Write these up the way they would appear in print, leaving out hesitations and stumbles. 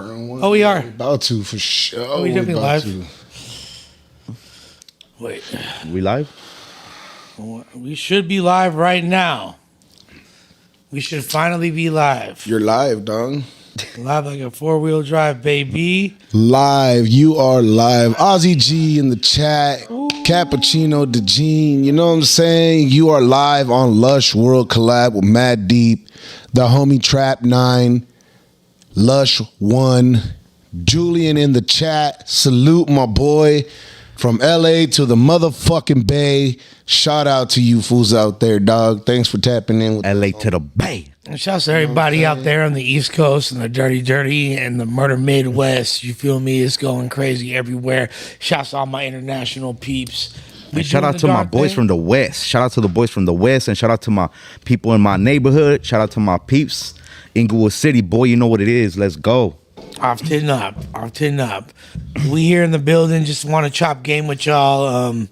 burn one. Oh, we are. About to, for sure. Oh, we definitely about live. to. Wait. We live? We should be live right now. We should finally be live. You're live, dog. Live like a four-wheel drive, baby. Live. You are live. Ozzy G in the chat. Ooh. Cappuccino DeGene. You know what I'm saying? You are live on Lush World Collab with Mad Deep, the homie Trap 9, Lush One, Julian in the chat. Salute my boy from LA to the motherfucking Bay. Shout out to you fools out there, dog. Thanks for tapping in with LA to the Bay. And shouts to everybody out there on the East Coast and the Dirty and the Murder Midwest. You feel me? It's going crazy everywhere. Shouts to all my international peeps. And shout out to my boys from the West. Shout out to the boys from the West, and shout out to my people in my neighborhood. Shout out to my peeps. Inglewood City, boy, you know what it is. Let's go. Off tin up. We here in the building just want to chop game with y'all.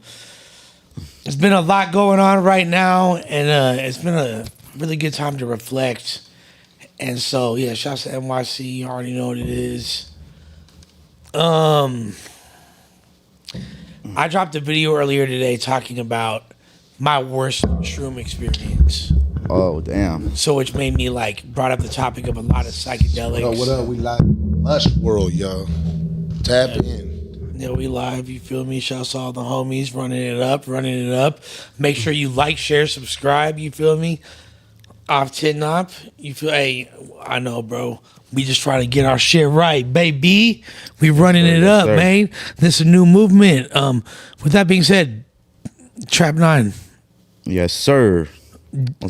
It's been a lot going on right now, and it's been a really good time to reflect. And so, yeah, shouts to NYC. You already know what it is. I dropped a video earlier today talking about my worst shroom experience. Oh, damn. So which made me brought up the topic of a lot of psychedelics. What up? We live Lush World, y'all. Tap in. Yeah, we live. You feel me? Shouts to all the homies running it up. Make sure you like, share, subscribe. You feel me? Off tin up. You feel? Hey, I know, bro. We just trying to get our shit right, baby. We running it up, man. This is a new movement. With that being said, Trap 9. Yes, sir.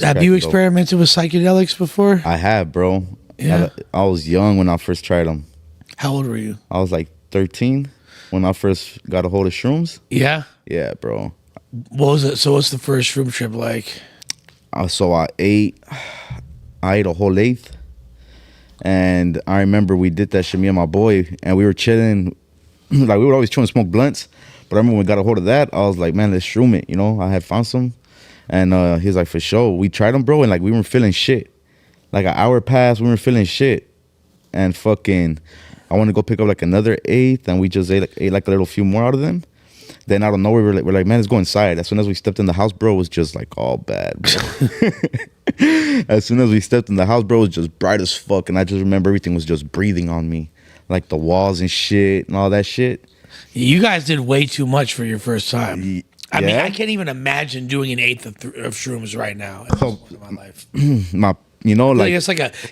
Have you experimented with psychedelics before? I have, bro. Yeah. I was young when I first tried them. How old were you? I was like 13 when I first got a hold of shrooms. Yeah? Yeah, bro. What was it? So what's the first shroom trip like? So I ate a whole eighth. And I remember we did that shit, me and my boy, and we were chilling. Like, we would always chill and smoke blunts. But I remember when we got a hold of that, I was like, man, let's shroom it, you know? I had found some. And he was like, for sure. We tried them, bro, and we weren't feeling shit. Like, an hour passed, we weren't feeling shit. And fucking, I wanted to go pick up another eighth, and we just ate a little few more out of them. Then out of nowhere, we're like, man, let's go inside. As soon as we stepped in the house, bro, it was just all bad, bro. As soon as we stepped in the house, bro, it was just bright as fuck. And I just remember everything was just breathing on me. Like the walls and shit and all that shit. You guys did way too much for your first time. I mean, Yeah? I can't even imagine doing an eighth of shrooms right now at this point in my life.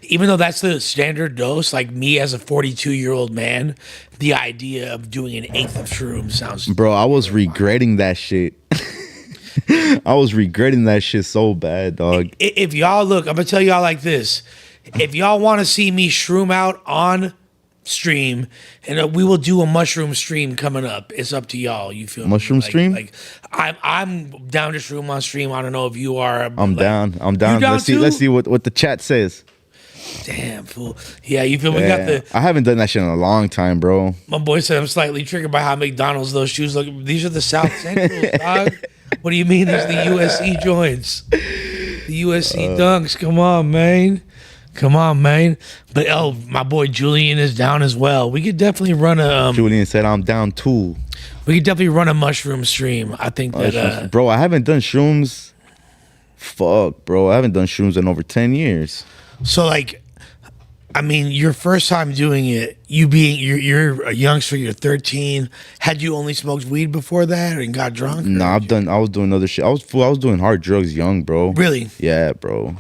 Even though that's the standard dose, me as a 42-year-old man, the idea of doing an eighth of shrooms sounds... Bro, I was regretting that shit. I was regretting that shit so bad, dog. If y'all look, I'm going to tell y'all like this. If y'all want to see me shroom out on stream, and we will do a mushroom stream coming up. It's up to y'all. You feel mushroom me? stream? I'm down to shroom on stream. I don't know if you are. I'm down. You down Let's too? see what the chat says. Damn, fool. Yeah, you feel me? Yeah. I haven't done that shit in a long time, bro. My boy said I'm slightly triggered by how McDonald's those shoes look. These are the South Centrals, dog. What do you mean? These are the USC joints. The USC dunks. Come on, man. But my boy Julian is down as well. We could definitely run a. Julian said I'm down too. We could definitely run a mushroom stream. I think that. Bro, I haven't done shrooms. Fuck, bro. I haven't done shrooms in over 10 years. So your first time doing it, you're a youngster, you're 13. Had you only smoked weed before that and got drunk? Nah, I was doing other shit. I was doing hard drugs young, bro. Really? Yeah, bro.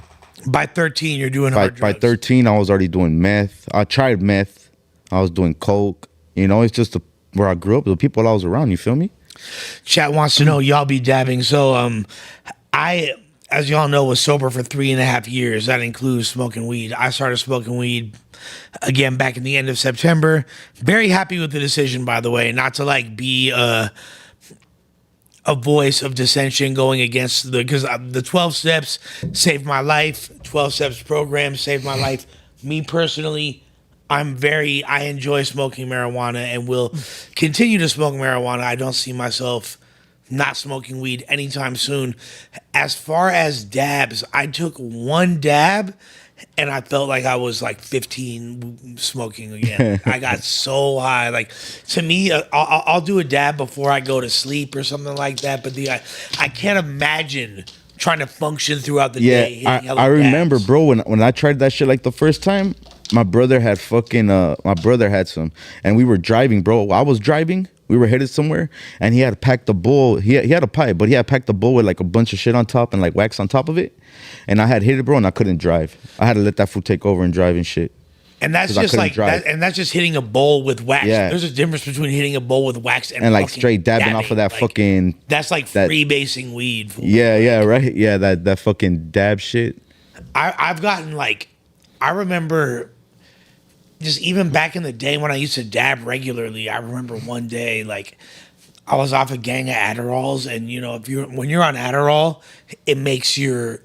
By 13, you're doing hard drugs. By 13, I was already doing meth. I tried meth. I was doing coke. You know, it's just where I grew up, the people I was around. You feel me? Chat wants to know, y'all be dabbing. So I, as y'all know, was sober for 3.5 years. That includes smoking weed. I started smoking weed again back in the end of September. Very happy with the decision, by the way, not to be a voice of dissension going against because the 12 steps saved my life. 12 steps program saved my life. Me personally, I enjoy smoking marijuana and will continue to smoke marijuana. I don't see myself not smoking weed anytime soon. As far as dabs, I took one dab and I felt like I was like 15 smoking again. I got so high. Like, to me, I'll do a dab before I go to sleep or something like that. But I can't imagine trying to function throughout the day. Yeah, hitting hella I remember, dabs. bro, when I tried that shit like the first time, my brother had some, and we were driving, bro. I was driving. We were headed somewhere, and he had packed the bowl. He had a pipe, but he had packed the bowl with like a bunch of shit on top and like wax on top of it. And I had hit it, bro, and I couldn't drive. I had to let that fool take over and drive and shit. And that's 'Cause I just couldn't like drive. and that's just hitting a bowl with wax. Yeah. There's a difference between hitting a bowl with wax and And like fucking straight dabbing off of that Like, fucking. That's like that- freebasing weed. Fool. Yeah, right. Yeah, that fucking dab shit. I've gotten like, I remember just even back in the day when I used to dab regularly. I remember one day like I was off a gang of Adderalls, and you know, when you're on Adderall, it makes your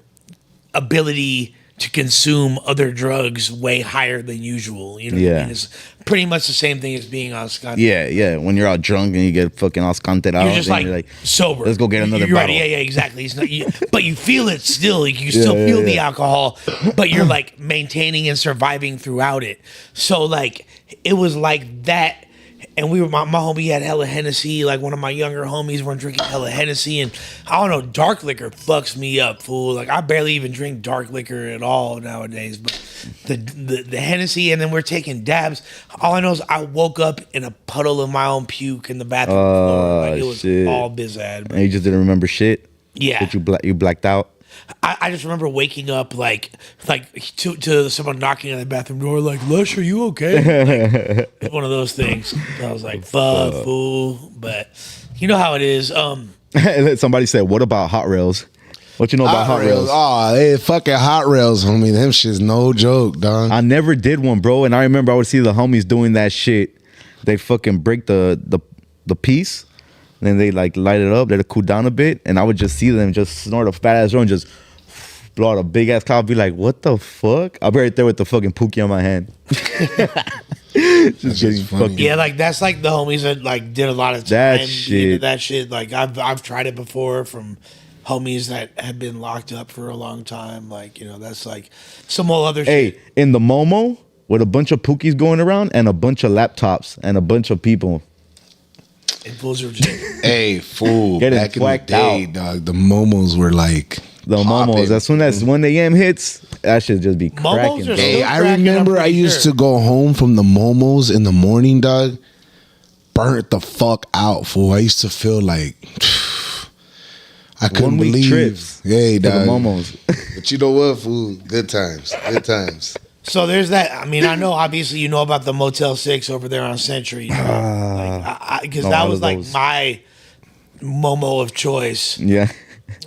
ability to consume other drugs way higher than usual. You know what I Yeah. mean? It's pretty much the same thing as being on skunk. Yeah. When you're out drunk and you get fucking all skunted out, You're just then like, sober. let's go get another You're bottle. Right, yeah, exactly. It's not, but you feel it still. Like, you still Yeah, feel the yeah. alcohol, but you're like maintaining and surviving throughout it. So like it was like that. And we were my homie had hella Hennessy. Like, one of my younger homies were drinking hella Hennessy, and I don't know, dark liquor fucks me up, fool. Like, I barely even drink dark liquor at all nowadays. But the Hennessy, and then we're taking dabs. All I know is I woke up in a puddle of my own puke in the bathroom floor. Like, it was shit. all bizad. But And you just didn't remember shit. yeah, That you blacked out. I just remember waking up like to someone knocking on the bathroom door, like, Lush, are you okay? Like, one of those things. I was like, fuck, fool. But you know how it is. Somebody said, "What about hot rails? What you know about hot rails?" Oh, hey, fucking hot rails, homie. Them shit's no joke, dog. I never did one, bro. And I remember I would see the homies doing that shit. They fucking break the piece, and then they like light it up, let it cool down a bit, and I would just see them just snort a fat ass joint, just blow out a big ass cloud. Be like, "What the fuck?" I'll be right there with the fucking pookie on my hand. Just getting funny. fucking. Yeah, like that's like the homies that like did a lot of time That into shit. that shit. Like I've tried it before from homies that have been locked up for a long time. Like, you know, that's like some whole other shit. Hey, in the Momo with a bunch of pookies going around and a bunch of laptops and a bunch of people. And fools are just Hey, fool. Getting Back in the whacked day, out. dog, the momos were like The popping. Momos. As soon as 1 a.m. hits, that should just be Momos cracking. are bro. Hey, still I cracking, remember I'm I pretty used sure. to go home from the momos in the morning, dog. Burnt the fuck out, fool. I used to feel like I couldn't 1 week believe. trips Hey, to the dog. Momos. But you know what, fool? Good times. Good times. So there's that. I mean, I know obviously you know about the Motel 6 over there on Century. Because no, that all was of like those. my Momo of choice. Yeah.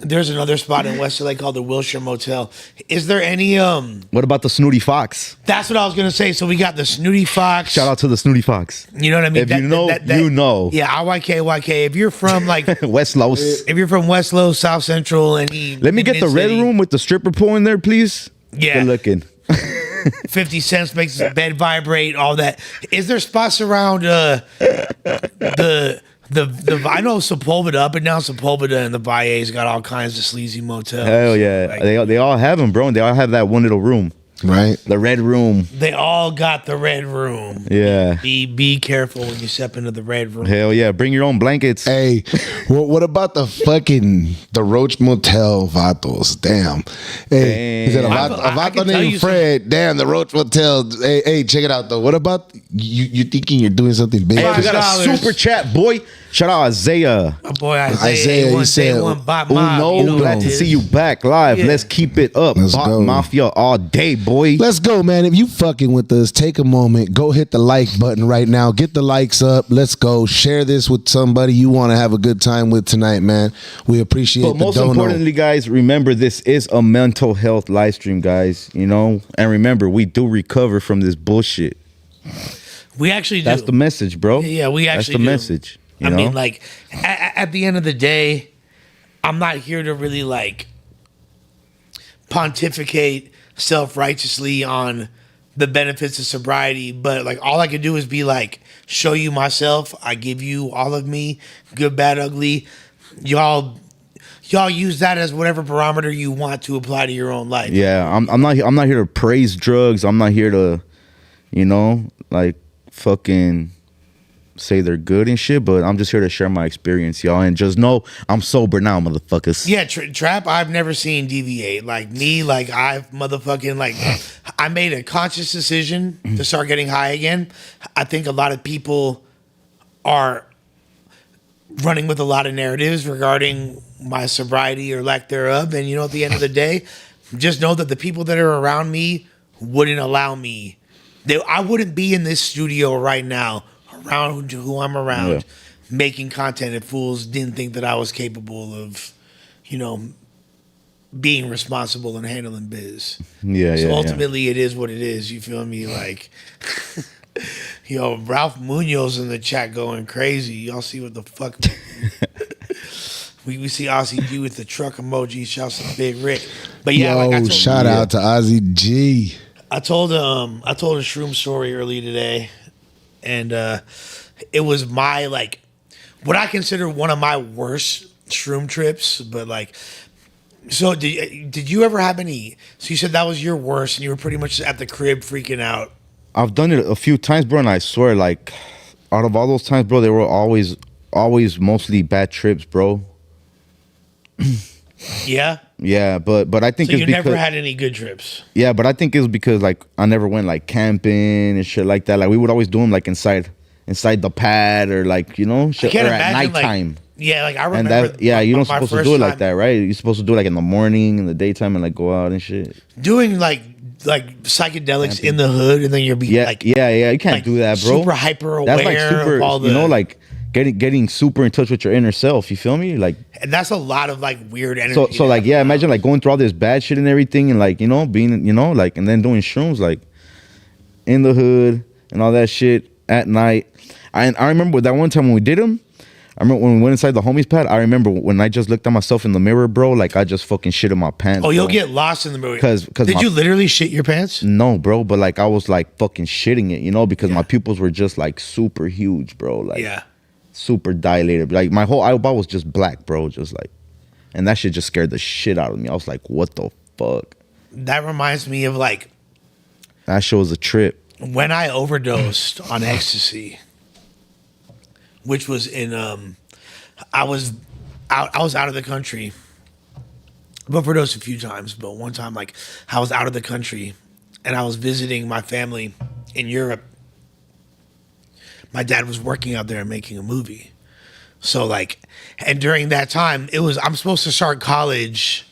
There's another spot in West LA called the Wilshire Motel. Is there any What about the Snooty Fox? That's what I was gonna say. So we got the Snooty Fox. Shout out to the Snooty Fox. You know what I mean? If you know, you know. Yeah, IYK. If you're from like West Los. if you're from West Low, South Central, any Let me get the red mid-city, room with the stripper pole in there, please. Yeah. Good looking. 50 cents makes the bed vibrate, all that. Is there spots around the I know Sepulveda, up and down Sepulveda, and the Valle's got all kinds of sleazy motels. Hell yeah. Like, They all have them, bro. And they all have that one little room. Right? The red room. they all got the red room. Yeah. Be careful when you step into the red room. Hell yeah. Bring your own blankets. Hey, what about the Roach Motel Vatos? Damn. Hey, is it a Damn. vato, I a vato can tell you named Fred? Damn, the Roach Motel. Hey, check it out though. What about you thinking you're doing something big? Hey, we got a $5. super chat, boy. Shout out Isaiah. My boy Isaiah, Isaiah, he said, one bot "Oh, mob. no, You know Glad what to it see is. you back live. Yeah. Let's keep it up. Let's Bot go. Mafia all day, boy. Let's go, man. If you fucking with us, take a moment. Go hit the like button right now. Get the likes up. Let's go. Share this with somebody you want to have a good time with tonight, man. We appreciate But the most dono. importantly, guys, remember this is a mental health live stream, guys. You know, and remember, we do recover from this bullshit. We actually do. That's the message, bro. Yeah, we That's actually the do. message. You I know? mean, like, at the end of the day, I'm not here to really, like, pontificate self-righteously on the benefits of sobriety, but, like, all I can do is be, like, show you myself. I give you all of me, good, bad, ugly. Y'all y'all use that as whatever barometer you want to apply to your own life. Yeah, I'm not here to praise drugs. I'm not here to, like fucking say they're good and shit, but I'm just here to share my experience, y'all, and just know I'm sober now, motherfuckers. Yeah, Trap, I've never seen deviate. Like me, like I've motherfucking, like, I made a conscious decision to start getting high again. I think a lot of people are running with a lot of narratives regarding my sobriety or lack thereof. And, at the end of the day, just know that the people that are around me wouldn't allow me. I wouldn't be in this studio right now around who I'm around making content if fools didn't think that I was capable of, being responsible and handling biz. So ultimately it is what it is. You feel me? Like, Ralph Munoz in the chat going crazy. Y'all see what the fuck? we see Ozzy G with the truck emoji. Shouts to Big Rick. But yeah, shout out to Ozzy G. I told a shroom story earlier today, and it was my, like, what I consider one of my worst shroom trips. But like, so did you ever have any? So you said that was your worst, and you were pretty much at the crib freaking out. I've done it a few times, bro, and I swear, like, out of all those times, bro, they were always mostly bad trips, bro. Yeah. Yeah, but I think so it's you because, never had any good trips. Yeah, but I think it was because, like, I never went like camping and shit like that. Like, we would always do them like inside the pad, or like, shit, or at nighttime. Like, yeah, like I remember. And that, yeah, you don't supposed to do it like time, that, right? You're supposed to do it like in the morning, in the daytime, and like go out and shit. Doing like psychedelics camping in the hood, and then you're being you can't like, do that, bro. Super hyper aware. That's like super, of all the, like getting super in touch with your inner self. You feel me? Like, and that's a lot of like weird energy. So like, imagine like going through all this bad shit and everything, and like, being, like, and then doing shrooms like in the hood and all that shit at night. I remember that one time when we did them. I remember when we went inside the homies pad. I remember when I just looked at myself in the mirror, bro. Like, I just fucking shit in my pants. Oh, you'll get lost in the mirror. Because did you literally shit your pants? No, bro. But like, I was like fucking shitting it, because my pupils were just like super huge, bro. Like, super dilated. Like, my whole eyeball was just black, bro. Just like, and that shit just scared the shit out of me. I was like, what the fuck? That reminds me of like, that shit was a trip. When I overdosed on ecstasy, which was in I was out of the country. I've overdosed a few times, but one time, like, I was out of the country and I was visiting my family in Europe. My dad was working out there and making a movie. So like, and during that time, I'm supposed to start college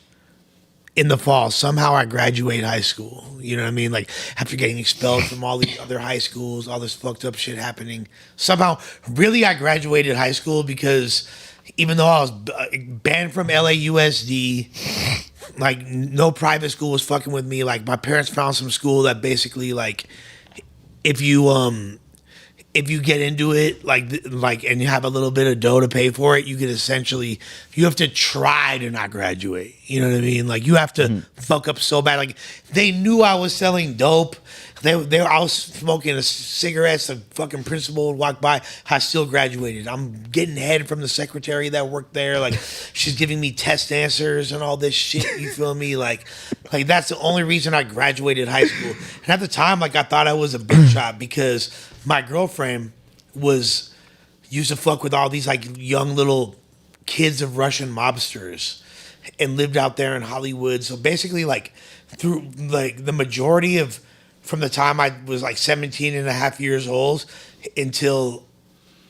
in the fall. Somehow I graduate high school. You know what I mean? Like, after getting expelled from all these other high schools, all this fucked up shit happening. Somehow, really, I graduated high school because even though I was banned from LAUSD, like, no private school was fucking with me. Like, my parents found some school that basically, like, if you get into it, like, and you have a little bit of dough to pay for it, you have to try to not graduate. You know what I mean? Like, you have to fuck up so bad. Like, they knew I was selling dope. I was smoking cigarettes. The fucking principal would walk by. I still graduated. I'm getting head from the secretary that worked there. Like, she's giving me test answers and all this shit. You feel me? Like that's the only reason I graduated high school. And at the time, like, I thought I was a big shot because my girlfriend used to fuck with all these like young little kids of Russian mobsters and lived out there in Hollywood. So basically, like, through like the majority of from the time I was like 17 and a half years old until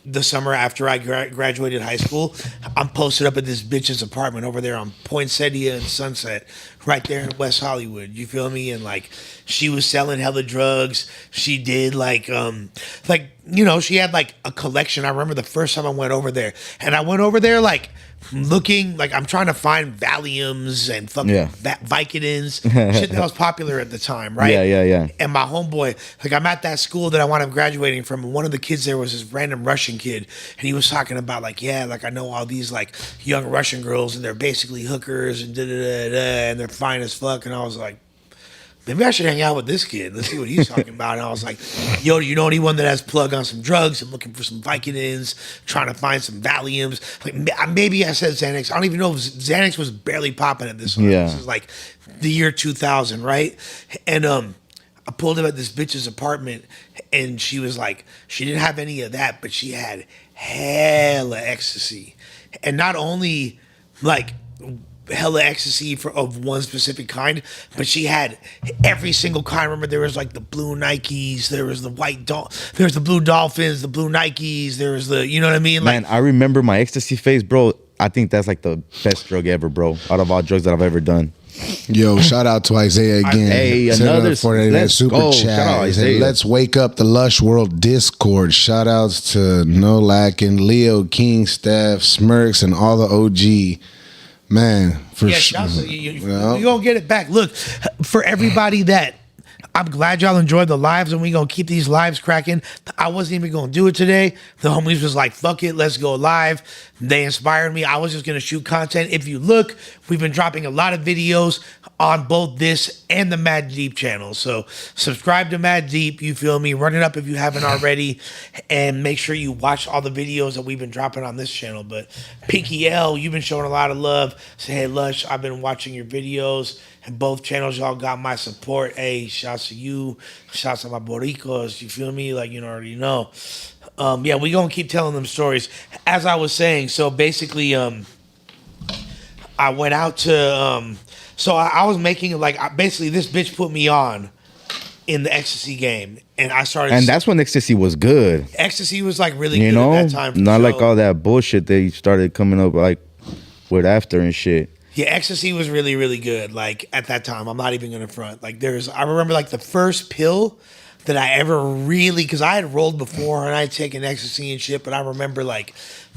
the summer after I graduated high school, I'm posted up at this bitch's apartment over there on Poinsettia and Sunset, right there in West Hollywood. You feel me? And like, she was selling hella drugs. She did like she had like a collection. I remember the first time I went over there, and I went over there like looking like I'm trying to find Valiums and fucking Vicodins, shit that was popular at the time, right? Yeah. And my homeboy, like, I'm at that school that I wound up graduating from, and one of the kids there was this random Russian kid, and he was talking about like, yeah, like, I know all these like young Russian girls, and they're basically hookers and and they're fine as fuck, and I was like, maybe I should hang out with this kid. Let's see what he's talking about. And I was like, yo, do you know anyone that has plug on some drugs? I'm looking for some Vicodins, trying to find some Valiums. Like maybe I said Xanax. I don't even know if Xanax was barely popping at this time. Yeah. This is like the year 2000, right? And I pulled up at this bitch's apartment, and she was like, she didn't have any of that, but she had hella ecstasy. And not only like hella ecstasy of one specific kind, but she had every single kind. Remember, there was like the blue Nikes, there was the there's the blue Dolphins, the blue Nikes, there was the, you know what I mean? Like, Man, I remember my ecstasy phase, bro. I think that's like the best drug ever, bro. Out of all drugs that I've ever done. Yo, shout out to Isaiah again. Hey, Send another $4.99 super go. chat. Shout out He said, Isaiah. let's wake up the Lush World Discord. Shout outs to No Lackin, Leo, King, Steph, Smirks, and all the OG. Man, for yeah, sure. you're gonna get it back. Look, for everybody that, I'm glad y'all enjoyed the lives, and we gonna keep these lives cracking. I wasn't even gonna do it today. The homies was like, fuck it, let's go live. They inspired me. I was just gonna shoot content. If you look, we've been dropping a lot of videos on both this and the Mad Deep channel. So subscribe to Mad Deep, you feel me? Run it up if you haven't already, and make sure you watch all the videos that we've been dropping on this channel. But Pinky L, you've been showing a lot of love. Say, hey Lush, I've been watching your videos, and both channels, y'all got my support. Hey, shouts to you, shouts to my Boricos, you feel me? Like, you already know. Yeah, we gonna keep telling them stories. As I was saying, so basically, I went out to, so I was making, like, basically this bitch put me on in the ecstasy game, and I started. And that's when ecstasy was good. Ecstasy was like really You good know, at that time. not like So- all that bullshit they started coming up like with after and shit. Yeah, ecstasy was really, really good. Like at that time, I'm not even gonna front. Like I remember like the first pill that I ever really, because I had rolled before and I had taken ecstasy and shit, but I remember like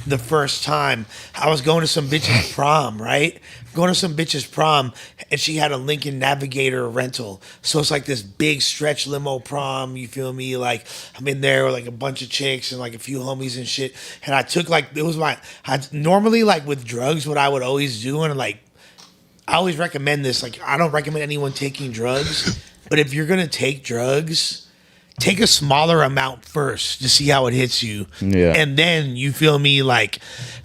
the first time I was going to some bitch's prom, right? Going to some bitch's prom, and she had a Lincoln Navigator rental. So it's like this big stretch limo prom, you feel me? Like I'm in there with like a bunch of chicks and like a few homies and shit. And I took like, it was normally like with drugs, what I would always do, and like, I always recommend this. Like, I don't recommend anyone taking drugs, but if you're gonna take drugs, take a smaller amount first to see how it hits you. Yeah. And then you feel me, like,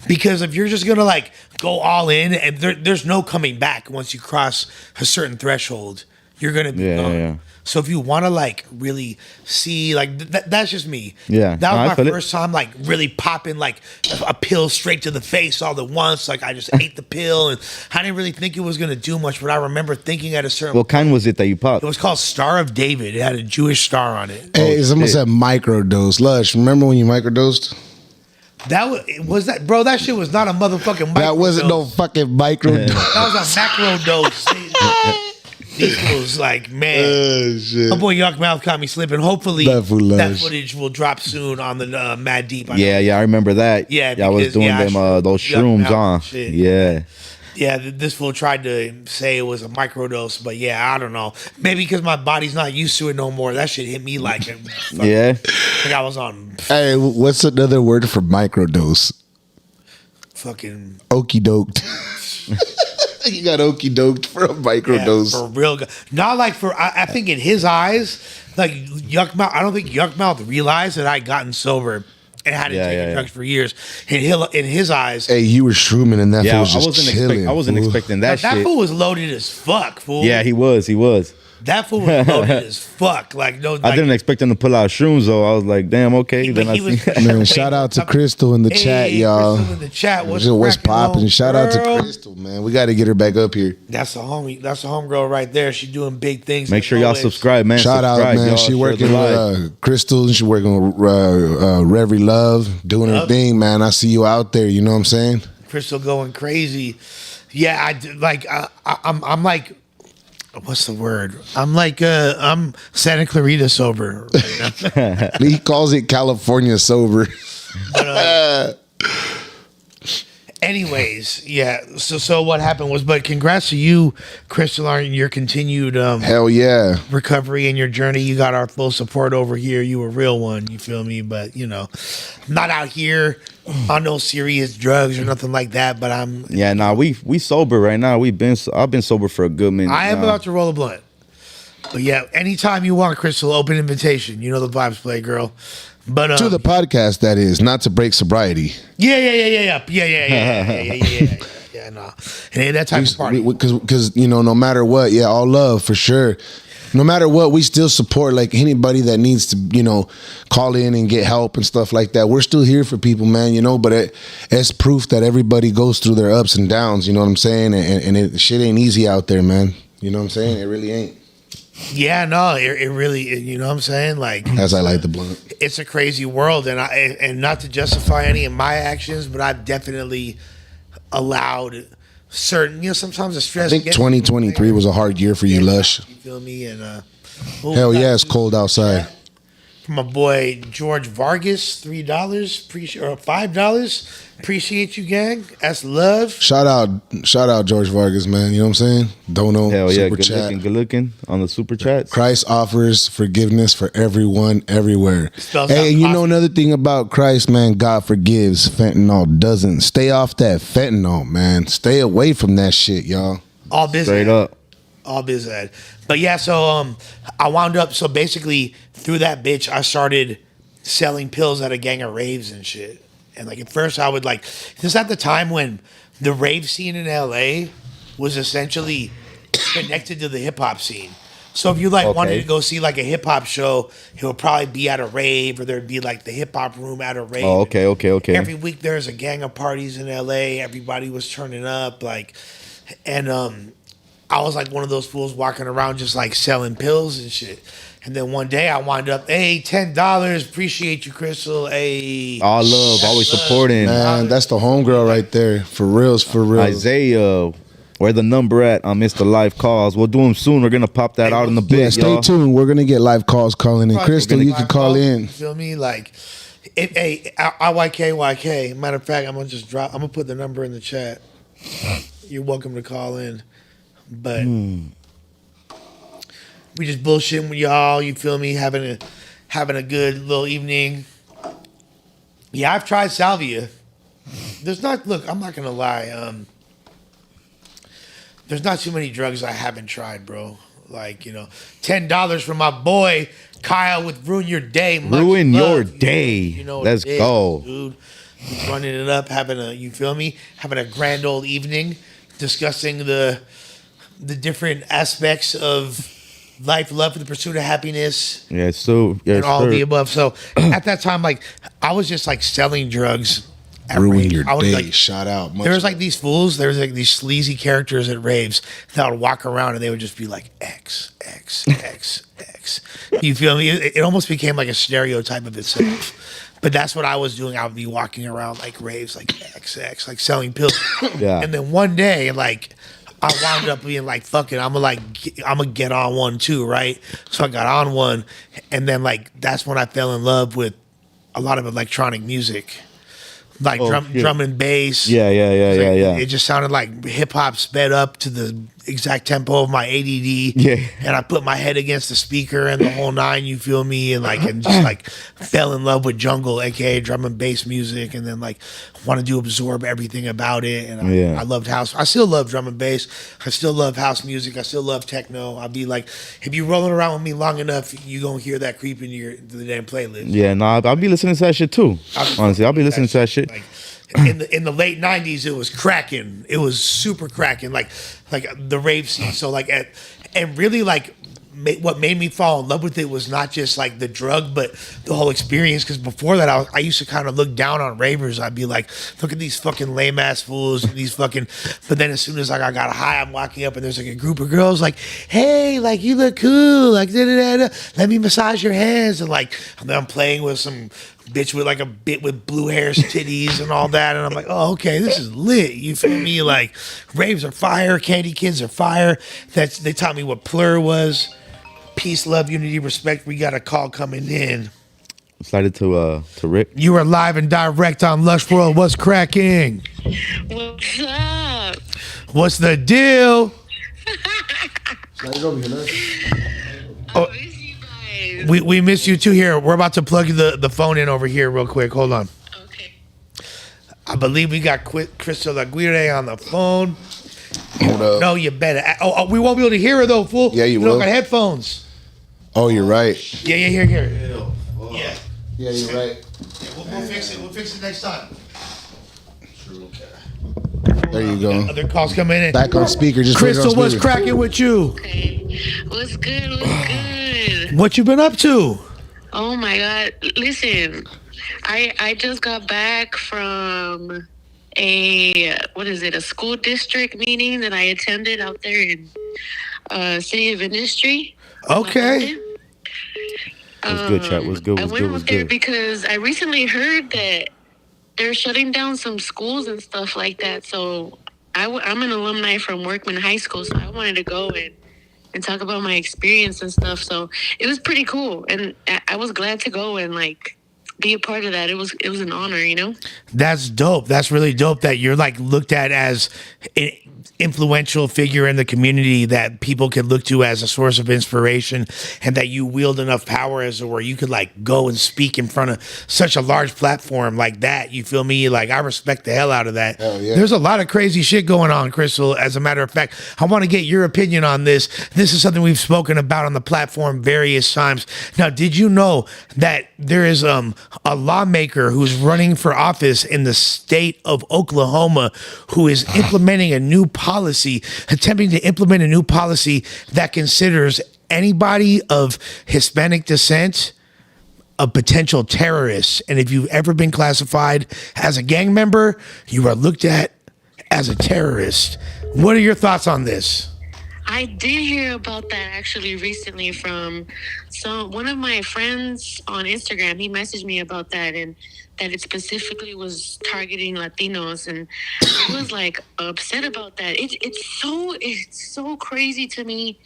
because if you're just gonna like go all in, and there's no coming back once you cross a certain threshold, you're gonna be gone. Yeah. So if you want to like really see, like that's just me. Yeah. That No, I was feel my it. first time like really popping like a pill straight to the face all at once. Like I just ate the pill, and I didn't really think it was gonna do much, but I remember thinking at a certain What kind was it that you popped? it was called Star of David. It had a Jewish star on it. Hey, someone shit. said microdose. Lush, remember when you microdosed? That was that, bro. That shit was not a motherfucking. That wasn't no microdose. fucking microdose. That was a macro dose. These fools, like, man. Shit. My boy Yuck Mouth caught me slipping. Hopefully, That fool that Lush. footage will drop soon on the Mad Deep. I know. Yeah, I remember that. Yeah, I was because, doing yeah, I them showed those Yuck shrooms Mouth on. and shit. Yeah. Yeah, this fool tried to say it was a microdose, but yeah, I don't know. Maybe because my body's not used to it no more. That shit hit me like, Yeah. like I was on Hey, what's another word for microdose? fucking Okey doked. You got okey doked for a microdose. for real. Not like for. I think in his eyes, like Yuck Mouth. I don't think Yuck Mouth realized that I'd gotten sober and hadn't taken drugs for years. In his eyes, Hey, you were shrooming and that Yeah, fool I was just wasn't chilling. I wasn't fool. expecting that that shit. fool was loaded as fuck. Fool. Yeah, he was. that fool was loaded as fuck. Like no, I like, didn't expect him to pull out shrooms though. I was like, damn, okay. Then I he was- see. Man, shout out to Crystal in the chat, y'all. Crystal in the chat. What's cracking, popping? home Shout out to girl? Crystal, man. We got to get her back up here. That's a homie. That's a homegirl right there. She doing big things. Make like sure y'all always. subscribe, man. Shout out, Subscribe, man. y'all. She Share working the with live. Crystal, and she working with Reverie Love, doing her Love. thing, man. I see you out there. You know what I'm saying? Crystal going crazy. Yeah, I did, like I'm like, what's the word? I'm like I'm Santa Clarita sober. Right now. He calls it California sober. Anyways, yeah. So what happened was, but congrats to you, Crystal, on your continued Hell yeah. recovery and your journey. You got our full support over here. You a real one. You feel me? But you know, not out here on no serious drugs or nothing like that. But I'm. Yeah, nah, we sober right now. I've been sober for a good minute. I am now. about to roll a blunt. But yeah, anytime you want, Crystal, open invitation. You know the vibes, play girl. But To the podcast, that is, not to break sobriety. yeah. No, it ain't that type of party. Because no matter what, all love for sure. No matter what, we still support like anybody that needs to, call in and get help and stuff like that. We're still here for people, man, but it's proof that everybody goes through their ups and downs, you know what I'm saying? And shit ain't easy out there, man. You know what I'm saying? It really ain't. Yeah, no, it really, you know what I'm saying? Like, as I like the blunt. It's a crazy world, and not to justify any of my actions, but I've definitely allowed certain, sometimes the stress. I think 2023 was a hard year for you, Lush. You feel me? And hell yeah, it's cold outside. From my boy George Vargas, $3, or $5. Appreciate you, gang. That's love. Shout out George Vargas, man. You know what I'm saying? Dono. Hell yeah, super chat. good looking on the super chats. Christ offers forgiveness for everyone, everywhere. Spells Hey, out you coffee. know another thing about Christ, man? God forgives. Fentanyl doesn't. Stay off that fentanyl, man. Stay away from that shit, y'all. All business. Straight up. All business. But yeah, so I wound up. So basically, through that bitch, I started selling pills at a gang of raves and shit. And like at first, I would like this at the time when the rave scene in LA was essentially connected to the hip hop scene. So if you wanted to go see like a hip hop show, it would probably be at a rave, or there'd be like the hip hop room at a rave. Oh, okay. Every week there's a gang of parties in LA. Everybody was turning up, and I was like one of those fools walking around just like selling pills and shit. And then one day I wound up, hey, $10. Appreciate you, Crystal. Hey, All love, always supporting. Man, that's the homegirl right there. For reals. Isaiah, where the number at on Mr. Live Calls? We'll do them soon. We're gonna pop that out in the bit. Yeah, stay y'all. tuned. We're gonna get live calls calling in. Crystal, you can call in. You feel me? Like, IYK. Matter of fact, I'm gonna put the number in the chat. You're welcome to call in. But we just bullshitting with y'all. You feel me? Having a good little evening. Yeah, I've tried salvia. I'm not gonna lie. There's not too many drugs I haven't tried, bro. Like, $10 from my boy Kyle with Ruin Your Day. Ruin Much Your love. Day. Let's it is, go. dude. He's running it up, having a grand old evening, discussing the different aspects of life, love, and the pursuit of happiness. Yeah, so and all the above. So at that time, like, I was just like selling drugs. Ruin Your I was, Day. like, Shout out. There was like these fools. There was like these sleazy characters at raves that would walk around and they would just be like X. You feel me? It almost became like a stereotype of itself. But that's what I was doing. I would be walking around like raves, like XX, like selling pills. Yeah. And then one day, like, I wound up being like, fuck it, I'm gonna get on one too, right? So I got on one, and then like that's when I fell in love with a lot of electronic music. Like drum and bass. Yeah. It just sounded like hip hop sped up to the exact tempo of my ADD. Yeah. And I put my head against the speaker and the whole nine, you feel me? And just like fell in love with jungle, aka drum and bass music, and then like wanted to absorb everything about it. And I loved house. I still love drum and bass. I still love house music. I still love techno. I'll be like, if you rolling around with me long enough, you gonna hear that creep in the damn playlist. Yeah, I'll be listening to that shit too. Honestly, I'll be listening to that shit. Like, in the late 90s, it was cracking. It was super cracking, like the rave scene. So and really like what made me fall in love with it was not just like the drug, but the whole experience. Because before that, I used to kind of look down on ravers. I'd be like, look at these fucking lame ass fools and these fucking. But then as soon as like I got high, I'm walking up and there's like a group of girls like, hey, like you look cool, like da da da. Let me massage your hands, and then I'm playing with some bitch with like a bit with blue hairs, titties, and all that, and I'm like, oh, okay, this is lit. You feel me? Like, raves are fire, candy kids are fire. They taught me what plur was. Peace, love, unity, respect. We got a call coming in. Slide it to Rick. You are live and direct on Lush World. What's cracking? What's up? What's the deal? I miss you guys. We miss you too. Here, we're about to plug the phone in over here real quick. Hold on. Okay. I believe we got Crystal Aguirre on the phone. Hold up. No, you better. Oh, we won't be able to hear her though, fool. Yeah, you We don't will. got headphones. Oh, you're right. Yeah, here. Yeah. Yeah, you're right. We'll fix it. We'll fix it next time. There you go. Other calls coming in. Back on speaker. Just put it on Crystal, what's speaker. cracking with you? Okay. What's good? What's good? What you been up to? Oh my God. Listen, I just got back from a school district meeting that I attended out there in City of Industry. Okay. What's good, chat? What's good? I What's went good? out What's there good? because I recently heard that they're shutting down some schools and stuff like that. So I'm an alumni from Workman High School, so I wanted to go and talk about my experience and stuff. So it was pretty cool, and I was glad to go and like be a part of that. It was an honor, you know. That's dope. That's really dope that you're like looked at as an influential figure in the community that people could look to as a source of inspiration, and that you wield enough power as where you could like go and speak in front of such a large platform like that. You feel me? Like, I respect the hell out of that. Hell yeah. There's a lot of crazy shit going on, Crystal. As a matter of fact, I want to get your opinion on this. This is something we've spoken about on the platform various times. Now, did you know that there is a lawmaker who's running for office in the state of Oklahoma who is implementing a new policy, attempting to implement a new policy that considers anybody of Hispanic descent a potential terrorist? And if you've ever been classified as a gang member, you are looked at as a terrorist. What are your thoughts on this? I did hear about that actually recently from one of my friends on Instagram. He messaged me about that, and that it specifically was targeting Latinos, and I was like upset about that. It's so crazy to me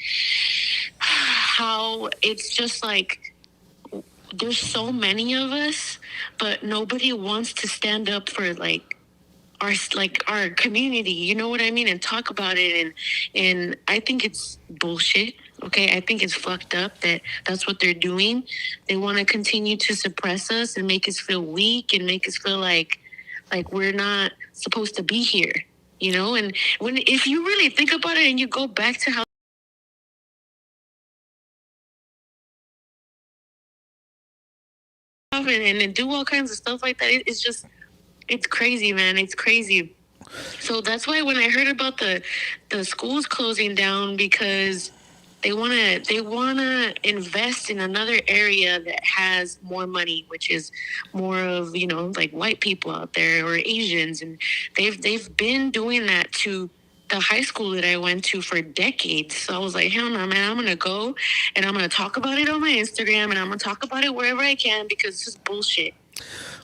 how it's just like there's so many of us, but nobody wants to stand up for our community, you know what I mean, and talk about it, and I think it's bullshit. Okay, I think it's fucked up that's what they're doing. They want to continue to suppress us and make us feel weak and make us feel like we're not supposed to be here, you know. And if you really think about it and you go back to how and do all kinds of stuff like that, it's crazy, man. It's crazy. So that's why when I heard about the schools closing down, because they wanna invest in another area that has more money, which is more of, you know, like white people out there or Asians, and they've been doing that to the high school that I went to for decades. So I was like, hell no, man, I'm gonna go and I'm gonna talk about it on my Instagram and I'm gonna talk about it wherever I can, because it's just bullshit.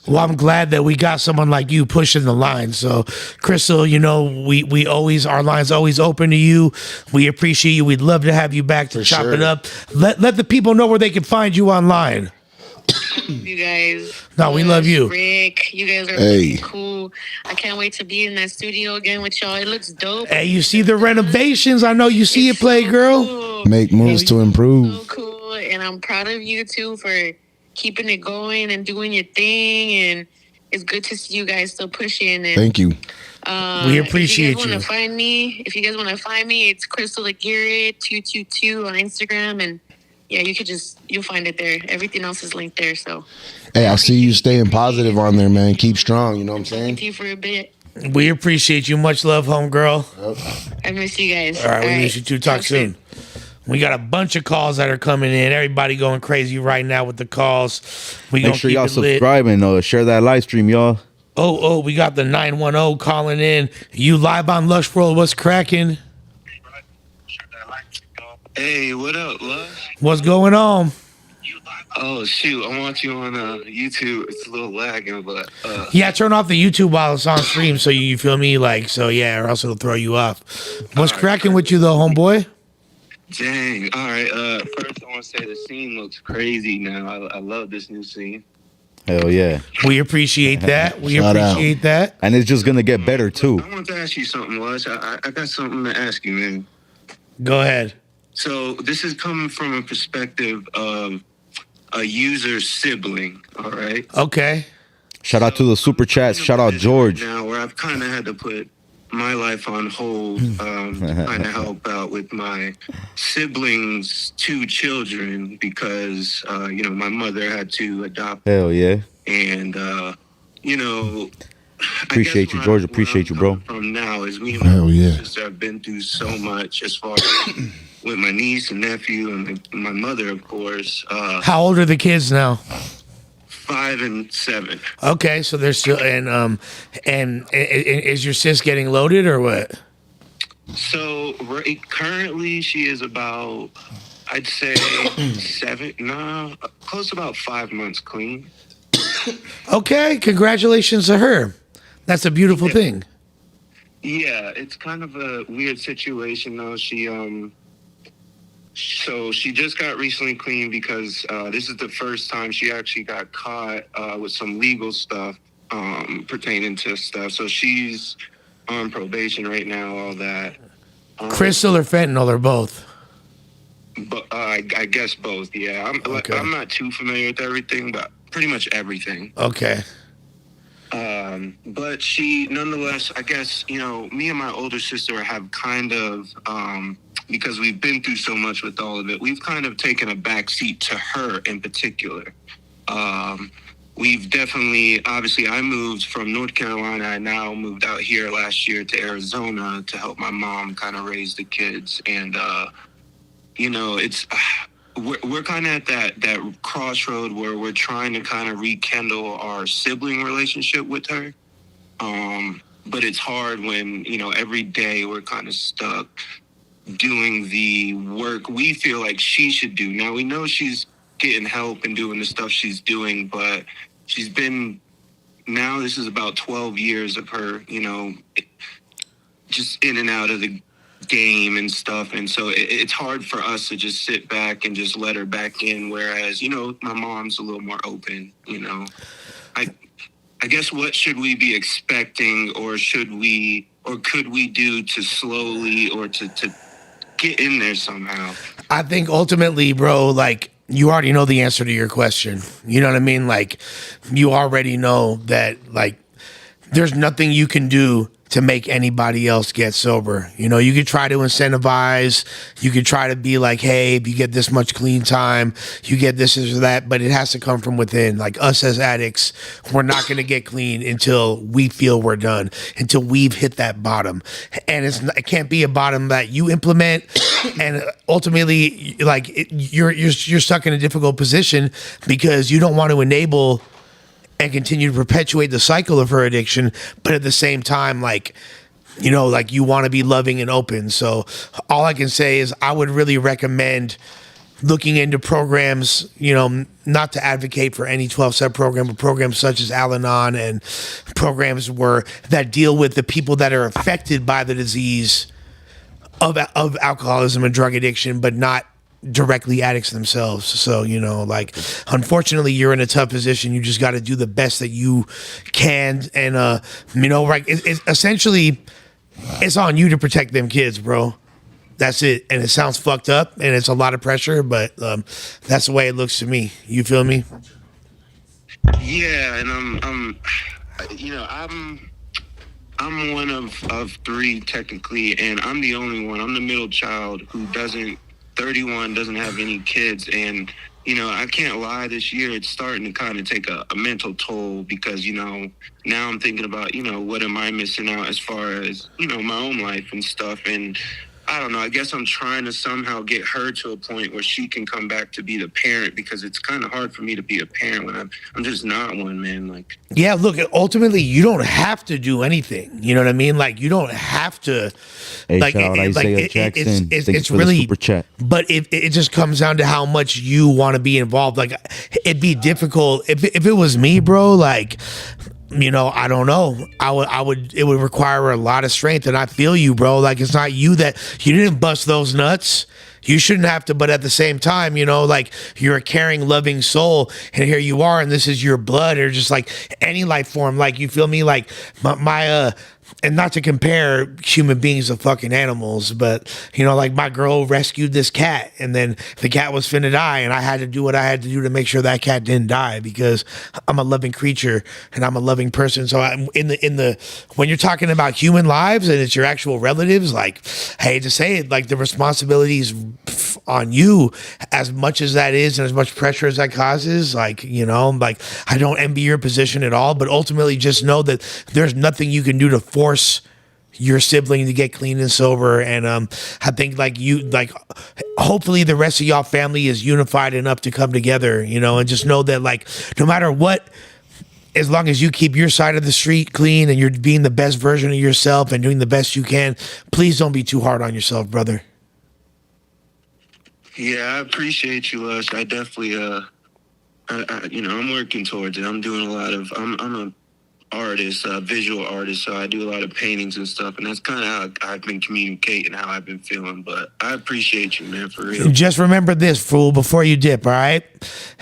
Well, I'm glad that we got someone like you pushing the line. So, Crystal, you know, we always, our line's always open to you. We appreciate you. We'd love to have you back to For chop sure. it up. Let the people know where they can find you online. You guys. No, we love you. Rick, you guys are Hey. fucking cool. I can't wait to be in that studio again with y'all. It looks dope. Hey, you see the renovations? I know you see it play, girl. Cool. Make moves to improve. So cool, and I'm proud of you too for keeping it going and doing your thing. And it's good to see you guys still pushing. And Thank you. We appreciate if you. you. If you guys want to find me, it's Crystal Aguirre 222 on Instagram, and yeah, you'll find it there. Everything else is linked there. So Hey, I see you staying positive on there, man. Keep strong. You know what I'm saying? thank you for a bit. We appreciate you. Much love, homegirl. I miss you guys. All right, we miss you too. Talk soon. We got a bunch of calls that are coming in. Everybody going crazy right now with the calls. We Make gonna sure keep y'all it lit. subscribe and share that live stream, y'all. Oh, we got the 910 calling in. You live on Lush World. What's cracking? Hey, what up, Lush? What's going on? Oh shoot, I want you on YouTube. It's a little lagging, but Yeah, turn off the YouTube while it's on stream so you feel me, like, so yeah, or else it'll throw you off. What's cracking with you though, homeboy? dang. All right. First, I want to say the scene looks crazy now. I love this new scene. Hell yeah. We appreciate that. We Shout out. appreciate that. And it's just gonna get better too. I want to ask you something, Lush. I got something to ask you, man. Go ahead. So this is coming from a perspective of a user's sibling. All right. Okay. Shout out to the super chats. Shout out George. Now, where I've kind of had to put my life on hold, trying to help out with my siblings' 2 children because, my mother had to adopt. Hell yeah. And, Appreciate you, George. Appreciate you, bro. From now is me and Hell my yeah. sister have been through so much as far as with my niece and nephew and my mother, of course. How old are the kids now? 5 and 7. Okay, so they're still and is your sis getting loaded or what? So currently she is about, I'd say close to about 5 months clean. Okay, congratulations to her. That's a beautiful thing. Yeah, it's kind of a weird situation though. So she just got recently clean because this is the first time she actually got caught with some legal stuff pertaining to stuff. So she's on probation right now, all that. Crystal or fentanyl or both? But I guess both, yeah. I'm not too familiar with everything, but pretty much everything. Okay. But she, nonetheless, I guess, me and my older sister have kind of, because we've been through so much with all of it, we've kind of taken a backseat to her in particular. We've definitely, obviously, I moved from North Carolina. I now moved out here last year to Arizona to help my mom kind of raise the kids. And, it's... We're kind of at that crossroad where we're trying to kind of rekindle our sibling relationship with her. But it's hard when, every day we're kind of stuck doing the work we feel like she should do. Now, we know she's getting help and doing the stuff she's doing, but she's been, now this is about 12 years of her, just in and out of the game and stuff, and so it's hard for us to just sit back and just let her back in, whereas my mom's a little more open. I guess what should we be expecting, or could we do to slowly or to get in there somehow? I think ultimately, bro, like, you already know the answer to your question. You know what I mean? Like, you already know that, like, there's nothing you can do to make anybody else get sober. You could try to incentivize, you could try to be like, hey, if you get this much clean time, you get this or that, but it has to come from within. Like, us as addicts, we're not going to get clean until we feel we're done, until we've hit that bottom. And it can't be a bottom that you implement, and ultimately, like, you're stuck in a difficult position because you don't want to enable and continue to perpetuate the cycle of her addiction, but at the same time, like, you want to be loving and open. So all I can say is I would really recommend looking into programs, not to advocate for any 12-step program, but programs such as Al-Anon and programs that deal with the people that are affected by the disease of alcoholism and drug addiction, but not directly addicts themselves. So, unfortunately, you're in a tough position. You just got to do the best that you can. And, right, it's essentially, it's on you to protect them kids, bro. That's it. And it sounds fucked up and it's a lot of pressure, but that's the way it looks to me. You feel me? Yeah, and I'm one of 3 technically, and I'm the only one. I'm the middle child who 31, doesn't have any kids, and I can't lie, this year it's starting to kind of take a mental toll because now I'm thinking about what am I missing out as far as my own life and stuff, and I don't know, I guess I'm trying to somehow get her to a point where she can come back to be the parent, because it's kind of hard for me to be a parent when I'm just not one, man. Like, yeah, look, ultimately you don't have to do anything. You know what I mean? Like, you don't have to. Hey, like, shout out Isaiah Jackson. It's for the really super chat. But it just comes down to how much you want to be involved. Like, it'd be difficult if it was me, bro. Like, I don't know. It would require a lot of strength, and I feel you, bro. Like, it's not you didn't bust those nuts. You shouldn't have to, but at the same time, like, you're a caring, loving soul, and here you are, and this is your blood, or just like any life form. Like, you feel me? Like, and not to compare human beings to fucking animals, but you know, like my girl rescued this cat, and then the cat was finna die, and I had to do what I had to do to make sure that cat didn't die because I'm a loving creature and I'm a loving person. So I'm in the when you're talking about human lives and it's your actual relatives, like I hate to say it, like the responsibilities on you as much as that is and as much pressure as that causes. Like, you know, like I don't envy your position at all, but ultimately just know that there's nothing you can do to force your sibling to get clean and sober. And I think like hopefully the rest of y'all family is unified enough to come together, you know, and just know that like no matter what, as long as you keep your side of the street clean and you're being the best version of yourself and doing the best you can, please don't be too hard on yourself, brother. Yeah, I appreciate you, Lush. I definitely, you know, I'm working towards it. I'm doing a lot of, I'm a artist, visual artist, so I do a lot of paintings and stuff, and that's kind of how I've been communicating how I've been feeling. But I appreciate you, man, for real. Just remember this, fool, before you dip, all right?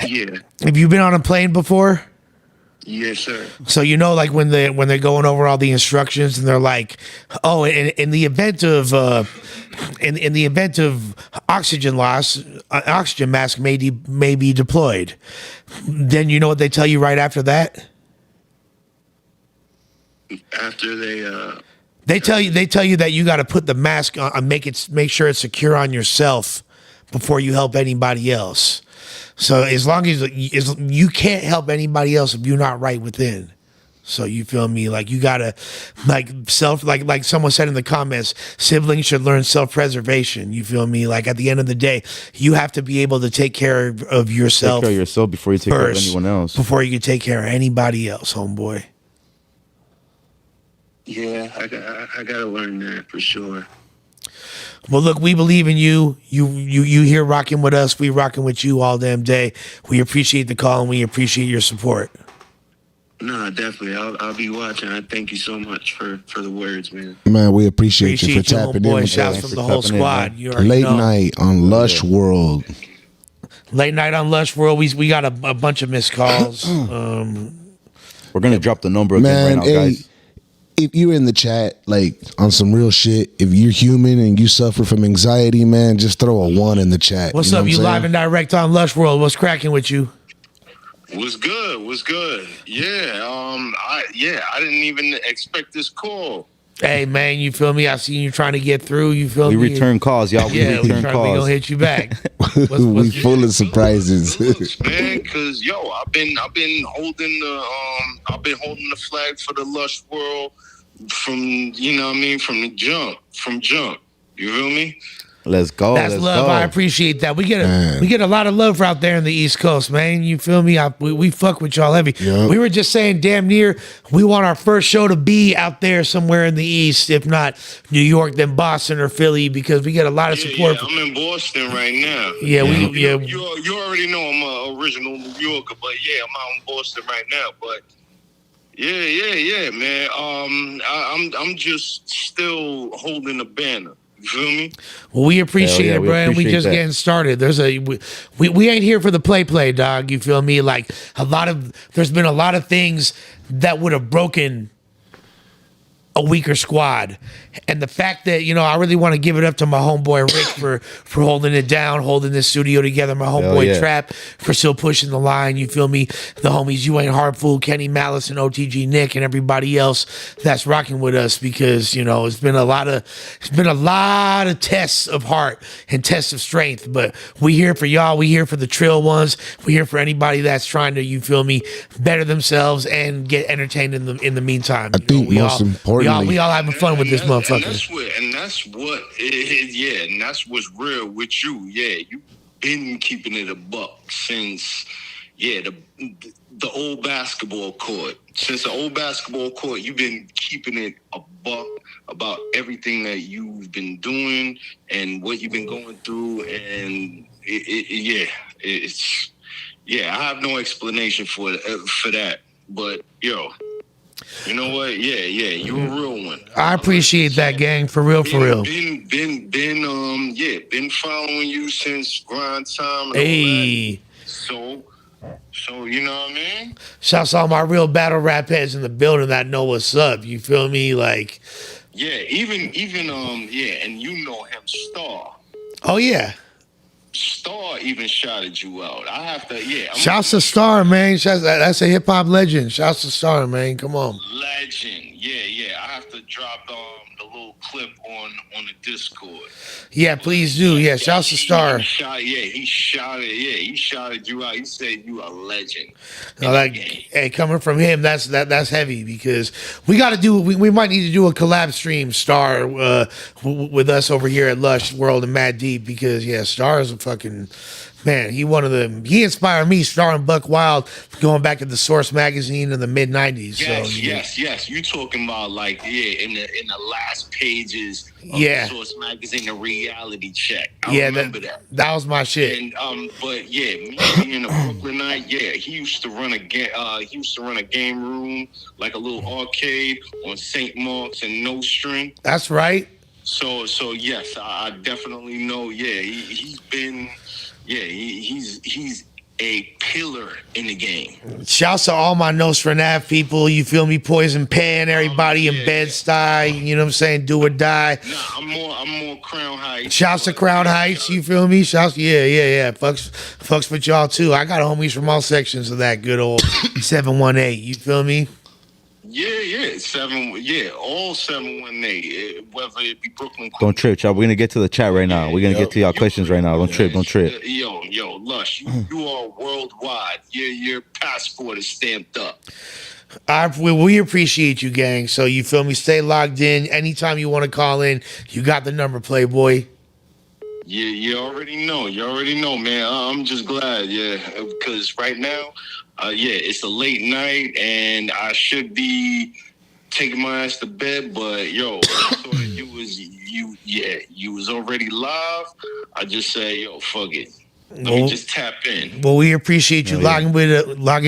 Yeah. Have you been on a plane before? Yes, sir. So you know, like when they're going over all the instructions and they're like, "Oh, in the event of in the event of oxygen loss, an oxygen mask may be deployed." Then you know what they tell you right after that? After They tell you that you got to put the mask on and make sure it's secure on yourself before you help anybody else. So as long as you can't help anybody else if you're not right within. So you feel me? Like you gotta like someone said in the comments, siblings should learn self-preservation. You feel me? Like at the end of the day, you have to be able to take care of yourself. Take care of yourself before you take care of anyone else. Before you can take care of anybody else, homeboy. Yeah, I gotta learn that for sure. Well, look, we believe in you. You here rocking with us. We rocking with you all damn day. We appreciate the call and we appreciate your support. No, definitely. I'll be watching. I thank you so much for the words, man. Man, we appreciate you for tapping in. Boy, With shouts us. from the whole squad. You already Late know. night on Lush World. Late night on Lush World. We got a bunch of missed calls. We're gonna drop the number again Man, right now, guys. if you're in the chat, like on some real shit, if you're human and you suffer from anxiety, man, just throw a 1 in the chat. What's you know up? what You I'm live saying? and direct on Lush World. What's cracking with you? Was good. Yeah. I didn't even expect this call. Hey, man, you feel me? I seen you trying to get through. You feel We me? return calls, y'all. We Yeah, we return gonna calls. hit you back. We full of surprises. Man, cause I've been holding the flag for the Lush World from from the jump. You feel me? Let's go. That's let's love. go. I appreciate that. We get a lot of love out there in the East Coast, man. You feel me? We fuck with y'all heavy. Yep. We were just saying, damn near, we want our first show to be out there somewhere in the East, if not New York, then Boston or Philly, because we get a lot of support. Yeah, I'm in Boston right now. Yeah, You already know I'm an original New Yorker, but yeah, I'm out in Boston right now. But yeah, man. I'm just still holding the banner. You feel me? Well, we appreciate Hell yeah, it, we bro. And we appreciate just that. getting started. We ain't here for the play, dog. You feel me? Like there's been a lot of things that would have broken a weaker squad. And the fact that, I really want to give it up to my homeboy Rick for holding it down, holding this studio together. My homeboy yeah. Trap for still pushing the line. You feel me? The homies You Ain't Hard Fool, Kenny Malice and OTG Nick and everybody else that's rocking with us, because, it's been a lot of tests of heart and tests of strength. But we here for y'all. We here for the trill ones. We here for anybody that's trying to, you feel me, better themselves and get entertained in the meantime. I think most importantly, we all having fun with this motherfucker. And that's what's real with you. Yeah, you've been keeping it a buck since the old basketball court. Since the old basketball court, you've been keeping it a buck about everything that you've been doing and what you've been going through. And I have no explanation for that. But you know what? Yeah, you're a real one. I appreciate that, gang. For real. Been following you since grind time. And Hey. all that. So So you know what I mean? Shouts to all my real battle rap heads in the building that know what's up. You feel me? Like, Yeah, even yeah, and you know him, Star. oh yeah. Star even shouted you out. I have to, yeah. Shouts to Star, man. That's a hip hop legend. Shouts to Star, man. Come on. Legend. Yeah. I have to drop the little clip on the Discord. Yeah, please do. Yeah, shouts to Star. He shouted you out. He said you a legend. No, that, hey, coming from him, that's heavy because we got to do. We might need to do a collab stream, Star, with us over here at Lush World and Mad Deep because yeah, Star is a fucking man. He inspired me, Star and Buck Wild, going back to the Source magazine in the mid '90s. Yes. You talking about like in the last pages of Yeah. the Source magazine, the reality check. I remember that. That was my shit. And but yeah, me being a Brooklynite, yeah, he used to run a game room, like a little arcade on St. Mark's and Nostrand. That's right. So yes, I definitely know. Yeah, he's been. Yeah, he's a pillar in the game. Shouts to all my Nostranav people. You feel me? Poison Pen, everybody in Bed-Stuy. You know what I'm saying? Do or die. Nah, I'm more Crown Heights. Shouts to Crown Heights. You feel me? Shouts. Yeah. Fucks with y'all too. I got homies from all sections of that good old 718. You feel me? Yeah. All 718. Whether it be Brooklyn. Don't trip, y'all. We're gonna get to the chat right now. We're gonna get to y'all questions right now. Don't trip. Yo, Lush, you are worldwide. Your passport is stamped up. We appreciate you, gang. So you feel me? Stay logged in. Anytime you want to call in, you got the number, Playboy. Yeah, you already know, man. I'm just glad, because right now, it's a late night and I should be taking my ass to bed. But yo, I saw that you was already live. I just say, yo, fuck it. Let me just tap in. Well, we appreciate you logging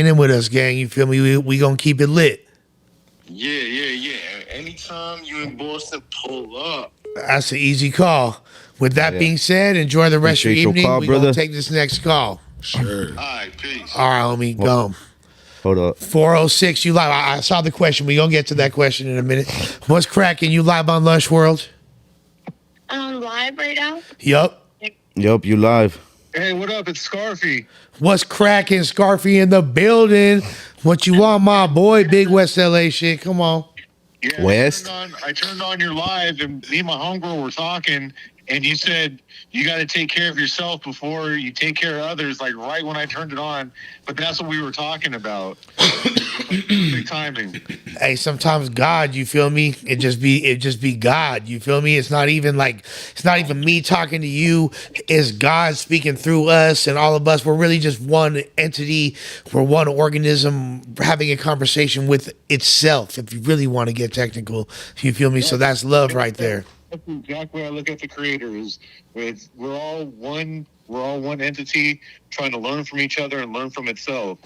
in with us, gang. You feel me? We gonna keep it lit. Yeah. Anytime you in Boston, pull up. That's an easy call. With that being said, enjoy the rest of your evening. We're going to take this next call. Sure. All right, peace. All right, homie. Go. Hold up. 406, you live. I saw the question. We're going to get to that question in a minute. What's cracking? You live on Lush World? I'm live right now. Yup, you live. Hey, what up? It's Scarfy. What's cracking? Scarfy in the building. What you want, my boy? Big West LA shit. Come on. Yeah, West? I turned on your live, and me and my homegirl were talking, and you said you got to take care of yourself before you take care of others, like right when I turned it on. But that's what we were talking about. Big timing. Hey, sometimes God, you feel me? It just be God. You feel me? It's not even me talking to you. It's God speaking through us and all of us. We're really just one entity. We're one organism having a conversation with itself. If you really want to get technical, you feel me? So that's love right there. That's exactly how I look at the creator. We're all one entity trying to learn from each other and learn from itself.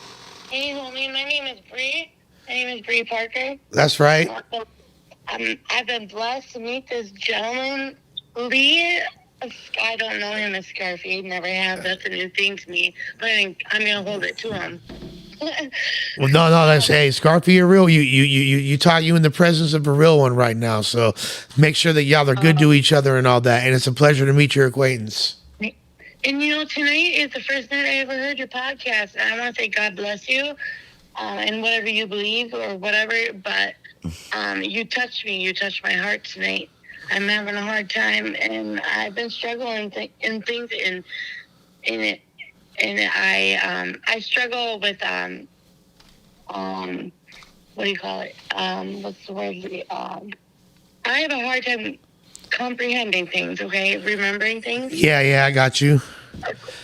Hey, homie, my name is Bree. My name is Bree Parker. That's right. I've been blessed to meet this gentleman, Lee. I don't know him as Scarfy. Never have. That's a new thing to me. But I'm gonna hold it to him. Well, no, that's hey, Scarfy, you're real. You taught you in the presence of a real one right now. So make sure that y'all are good to each other and all that. And it's a pleasure to meet your acquaintance. And tonight is the first night I ever heard your podcast, and I want to say God bless you, and whatever you believe or whatever. But you touched me. You touched my heart tonight. I'm having a hard time, and I've been struggling in things, and I struggle with what do you call it? What's the word? I have a hard time comprehending things, okay? Remembering things. Yeah, I got you.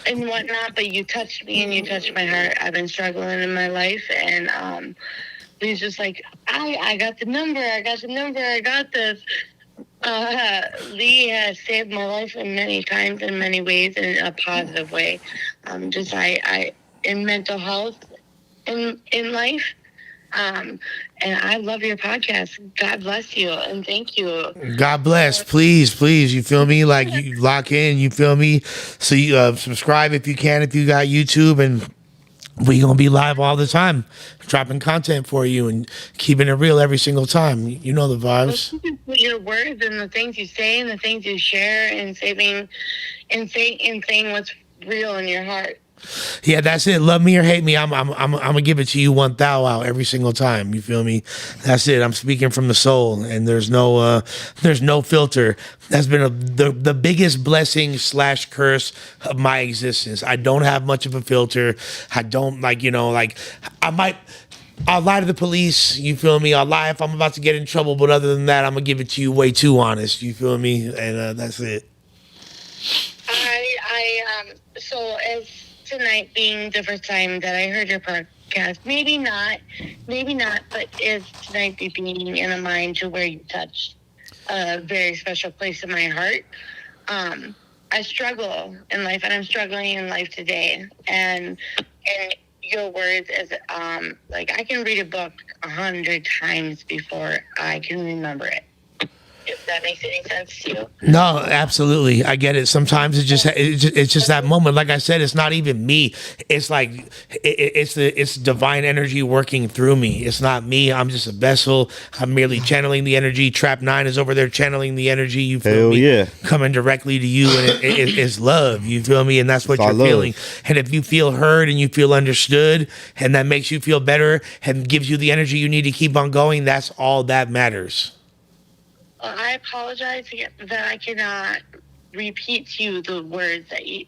And whatnot, but you touched me and you touched my heart. I've been struggling in my life, and he's just like, I got the number, I got this. Lee has saved my life in many times, in many ways, in a positive way. I in mental health, in life. And I love your podcast. God bless you and thank you. God bless. Please. You feel me? Like you lock in. You feel me? So you subscribe if you can. If you got YouTube and we gonna be live all the time, dropping content for you and keeping it real every single time. You know the vibes. Your words and the things you say and the things you share and saying what's real in your heart. Yeah, that's it. Love me or hate me, I'm gonna give it to you 1,000 out every single time. You feel me? That's it. I'm speaking from the soul, and there's no filter. That's been the biggest blessing / curse of my existence. I don't have much of a filter. I don't I'll lie to the police. You feel me? I'll lie if I'm about to get in trouble, but other than that, I'm gonna give it to you way too honest. You feel me? And that's it. So as tonight being the first time that I heard your podcast, maybe not, but is tonight being in a mind to where you touched a very special place in my heart. I struggle in life, and I'm struggling in life today. And your words is like I can read a book 100 times before I can remember it. If that makes any sense to you. No, absolutely. I get it. Sometimes it's just that moment. Like I said, it's not even me. It's like it's divine energy working through me. It's not me. I'm just a vessel. I'm merely channeling the energy. Trap 9 is over there channeling the energy. You feel me? Yeah. Coming directly to you, and it's love. You feel me? And that's what you're feeling. And if you feel heard and you feel understood, and that makes you feel better and gives you the energy you need to keep on going, that's all that matters. I apologize that I cannot repeat to you the words that you,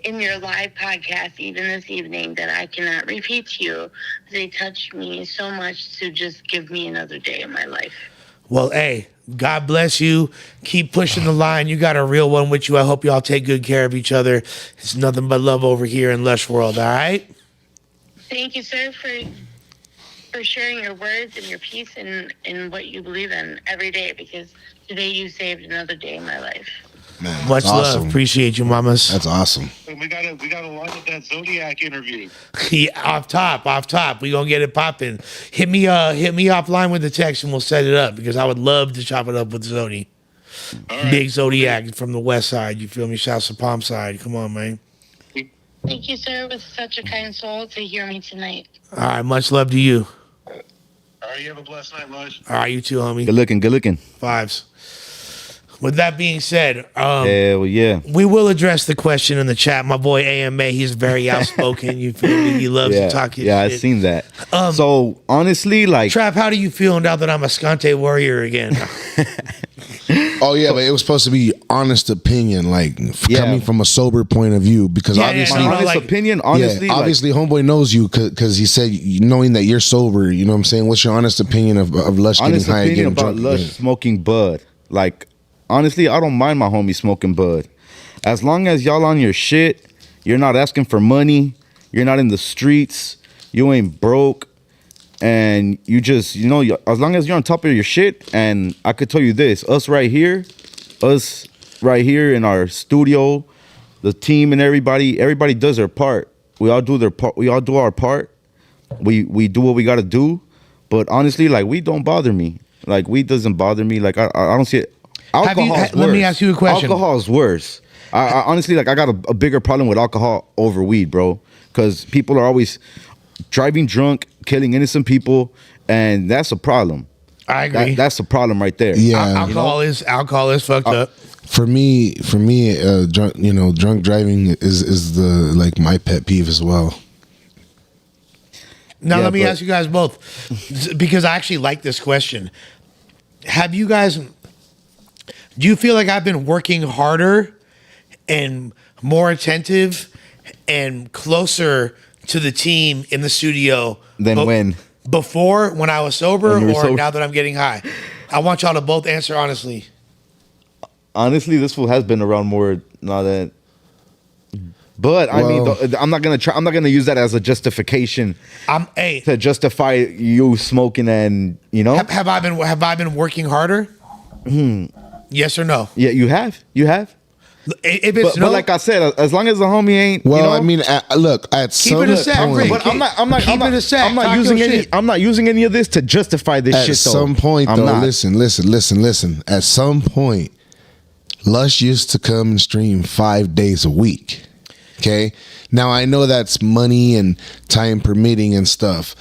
in your live podcast, even this evening, that I cannot repeat to you. They touched me so much to just give me another day in my life. Well, hey, God bless you. Keep pushing the line. You got a real one with you. I hope y'all take good care of each other. It's nothing but love over here in Lush World, all right? Thank you, sir, for sharing your words and your peace and what you believe in every day, because today you saved another day in my life. Man, much awesome. love. Appreciate you, mamas. That's awesome. We got to line up that Zodiac interview. Yeah, off top. We gonna get it popping. Hit me offline with the text and we'll set it up, because I would love to chop it up with Zodi. Right. Big Zodiac from the west side. You feel me? Shouts to Palm side. Come on, man. Thank you, sir, with such a kind soul to hear me tonight. All right, much love to you. All right, you have a blessed night, Lush. All right, you too, homie. Good looking. Vibes. With that being said, hell yeah, we will address the question in the chat. My boy AMA, he's very outspoken. You feel me? He loves to talk his shit. I've seen that. So honestly, like Trap, how do you feel now that I'm a Scante warrior again? Oh yeah, but it was supposed to be honest opinion, like coming from a sober point of view, because obviously, honest opinion, honestly, obviously, homeboy knows you because he said, knowing that you're sober. You know what I'm saying? What's your honest opinion of Lush honest getting high, opinion getting about drunk? Lush smoking bud? Like honestly, I don't mind my homie smoking bud, as long as y'all on your shit. You're not asking for money. You're not in the streets. You ain't broke. And you just, as long as you're on top of your shit. And I could tell you this, us right here in our studio, the team and everybody does their part. We all do their part. We all do our part. We do what we got to do. But honestly, like, weed don't bother me. Like, weed doesn't bother me. Like, I don't see it. Alcohol's worse. Let me ask you a question. Alcohol is worse. I honestly, like, I got a bigger problem with alcohol over weed, bro. Because people are always driving drunk, killing innocent people, and that's a problem. I agree. That's a problem right there. Yeah, alcohol is fucked up. For me, drunk driving is the my pet peeve as well. Now let me ask you guys both, because I actually like this question. Do you feel like I've been working harder and more attentive and closer to the team in the studio than when I was sober, or sober? now that I'm getting high? I want y'all to both answer honestly. Honestly, this fool has been around more now that. But I mean, I'm not gonna use that as a justification. To justify you smoking, and Have I been working harder? Yes or no? Yeah, you have. If it's but like I said, as long as the homie ain't. I mean, look, at some point, but I'm not using any of this to justify this shit. At some point, though, listen. At some point, Lush used to come and stream 5 days a week. Okay. Now I know that's money and time permitting and stuff,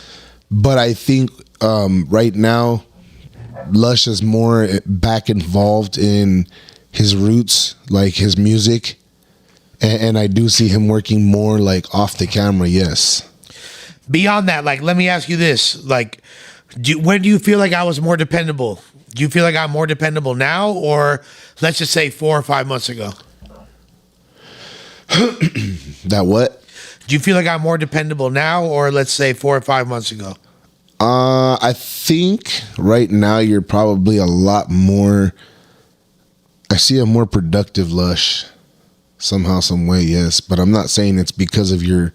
but I think right now Lush is more back involved in his roots, like his music, and I do see him working more like off the camera. Yes. Beyond that, like, let me ask you this: like, when do you feel like I was more dependable? Do you feel like I'm more dependable now, or let's just say 4 or 5 months ago? That what? Do you feel like I'm more dependable now, or let's say 4 or 5 months ago? I think right now you're probably a lot more. I see a more productive Lush, somehow, some way. Yes, but I'm not saying it's because of your.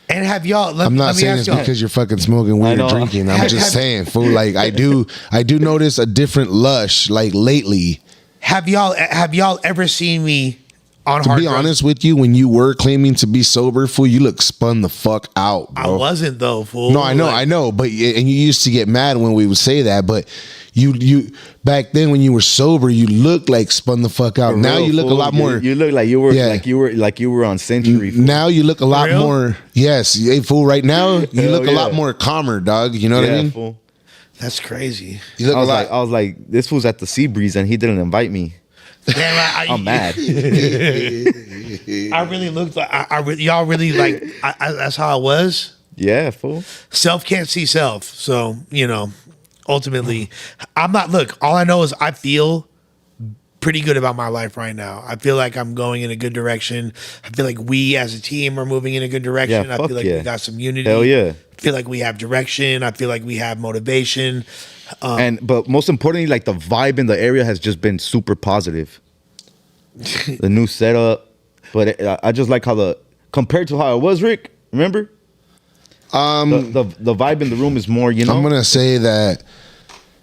And have y'all? I'm not saying it's because you're fucking smoking weed or drinking. I'm just saying, fool. Like I do notice a different Lush like lately. Have y'all ever seen me on To hard be drugs? honest with you, when you were claiming to be sober, fool, you look spun the fuck out, bro. I wasn't though, fool. No, I know, Like, I know, but and you used to get mad when we would say that, but you back then when you were sober, you looked like spun the fuck out. For Now real, you look fool. a lot more. You look like you were Yeah. like you were on Century. Fool. Now you look a lot real? more. Yes, hey, fool. Right now you Hell look a lot yeah. more calmer, dog. You know what I Yeah, mean? fool. That's crazy. You look I a was lot. like, this fool's at the Sea Breeze and he didn't invite me. Damn, I'm mad. I really looked like y'all really like. That's how I was. Yeah, fool. Self can't see self, so ultimately, I'm not. Look, all I know is I feel pretty good about my life right now. I feel like I'm going in a good direction. I feel like we as a team are moving in a good direction. Yeah, I fuck feel like yeah. we got some unity. Hell yeah. I feel like we have direction. I feel like we have motivation. But most importantly, like the vibe in the area has just been super positive. The new setup, but I just like how compared to how it was, Rick. Remember? The vibe in the room is more. I'm gonna say that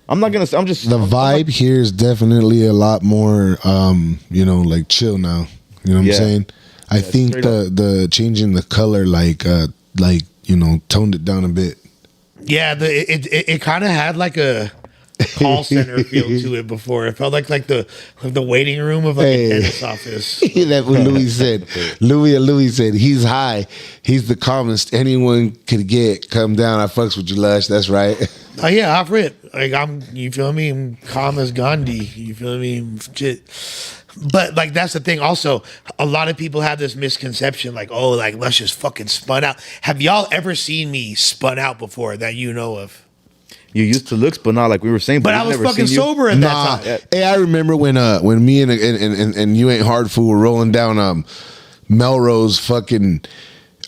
I'm just the vibe here is definitely a lot more, like chill now. You know what I'm Yeah. saying? I think straight up. the changing the color, toned it down a bit. Yeah, it kind of had like a call center feel to it before. It felt like the waiting room of like Hey. a dentist's office. That's what Louis said. Louis said he's high. He's the calmest anyone could get. Come down. I fucks with you, Lush. That's right. Oh yeah, off rip. Like you feel me? I'm calm as Gandhi. You feel me? Shit. But like that's the thing. Also, a lot of people have this misconception, like, oh, like Lush is fucking spun out. Have y'all ever seen me spun out before that you know of? You used to looks, but not like we were saying. But I we've was never fucking seen you. sober at Nah. that time. Hey, I remember when me and you ain't hard fool were rolling down Melrose fucking.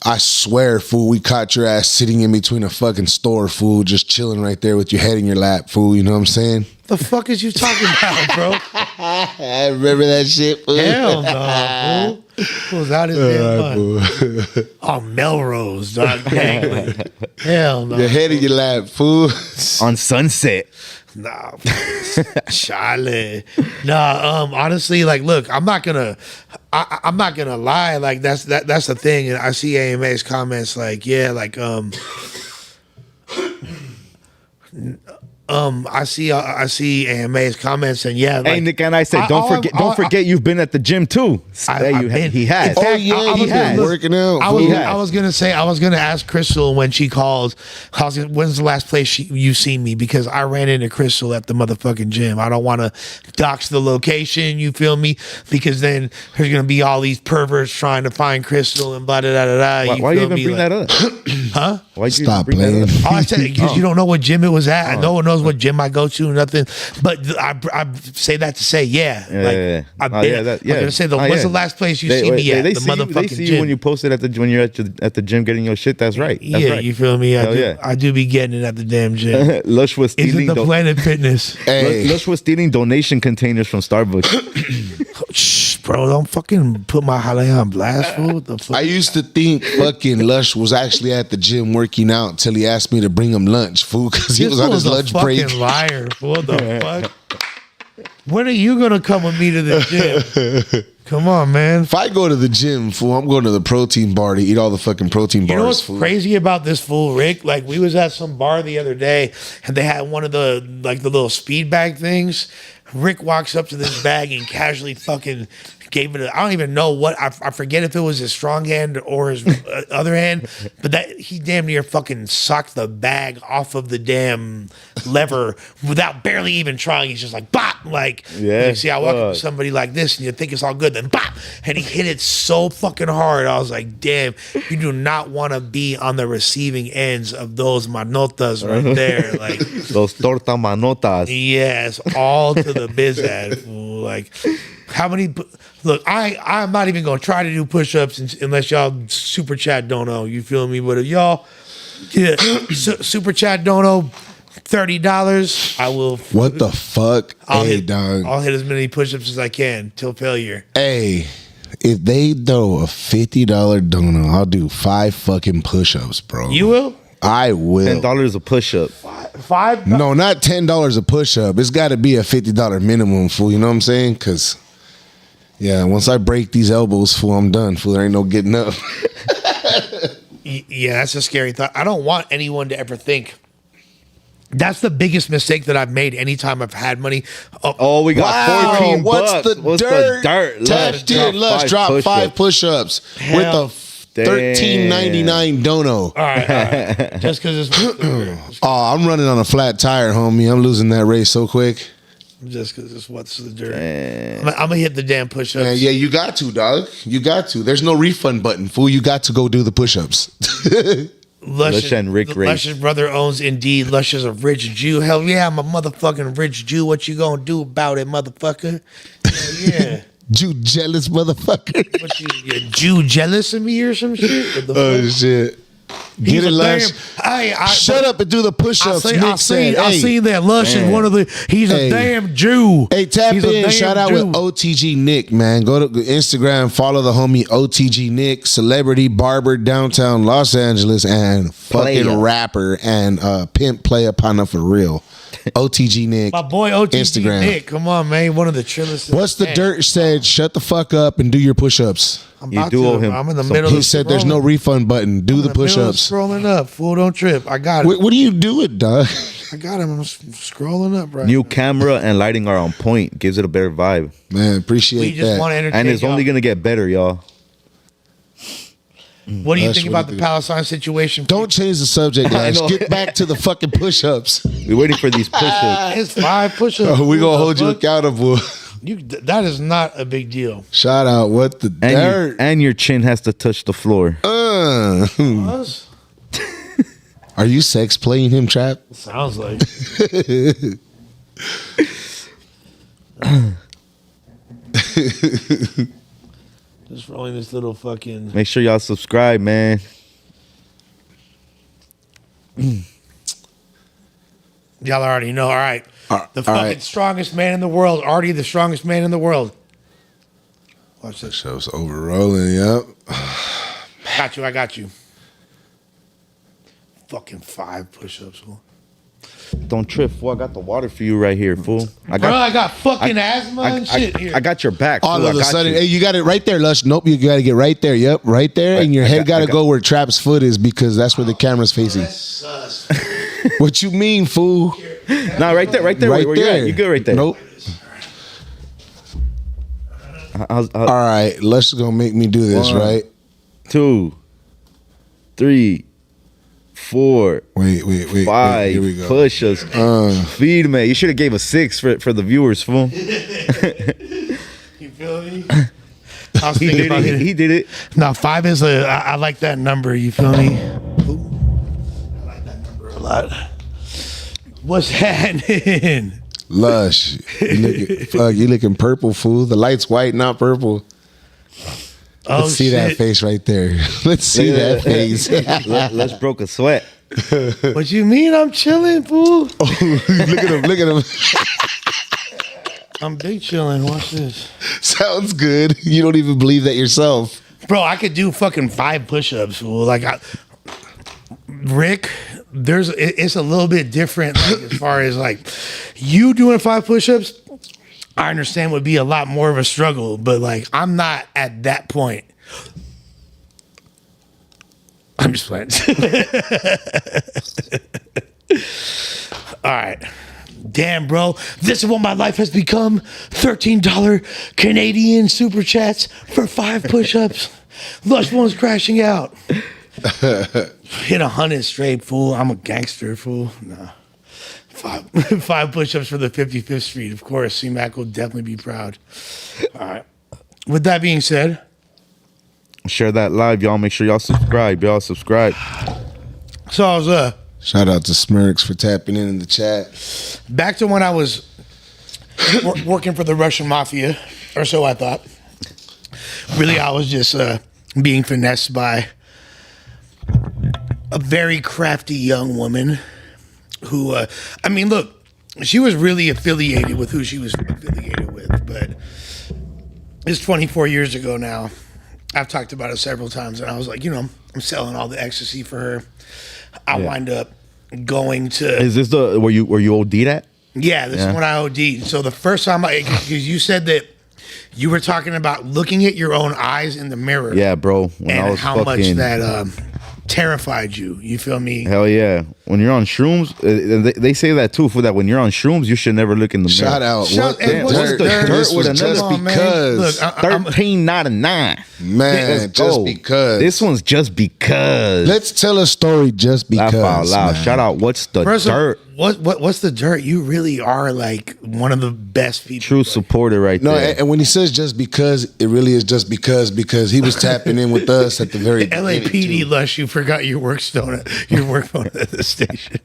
I swear, fool, we caught your ass sitting in between a fucking store, fool, just chilling right there with your head in your lap, fool. You know what I'm saying? The fuck is you talking about, bro? I remember that shit, fool. Hell no, fool. Who's out his damn mind? Oh, Melrose, dog. Dang. Hell no. Your head in your lap, fool. On Sunset. Nah, Charlie. Nah, honestly, like, look, I'm not gonna lie. Like, that's the thing. And I see AMA's comments, like, yeah, like, I see AMA's comments, and yeah, like, Hey, Nick, and I said, don't forget, you've been at the gym too. He has. In fact, Oh, yeah, I he was been gonna- working out, I fool. was gonna ask Crystal when she called. When's the last place you seen me? Because I ran into Crystal at the motherfucking gym. I don't want to dox the location. You feel me? Because then there's gonna be all these perverts trying to find Crystal and blah da da da da. Why you feel even me? bring Like, that up? Huh? Why'd you Stop bring playing. that up? Oh, I said because you don't know what gym it was at. No one knows what gym I go to. Nothing. But I say that to say, yeah. Yeah. I've Oh, been. yeah, that- I'm yeah. gonna say, Oh, when's yeah. the last place you see me at? They The see motherfucking you, gym. when you posted when you're at the gym getting your shit. That's right. That's Yeah, right. you feel me? Hell yeah. I do be getting it at the damn gym. Lush was Is it stealing. the Planet Fitness? Hey, Lush was stealing donation containers from Starbucks. Shh, bro, don't fucking put my jalea on blast, fool. What the fuck? I used to think fucking Lush was actually at the gym working out until he asked me to bring him lunch, fool, because he This was on fool's his a lunch fucking break. liar. Fool. What the fuck? When are you gonna come with me to the gym? Come on, man. If I go to the gym, fool, I'm going to the protein bar to eat all the fucking protein bars. You know what's fool. crazy about this fool, Rick? Like, we was at some bar the other day, and they had one of the little speed bag things, Rick walks up to this bag and casually fucking gave it. I don't even know what. I forget if it was his strong hand or his other hand, but that he damn near fucking sucked the bag off of the damn lever without barely even trying. He's just like bop, like Yeah, You see, I walk up to fuck. somebody like this, and you think it's all good, then bop, and he hit it so fucking hard. I was like, damn, you do not want to be on the receiving ends of those manotas right there, like. Those torta manotas. Yes, all to the biz ad, fool. Like, how many? Look, I'm not even gonna try to do push-ups unless y'all super chat don't know. You feel me? But if y'all, super chat don't know $30, I will. What the fuck? Hey, dog. I'll hit as many push-ups as I can till failure. Hey, if they throw a $50 dono, I'll do 5 fucking push-ups, bro. You will? I will. $10 a push up. Five? No, not $10 a push-up. It's got to be a $50 minimum, fool. You know what I'm saying? Because, yeah, once I break these elbows, fool, I'm done, fool. There ain't no getting up. Yeah, that's a scary thought. I don't want anyone to ever think. That's the biggest mistake that I've made anytime I've had money. Oh, we got 14 what's bucks. the What's dirt? the dirt? Tapped in, Lush, drop 5 push-ups Hell. with a $13.99 dono. All right. Just because it's Oh, I'm running on a flat tire, homie. I'm losing that race so quick. just because it's what's the dirt. I'm gonna hit the damn push-ups. Man, yeah, you got to, dog. You got to. There's no refund button, fool. You got to go do the push-ups. Lush and Rick race. Lush's brother owns Indeed. Lush is a rich Jew. Hell yeah, I'm a motherfucking rich Jew. What you gonna do about it, motherfucker? Hell yeah. You jealous motherfucker. What you Jew jealous of me or some shit? What the Oh, fuck? shit. He's Get it, a Lush. damn- Shut up and do the push-ups. I seen that Lush is one of the. He's Hey. a damn Jew. Hey, tap He's a in. damn Shout out Jew. with OTG Nick, man. Go to Instagram, follow the homie OTG Nick, celebrity barber downtown Los Angeles, and fucking Playa. rapper and pimp player partner for real. OTG Nick. My boy OTG Instagram. Nick. Come on, man. One of the trillest. What's the Man, dirt said? Shut the fuck up and do your push-ups. I'm You about do to. owe him I'm in the some- middle He of said there's no scrolling. refund button. Do I'm the in middle of push-ups. Scrolling up. Fool, don't trip. I got it. What are you doing, dog? I got him. I'm scrolling up right New now. camera and lighting are on point. Gives it a better vibe. Man, We appreciate just want to that. entertain And it's only y'all. going to get better, y'all. What do you Lush, think what about do the you think? Palestine situation? Don't change the subject, I Lash. know. Get back to the fucking push-ups. We're waiting for these push-ups. It's 5 push-ups. We gonna hold you Fuck. accountable. That is not a big deal. Shout out, what the dirt? And your chin has to touch the floor. Us? Are you sex playing him, Trap? Sounds like. Just rolling this little fucking. Make sure y'all subscribe, man. Y'all already know. All right. The all fucking right. strongest man in the world. Already the strongest man in the world. Watch The this. show's over rolling, yep. Got you. I got you. Fucking 5 push-ups. Fool. Don't trip, fool. I got the water for you right here, fool. I got fucking asthma and shit here. I got your back, All fool. of I a got sudden, you. hey, you got it right there, Lush. Nope, you got to get right there. Yep, right there. And your I head got- got I to got- go where Trap's foot is because that's where the camera's facing. That's sus. What you mean, fool? Nah, right there, right there. Right where you there. at? You good right there? Nope. All right, Lush is going to make me do this, One. right? 2, 3, 4, Wait. 5. Here we go. Push us. Feed me. You should have gave a 6 for the viewers, fool. You feel me? I was He thinking did about it. it. He did it. No, 5 is I like that number. You feel me? Ooh, I like that number a lot. What's happening? Lush. You looking purple, fool. The light's white, not purple. Oh, Let's see that face right there. Let's see that face. Let's broke a sweat. What you mean? I'm chilling, fool. Look at him. I'm big chilling. Watch this, Sounds good. You don't even believe that yourself. bro. I could do fucking 5 push-ups, fool. Like, Rick, it's a little bit different like, as far as like you doing 5 push-ups. I understand would be a lot more of a struggle, but like I'm not at that point. I'm just playing. All right. Damn, bro, this is what my life has become. $13 Canadian super chats for 5 push-ups. Lush One's crashing out. Hit 100 straight, fool. I'm a gangster, fool. Nah. 5 push-ups for the 55th Street. Of course, C-Mac will definitely be proud. All right. With that being said, Share that live, y'all. Make sure y'all subscribe. Y'all subscribe. so I was Shout out to Smirks for tapping in the chat. back to when I was working for the Russian mafia, or so I thought. Really, I was just being finessed by a very crafty young woman who, I mean, look, she was really affiliated with who she was affiliated with, but it's 24 years ago now. I've talked about it several times, and I was like, I'm selling all the ecstasy for her. I wind up going to. Is this the where you OD'd at? Yeah, this is when I OD'd. So the first time because you said that you were talking about looking at your own eyes in the mirror. Yeah, bro. When And I was how much fucking that terrified you. You feel me? hell yeah. When you're on shrooms, they say that too. For that, when you're on shrooms, you should never look in the mirror. Shout out. Shout- What hey, the what's dirt? the dirt? This was With just another- because. Look, I'm- 13.99. Man, just because. This one's just because. Let's tell a story just Laugh because. out loud. man. Shout out. What's the First of all, dirt? what's the dirt? You really are like one of the best people. True Like, supporter right No, there. and when he says just because, it really is just because he was tapping in with us at the very beginning, LAPD too. Lush, you forgot your work phone at the station.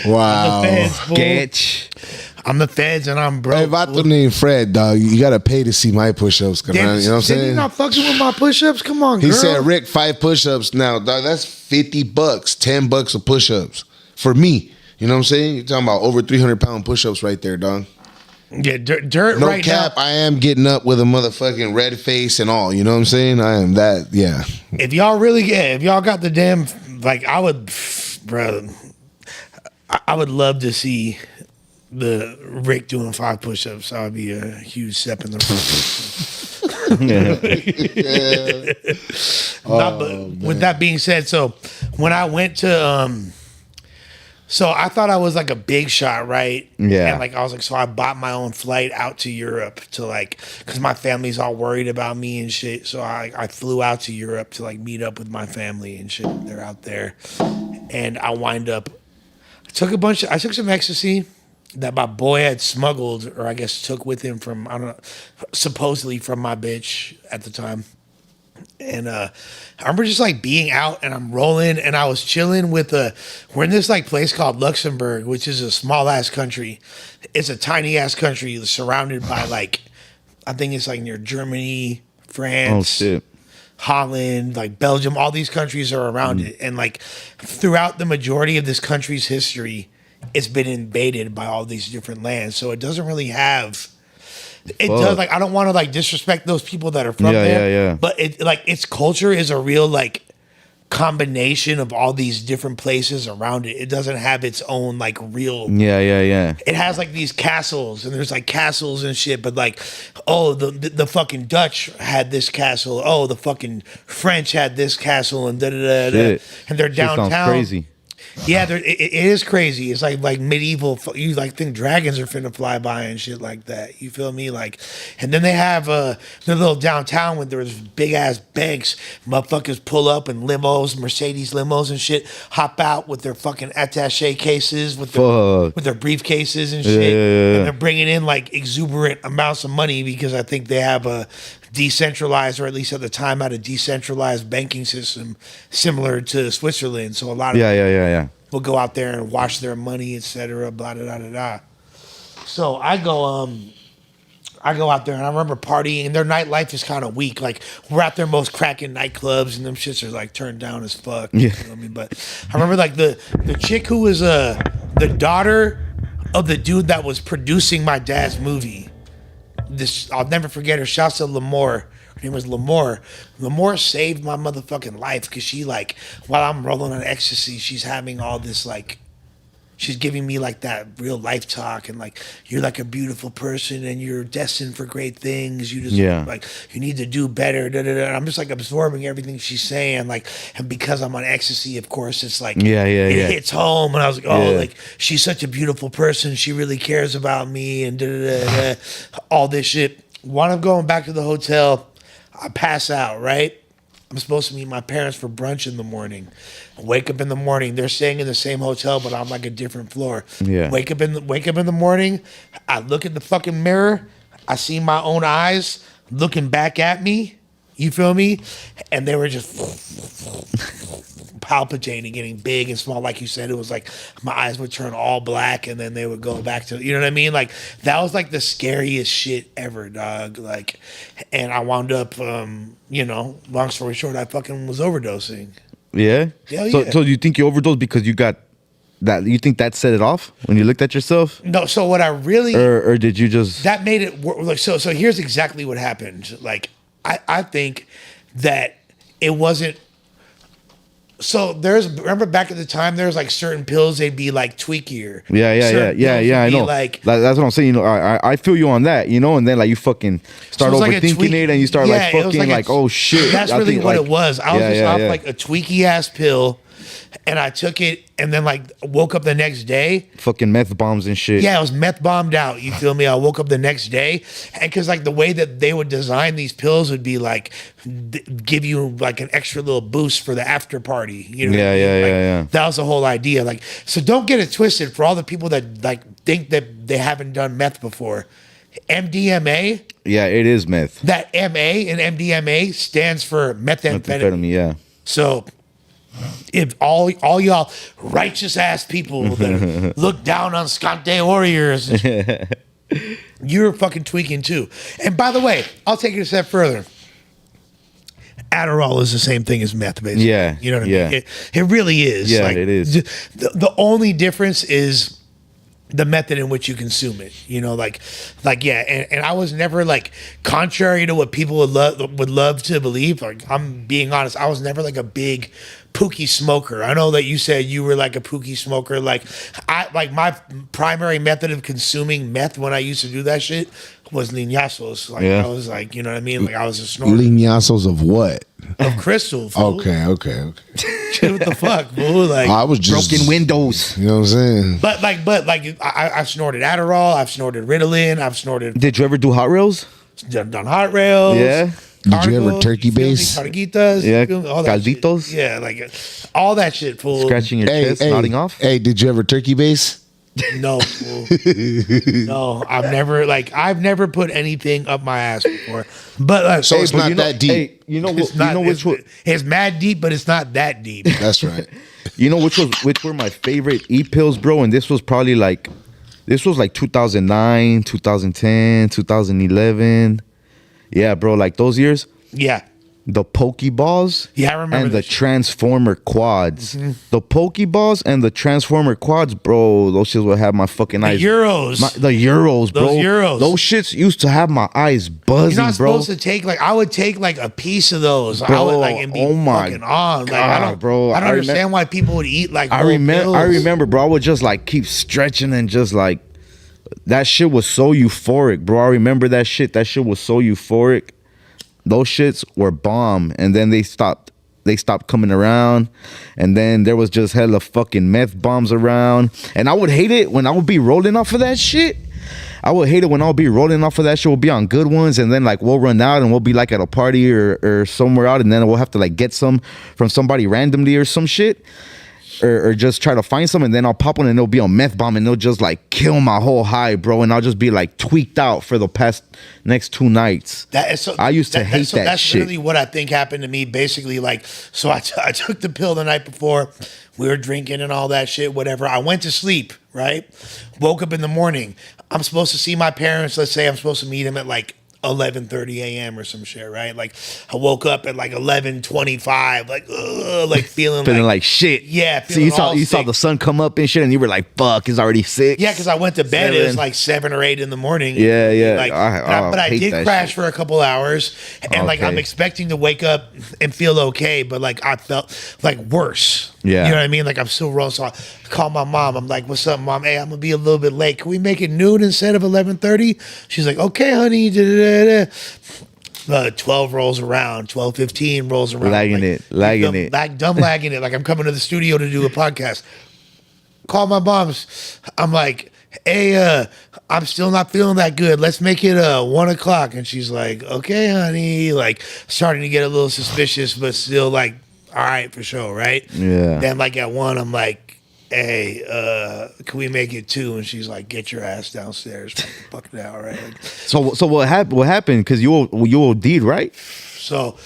Wow. Feds, fool. Sketch. I'm the feds and I'm Hey, broke. Vato named Fred, dog. You gotta pay to see my push-ups. You know what I'm Did you saying? not fucking with my push-ups? Come on, girl. He said, Rick, 5 push-ups now, dog. That's $50, $10 of push-ups for me. You know what I'm saying? You're talking about over 300-pound push-ups right there, dog. Yeah, dirt No right cap, now. I am getting up with a motherfucking red face and all. You know what I'm saying? I am that. Yeah. If y'all really if y'all got the damn, like, I would, bro, I would love to see the Rick doing 5 push-ups. That would be a huge step in the with that being said, so when I went to so I thought I was like a big shot, right? Yeah. And like I was like, so I bought my own flight out to Europe to like, because my family's all worried about me and shit. So I flew out to Europe to like meet up with my family and shit. They're out there, and I wind up. I took some ecstasy that my boy had smuggled, or I guess took with him from, I don't know, supposedly from my bitch at the time. And I remember just like being out and I'm rolling and I was chilling with we're in this like place called Luxembourg, which is a small ass country. It's a tiny ass country surrounded by like, I think it's like near Germany, Oh France, shit. Holland, like Belgium, all these countries are around it. And like throughout the majority of this country's history, it's been invaded by all these different lands. So it doesn't really have, it does, like, I don't want to like disrespect those people that are from there. Yeah. But it like its culture is a real like combination of all these different places around it. It doesn't have its own like real. Yeah. It has like these castles and there's like castles and shit, but like, oh, the fucking Dutch had this castle. Oh, the fucking French had this castle and da da da. Shit. And they're Shit downtown. sounds crazy. Yeah, it is crazy. It's like medieval. You like think dragons are finna fly by and shit like that. You feel me? Like, and then they have their little downtown where there's big ass banks. Motherfuckers pull up in limos, Mercedes limos and shit. Hop out with their fucking attaché cases with their briefcases and shit. Yeah. And they're bringing in like exuberant amounts of money because I think they have a decentralized, or at least at the time, had a decentralized banking system similar to Switzerland. So a lot of Yeah. will go out there and wash their money, etc. Blah da da da da. So I go out there and I remember partying, and their nightlife is kind of weak. Like we're at their most cracking nightclubs, and them shits are like turned down as fuck. Yeah. You know what I mean? But I remember like the chick who was the daughter of the dude that was producing my dad's movie. This I'll never forget her. Shouts to Lamore. Her name was Lamore. Lamore saved my motherfucking life because she like while I'm rolling on ecstasy, she's having all this like she's giving me like that real life talk and like you're like a beautiful person and you're destined for great things. You just like you need to do better. Da, da, da. I'm just like absorbing everything she's saying. Like, and because I'm on ecstasy, of course, it's like it hits home. And I was like, oh, like she's such a beautiful person. She really cares about me and da, da, da, da. All this shit. While I'm going back to the hotel, I pass out, right? I'm supposed to meet my parents for brunch in the morning. I wake up in the morning. They're staying in the same hotel, but I'm like a different floor. Yeah. Wake up in the morning. I look at the fucking mirror. I see my own eyes looking back at me. You feel me? And they were just palpitating, getting big and small. Like you said, it was like my eyes would turn all black and then they would go back to, you know what I mean? Like that was like the scariest shit ever, dog. Like, and I wound up, you know, long story short, I fucking was overdosing. Yeah? Hell So, yeah. so you think you overdosed because you got that? You think that set it off when you looked at yourself? No, so what I really... Or did you just... That made it work. Like, so here's exactly what happened. Like, I think that it wasn't... So remember back at the time, there's like certain pills, they'd be like tweakier. Yeah. I know. Like, that's what I'm saying. You know, I feel you on that. You know, and then like you fucking start so it was overthinking it, and you start like fucking like, oh shit. That's really think, what like, it was. I was just off like a tweaky ass pill, and I took it, and then like woke up the next day. Fucking meth bombs and shit. Yeah, I was meth bombed out. You feel me? I woke up the next day, and because like the way that they would design these pills would be like give you like an extra little boost for the after party. You know? Yeah. That was the whole idea. Like, so don't get it twisted for all the people that like think that they haven't done meth before. MDMA. Yeah, it is meth. That MA in MDMA stands for methamphetamine. Yeah. So if all y'all righteous ass people that look down on Scante warriors, you're fucking tweaking too. And by the way, I'll take it a step further. Adderall is the same thing as meth, basically. Yeah. You know what I mean? It really is. Yeah, like, it is. The only difference is the method in which you consume it, you know, like yeah, and I was never like, contrary to what people would love to believe. Like, I'm being honest, I was never like a big Pookie smoker. I know that you said you were like a Pookie smoker. Like, my primary method of consuming meth when I used to do that shit was liñazos. Like, I was like, you know what I mean? Like, I was a snorter. Liñazos of what? Of crystal. Fool. Okay. What the fuck, fool? Like, I was just broken windows. You know what I'm saying? But I've snorted Adderall. I've snorted Ritalin. I've snorted. Did you ever do hot rails? Done hot rails. Yeah. Did you ever turkey base? Targuitas. Yeah. All that Calditos. shit. Yeah, like all that shit, fool. Scratching your chest, nodding off. Hey, did you ever turkey base? No, fool. No, I've never put anything up my ass before. But So it's not that deep. Hey, you know which one? It's mad deep, but it's not that deep. That's right. You know which were my favorite e-pills, bro? And this was probably like 2009, 2010, 2011. Yeah, bro, like those years. Yeah. The Pokeballs. Yeah, I remember and the that shit. Transformer quads. Mm-hmm. The Pokeballs and the Transformer quads, bro. Those shits would have my fucking eyes. Euros. The Euros, bro. Those Euros. Those shits used to have my eyes buzzing, You're not bro. supposed to take I would take like a piece of those. Bro, I would like and be oh my fucking on. Like, God, bro. I don't I understand why people would eat like. I whole remember, pills. bro. I would just like keep stretching and just like that shit was so euphoric, bro. I remember that shit. That shit was so euphoric. Those shits were bomb, and then they stopped coming around, and then there was just hella fucking meth bombs around, and I would hate it when I would be rolling off of that shit. I would hate it when I'll be rolling off of that shit. We'll be on good ones, and then like we'll run out and we'll be like at a party or somewhere out, and then we'll have to like get some from somebody randomly or some shit. Or just try to find some, and then I'll pop one and it'll be a meth bomb, and it'll just like kill my whole high, bro. And I'll just be like tweaked out for the next 2 nights. I used to hate that that's shit. That's literally what I think happened to me. Basically, like, so I took the pill the night before. We were drinking and all that shit, whatever. I went to sleep, right? Woke up in the morning. I'm supposed to see my parents. Let's say I'm supposed to meet them at like 11:30 a.m. or some shit, right? Like, I woke up at like 11:25, like feeling like shit. Yeah. So you saw the sun come up and shit, and you were like, "Fuck, it's already 6." Yeah, because I went to bed. It was like 7 or 8 in the morning. Yeah. Like, I but I hate did that crash shit. for a couple hours, and like I'm expecting to wake up and feel okay, but like I felt like worse. Yeah. You know what I mean? Like I'm still rolling. So I call my mom. I'm like, what's up, Mom? Hey, I'm going to be a little bit late. Can we make it noon instead of 11:30? She's like, okay, honey. 12 rolls around, 12:15 rolls around. Lagging it. Dumb lagging it. Like I'm coming to the studio to do a podcast. Call my mom's. I'm like, hey, I'm still not feeling that good. Let's make it 1 o'clock. And she's like, okay, honey. Like starting to get a little suspicious, but still like, all right, for sure, right? Yeah. Then like at 1, I'm like, hey, can we make it 2? And she's like, get your ass downstairs. Fuck now, right? So what happened? What happened? Because you OD'd, right? So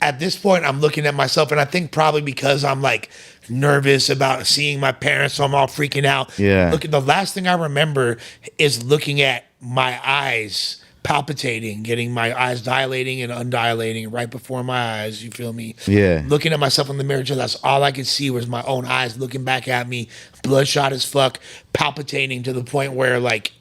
at this point, I'm looking at myself, and I think probably because I'm like nervous about seeing my parents, so I'm all freaking out. Yeah. Look, the last thing I remember is looking at my eyes palpitating, getting my eyes dilating and undilating right before my eyes. You feel me? Yeah. Looking at myself in the mirror, that's all I could see was my own eyes looking back at me, bloodshot as fuck, palpitating to the point where like.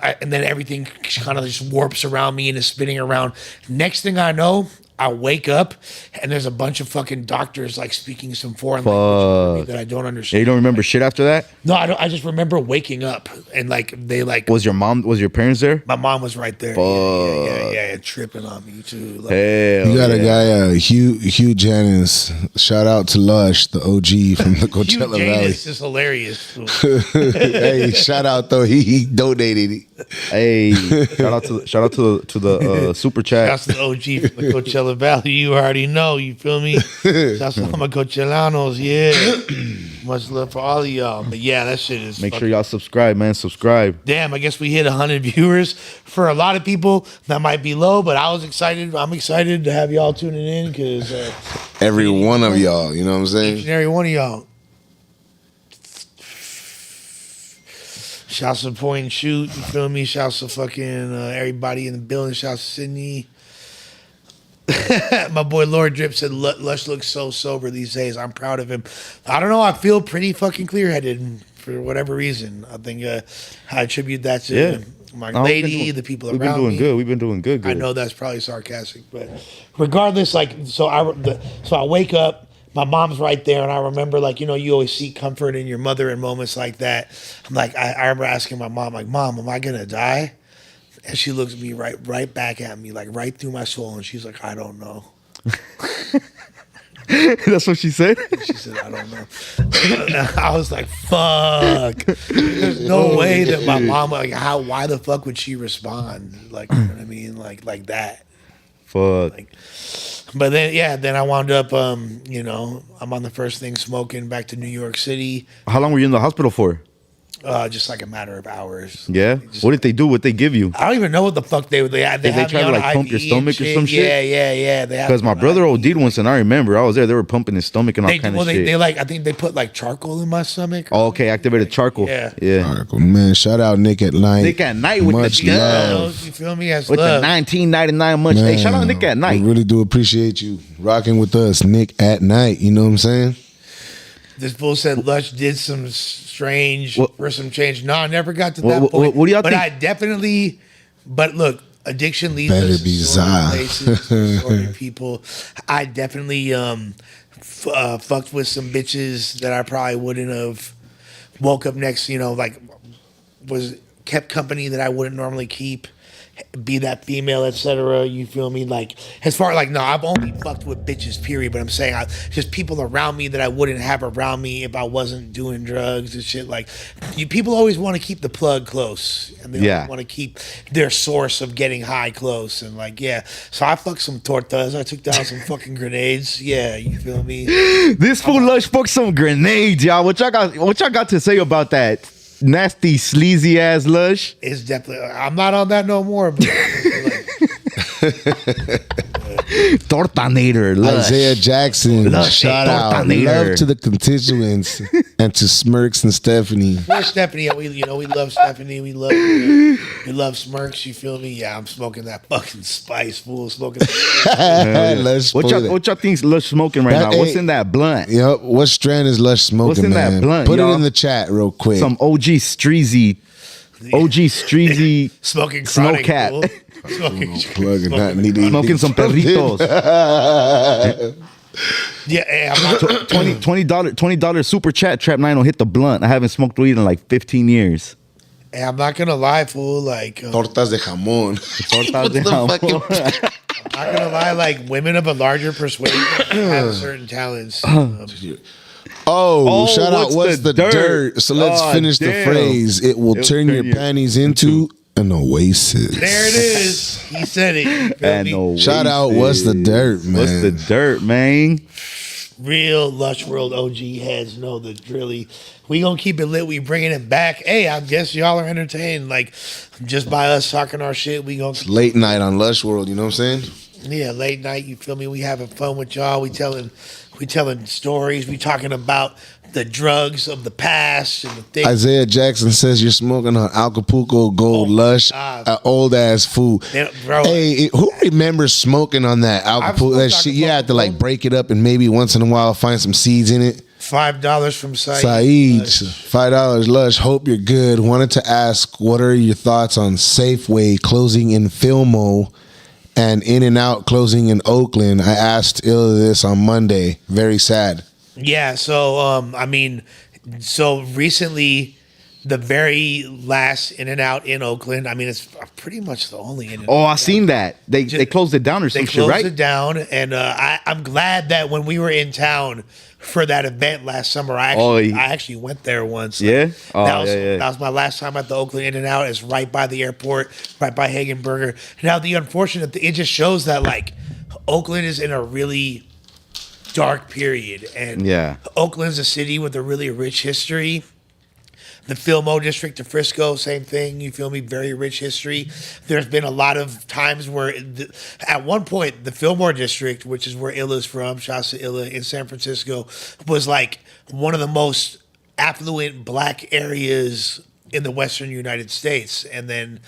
And then everything kind of just warps around me and is spinning around. Next thing I know, I wake up and there's a bunch of fucking doctors like speaking some foreign language that I don't understand. Yeah, you don't remember shit after that? No, I don't. I just remember waking up and like they like. Was your parents there? My mom was right there. Yeah, tripping on me too. Like, Hell, You got a guy, Hugh Janus. Shout out to Lush, the OG from the Coachella Hugh Valley. Janus is hilarious. Hey, shout out though. He donated. Hey, shout out to the super chat. Shouts to the OG from the Coachella Valley. You already know. You feel me? Shouts to all my Coachellanos. Yeah. Much love for all of y'all. But yeah, that shit is. Make sure y'all subscribe, man. Subscribe. Damn, I guess we hit 100 viewers. For a lot of people, that might be low, but I was excited. I'm excited to have y'all tuning in because Every one of y'all, you know what I'm each saying? and every one of y'all. Shouts to Point and Shoot, you feel me? Shouts to fucking everybody in the building. Shouts to Sydney. My boy Lord Drip said Lush looks so sober these days. I'm proud of him. I don't know. I feel pretty fucking clear-headed for whatever reason. I think I attribute that to my lady, the people around me. We've been doing good. We've been doing good. I know that's probably sarcastic, but regardless, like, so I wake up. My mom's right there, and I remember, like, you know, you always seek comfort in your mother in moments like that. I'm like, I remember asking my mom, like, Mom, am I gonna die? And she looks at me right back at me, like right through my soul, and she's like, I don't know. That's what she said? She said, I don't know. I was like, fuck. There's no way that my mom, like, why the fuck would she respond? Like, you know what I mean? Like that. Fuck. Like, but then I wound up, you know, I'm on the first thing smoking back to New York City. How long were you in the hospital for? Just like a matter of hours. Yeah? Just, What did they do? What they give you? I don't even know what the fuck they had. Did they had try me to on like pump your IV stomach or and some shit? Yeah. Because my brother OD'd once, and I remember I was there. They were pumping his stomach and all kind of shit. They like, I think they put like charcoal in my stomach. Oh, okay, activated charcoal. Yeah. All right, cool. Man, shout out Nick at Night. Nick at Night with Much the love. You feel me? As with love. the $19.99 much. Hey, shout out Nick at Night. We really do appreciate you rocking with us, Nick at Night. You know what I'm saying? This bull said Lush did some strange for some change. No, I never got to that point. What do y'all but think? I definitely. But look, addiction leads Better us to be sordid Zah. places, to sordid people. I definitely fucked with some bitches that I probably wouldn't have. Woke up next, you know, like kept company that I wouldn't normally keep. Be that female, etc. You feel me? Like, as far like, no, I've only fucked with bitches, period. But I'm saying, just people around me that I wouldn't have around me if I wasn't doing drugs and shit. Like, people always want to keep the plug close, and they always want to keep their source of getting high close. And like, yeah, so I fucked some tortas. I took down some fucking grenades. Yeah, you feel me? This fool Lush fucked some grenades, y'all. What y'all got to say about that? Nasty, sleazy ass Lush. It's definitely. I'm not on that no more. But Tortanator, Lush. Isaiah Jackson, Lush, shout out. Tortanator. Love to the constituents and to Smirks and Stephanie. Poor Stephanie, we love Stephanie. We love Smirks. You feel me? Yeah, I'm smoking that fucking spice, fool. Smoking. Lush What y'all think's Lush smoking right now? What's in that blunt? Yep. What strand is Lush smoking, What's in man? that blunt, Put y'all? it in the chat real quick. Some OG Streezy Smoking snow chronic, cat. fool. Smoking Plugging that needy. Smoking some perritos. Yeah, hey, I'm not, $20 super chat. Trap 9 will hit the blunt. I haven't smoked weed in like 15 years. hey, I'm not gonna lie, fool. Like, Tortas de jamón. Tortas de jamón. I'm not gonna lie. Like, women of a larger persuasion have certain talents. Oh, shout out, what's the dirt? So let's finish the damn. phrase. It will turn your panties into an oasis. There it is. He said it. You feel And me? no Shout out, wasted. what's the dirt, man? What's the dirt, man? Real Lush World OG heads know the drilly. We gonna keep it lit. We bringing it back. Hey, I guess y'all are entertained. Like, just by us talking our shit, we gonna Late night on Lush World, you know what I'm saying? yeah, late night. You feel me? We having fun with y'all. We telling stories. We talking about the drugs of the past and the things. Isaiah Jackson says you're smoking on Acapulco Gold Lush, old ass food. Bro, Hey, who remembers smoking on that Acapulco? smoked That shit, you have to like Acapulco. break it up and maybe once in a while find some seeds in it. $5 from Saeed. Saeed's $5 Lush. Hope you're good. Wanted to ask, what are your thoughts on Safeway closing in Fillmore and In-N-Out closing in Oakland? I asked Ill this on Monday. Very sad. Yeah, so I mean, so recently, the very last In-N-Out in Oakland. I mean, it's pretty much the only In-N-Out. Oh, I seen that. They closed it down or some They shit, closed right? it down, and I'm glad that when we were in town for that event last summer, I actually went there once. Yeah? Oh, that was my last time at the Oakland In-N-Out. It's right by the airport, right by Hagenberger. Now, the unfortunate thing, it just shows that like Oakland is in a really dark period, and Yeah. Oakland's a city with a really rich history. The Fillmore district of Frisco, same thing. You feel me? Very rich history. There's been a lot of times where, at one point, the Fillmore district, which is where Illa's from, shouts to Illa in San Francisco, was like one of the most affluent black areas in the Western United States. And then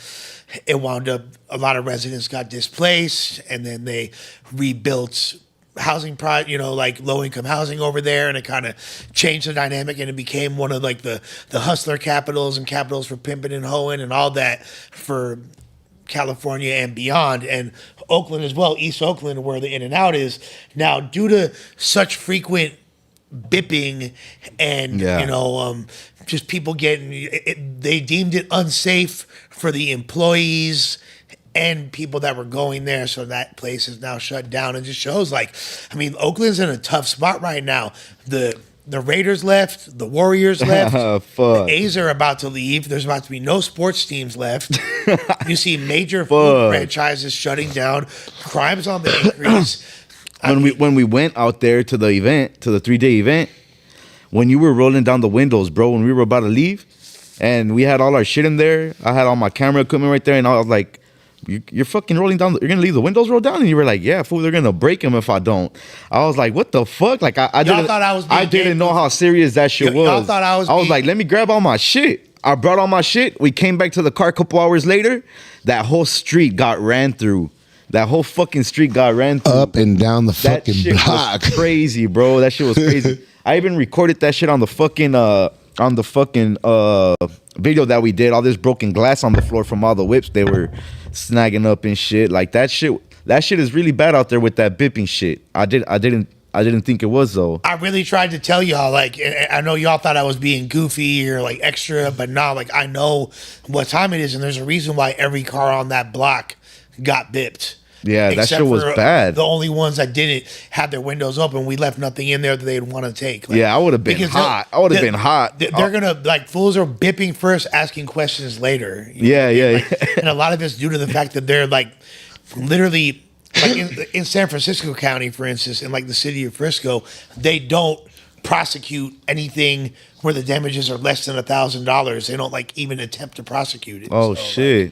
it wound up, a lot of residents got displaced, and then they rebuilt housing like low income housing over there, and it kind of changed the dynamic, and it became one of like the hustler capitals and capitals for pimping and hoeing and all that for California and beyond, and Oakland as well, East Oakland, where the In-N-Out is now, due to such frequent bipping and just people getting they deemed it unsafe for the employees and people that were going there, so that place is now shut down. And just shows, like, I mean, Oakland's in a tough spot right now. The Raiders left, the Warriors left, Fuck. the A's are about to leave. There's about to be no sports teams left. You see major food franchises shutting down. Crime's on the increase. When we went out there to the event, to the 3-day event, when you were rolling down the windows, bro, when we were about to leave, and we had all our shit in there, I had all my camera equipment right there, and I was like, you're fucking rolling down. You're gonna leave the windows rolled down, and you were like, "Yeah, fool, they're gonna break them if I don't." I was like, "What the fuck?" Like I didn't. Thought I didn't know how serious that shit was. Y'all thought I was like, "Let me grab all my shit." I brought all my shit. We came back to the car a couple hours later. That whole street got ran through. That whole fucking street got ran through. Up and down the That fucking shit block. was crazy, bro. That shit was crazy. I even recorded that shit on the fucking video that we did. All this broken glass on the floor from all the whips they were snagging up and shit. Like that shit is really bad out there with that bipping shit. I didn't think it was though. I really tried to tell y'all, like, I know y'all thought I was being goofy or like extra, but nah, like I know what time it is, and there's a reason why every car on that block got bipped. Yeah, that Except shit was for bad. The only ones that didn't have their windows open, we left nothing in there that they'd want to take. Like, Yeah, I would have been because hot. I would have been hot. They're gonna, like, fools are bipping first, asking questions later. You know Yeah, what I mean? yeah, Like, and a lot of it's due to the fact that they're like literally like in San Francisco County, for instance, in like the city of Frisco, they don't prosecute anything where the damages are less than $1,000. They don't like even attempt to prosecute it. Oh So, shit.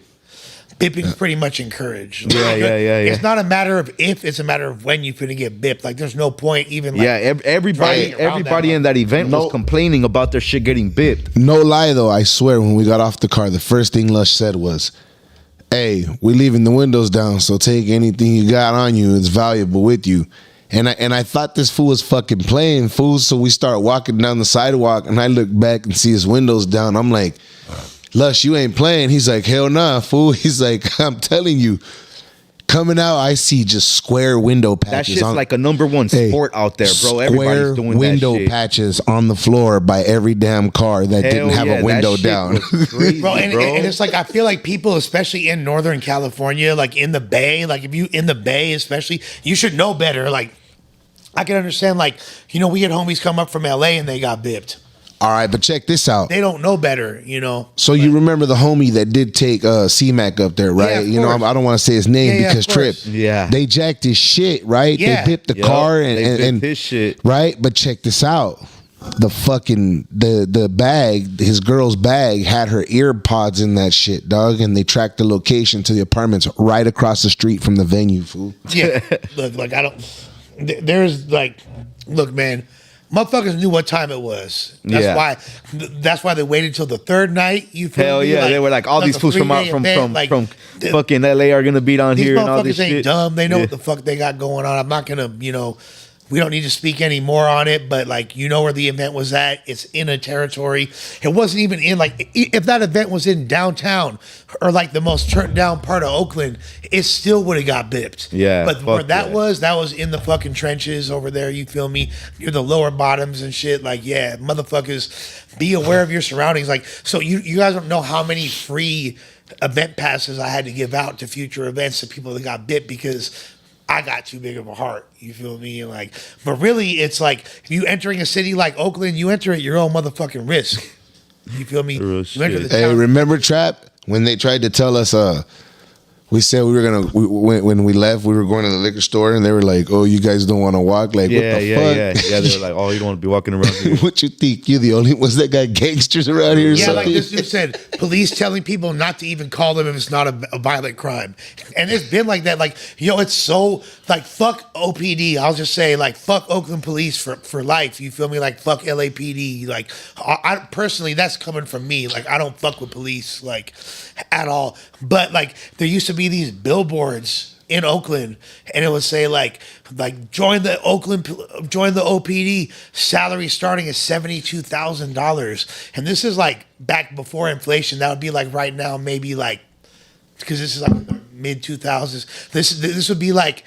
bipping's pretty much encouraged. Yeah, yeah. It's not a matter of if, it's a matter of when you're gonna get bipped. Like, there's no point even. Like, Yeah, everybody driving around in that event was complaining about their shit getting bipped. No lie though, I swear when we got off the car, the first thing Lush said was, "Hey, we leaving the windows down, so take anything you got on you. It's valuable with you." And I thought this fool was fucking playing, fool. So we start walking down the sidewalk, and I look back and see his windows down. I'm like, Lush, you ain't playing. He's like, hell nah, fool. He's like, I'm telling you. coming out, I see just square window That patches. shit's like a number one sport out there, bro. Everybody's doing window that shit. patches on the floor by every damn car that didn't have a window down. Crazy, Bro, and it's like I feel like people, especially in Northern California, like in the Bay, like if you in the Bay, especially, you should know better. Like I can understand, like we had homies come up from LA and they got bipped. All right, but check this out. They don't know better, So you remember the homie that did take C-Mac up there, right? Yeah, of course. I don't want to say his name Yeah, because of course. Trip. Yeah. They jacked his shit, right? Yeah. They bipped the car and his shit. right? But check this out. The fucking the bag, his girl's bag had her ear pods in that shit, dog, and they tracked the location to the apartments right across the street from the venue, fool. Yeah, look, like I don't. There's like, look, man, motherfuckers knew what time it was. That's why they waited till the third night. You feel Hell me? yeah, Like, they were like, all these a fools from 3-day event, from fucking LA are gonna be down these here and all this motherfuckers ain't shit. dumb. They know what the fuck they got going on. I'm not gonna, we don't need to speak any more on it, but like where the event was at. It's in a territory. It wasn't even in like if that event was in downtown or like the most turned down part of Oakland, it still would have got bipped. Yeah, but where fuck that yeah. was in the fucking trenches over there. You feel me? Near the lower bottoms and shit. Like yeah, motherfuckers, be aware of your surroundings. Like so, you guys don't know how many free event passes I had to give out to future events to people that got bit because I got too big of a heart. You feel me? And like, but really, it's like if you entering a city like Oakland, you enter at your own motherfucking risk. You feel me? Real You enter the shit. Hey, town- remember Trap when they tried to tell us? We said we were gonna when we left, we were going to the liquor store, and they were like, "Oh, you guys don't want to walk?" Like, Yeah, what the yeah, fuck? yeah. They were like, oh, you don't want to be walking around here. What you think? You the only was that guy gangsters around here? Or Yeah, like something? this dude said, police telling people not to even call them if it's not a violent crime. And it's been like that. Like, it's so, like, fuck OPD. I'll just say, like, fuck Oakland police for life. You feel me? Like, fuck LAPD. Like, I personally, that's coming from me. Like, I don't fuck with police, like, at all. But, like, there used to be these billboards in Oakland, and it would say like join the OPD, salary starting at $72,000, and this is like back before inflation. That would be like right now, maybe like because this is like mid 2000s. This would be like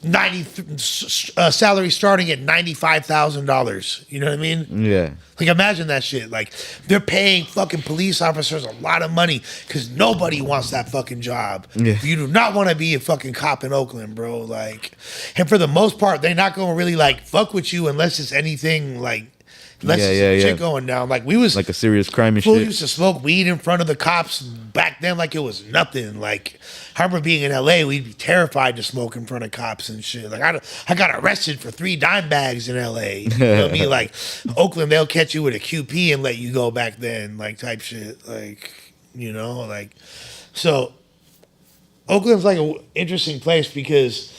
90 salary starting at $95,000. You know what I mean? Yeah. Like imagine that shit. Like they're paying fucking police officers a lot of money because nobody wants that fucking job. Yeah. You do not want to be a fucking cop in Oakland, bro. Like, and for the most part, they're not gonna really like fuck with you unless it's anything like. Unless it's shit going down. Like we was like a serious crime and fool shit. used to smoke weed in front of the cops back then like it was nothing. Like I remember being in LA, we'd be terrified to smoke in front of cops and shit. Like I got arrested for 3 dime bags in LA. You know what I mean? Like Oakland, they'll catch you with a QP and let you go back then, like type shit. Like, like so Oakland's like an interesting place because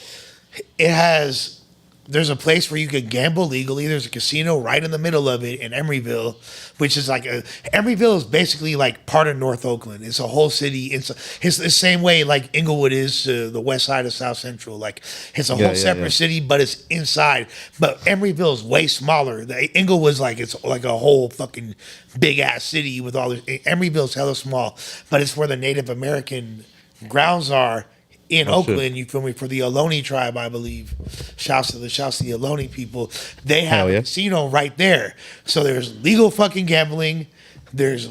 there's a place where you could gamble legally. There's a casino right in the middle of it in Emeryville, which is like Emeryville is basically like part of North Oakland. It's a whole city. It's the same way like Inglewood is to the west side of South Central. Like it's a whole separate city, but it's inside. But Emeryville is way smaller. The Inglewood's it's like a whole fucking big ass city with all this. Emeryville's hella small, but it's where the Native American grounds are. In Oakland, you feel me, for the Ohlone tribe, I believe. Shouts to the Ohlone people. They have a casino right there. So there's legal fucking gambling. There's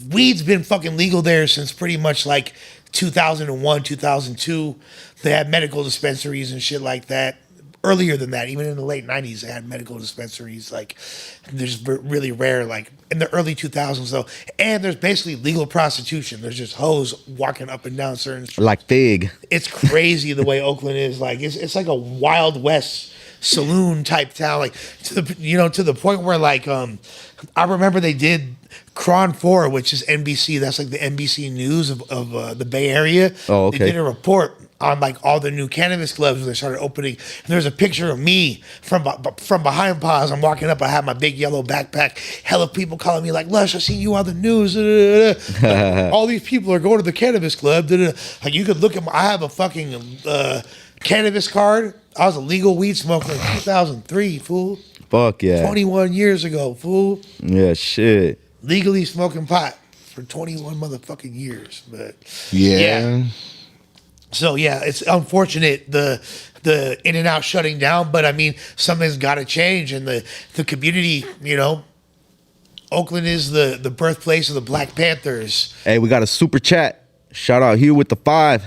weed's been fucking legal there since pretty much like 2001, 2002. They had medical dispensaries and shit like that. Earlier than that, even in the late 90s, they had medical dispensaries. Like, there's really rare, like, in the early 2000s, though. And there's basically legal prostitution. There's just hoes walking up and down certain streets. Like Thig. It's crazy the way Oakland is. Like, it's like a Wild West saloon type town. Like, to the point where, like, I remember they did Cron 4, which is NBC. That's like the NBC News of the Bay Area. Oh, okay. They did a report on like all the new cannabis clubs when they started opening. And there's a picture of me from behind pause. I'm walking up. I have my big yellow backpack. Hella people calling me like, Lush, I seen you on the news. Like, all these people are going to the cannabis club. Like you could look at I have a fucking cannabis card. I was a legal weed smoker in 2003, fool. Fuck yeah. 21 years ago, fool. Yeah, shit. Legally smoking pot for 21 motherfucking years. But yeah. So yeah, it's unfortunate the in and out shutting down, but I mean something's got to change, and the community, you know, Oakland is the birthplace of the Black Panthers. Hey, we got a super chat. Shout out Hugh with the 5.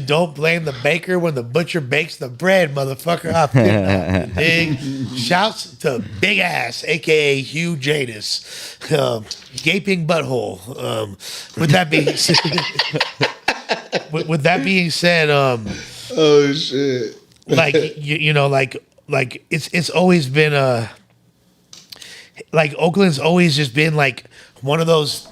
Don't blame the baker when the butcher bakes the bread, motherfucker. I feel dig. Shouts to Big Ass, aka Hugh Jadis, gaping butthole. With that being said, with that being said, Oh shit. like you know, like it's always been like Oakland's always just been like one of those.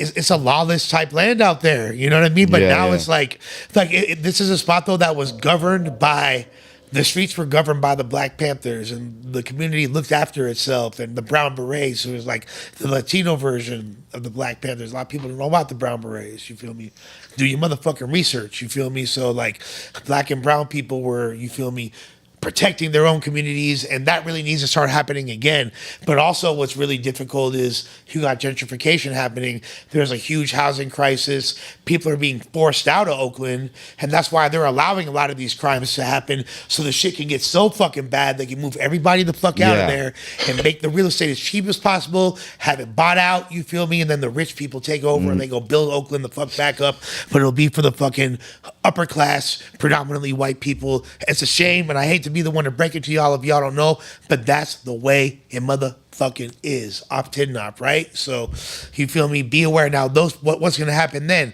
It's a lawless type land out there, you know what I mean? But Yeah, now yeah. it's like this is a spot though that was governed by the streets were governed by the Black Panthers, and the community looked after itself, and the Brown Berets, who was like the Latino version of the Black Panthers. A lot of people don't know about the Brown Berets. You feel me? Do your motherfucking research. You feel me? So like, Black and brown people were, you feel me, protecting their own communities, and that really needs to start happening again. But also what's really difficult is you got gentrification happening. There's a huge housing crisis. People are being forced out of Oakland, and that's why they're allowing a lot of these crimes to happen, so the shit can get so fucking bad they can move everybody the fuck out Yeah. of there and make the real estate as cheap as possible, have it bought out, you feel me, and then the rich people take over and they go build Oakland the fuck back up, but it'll be for the fucking upper class, predominantly white people. It's a shame, and I hate to be the one to break it to y'all if y'all don't know, but that's the way it motherfucking is. Op Tidnop, right? So you feel me? Be aware now. What's gonna happen then?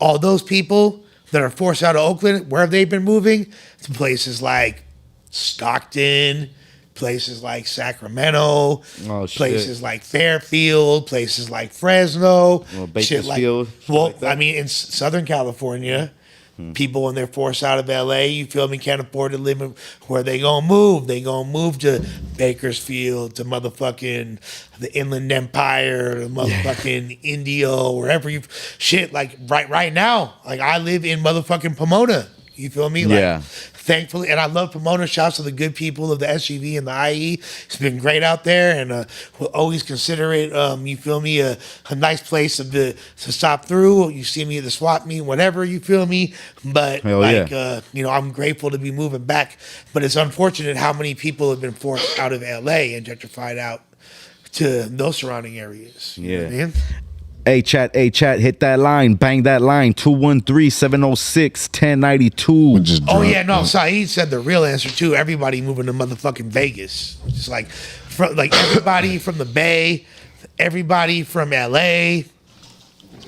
All those people that are forced out of Oakland, where have they been moving? To places like Stockton, places like Sacramento, Oh, shit. places like Fairfield, places like Fresno, Well, shit like, Bakersfield, shit well, like that. I mean, in Southern California, people when they're forced out of LA, you feel me, can't afford to live in, where they gonna move? They gonna move to Bakersfield, to motherfucking the Inland Empire, to motherfucking Indio, wherever you shit. Like right now, like I live in motherfucking Pomona. You feel me? Like, Yeah. thankfully, and I love Pomona. Shouts to the good people of the SUV and the IE. It's been great out there, and we'll always consider it. You feel me? A nice place to stop through. You see me at the swap meet, whatever. You feel me? But Hell like, yeah. you know, I'm grateful to be moving back. But it's unfortunate how many people have been forced out of LA and gentrified out to those surrounding areas. You know what I Yeah. mean? Hey, chat, hit that line. Bang that line. 213-706-1092. Just Oh drunk. yeah, no. Saeed said the real answer too. Everybody moving to motherfucking Vegas. Just like, everybody from the Bay, everybody from LA.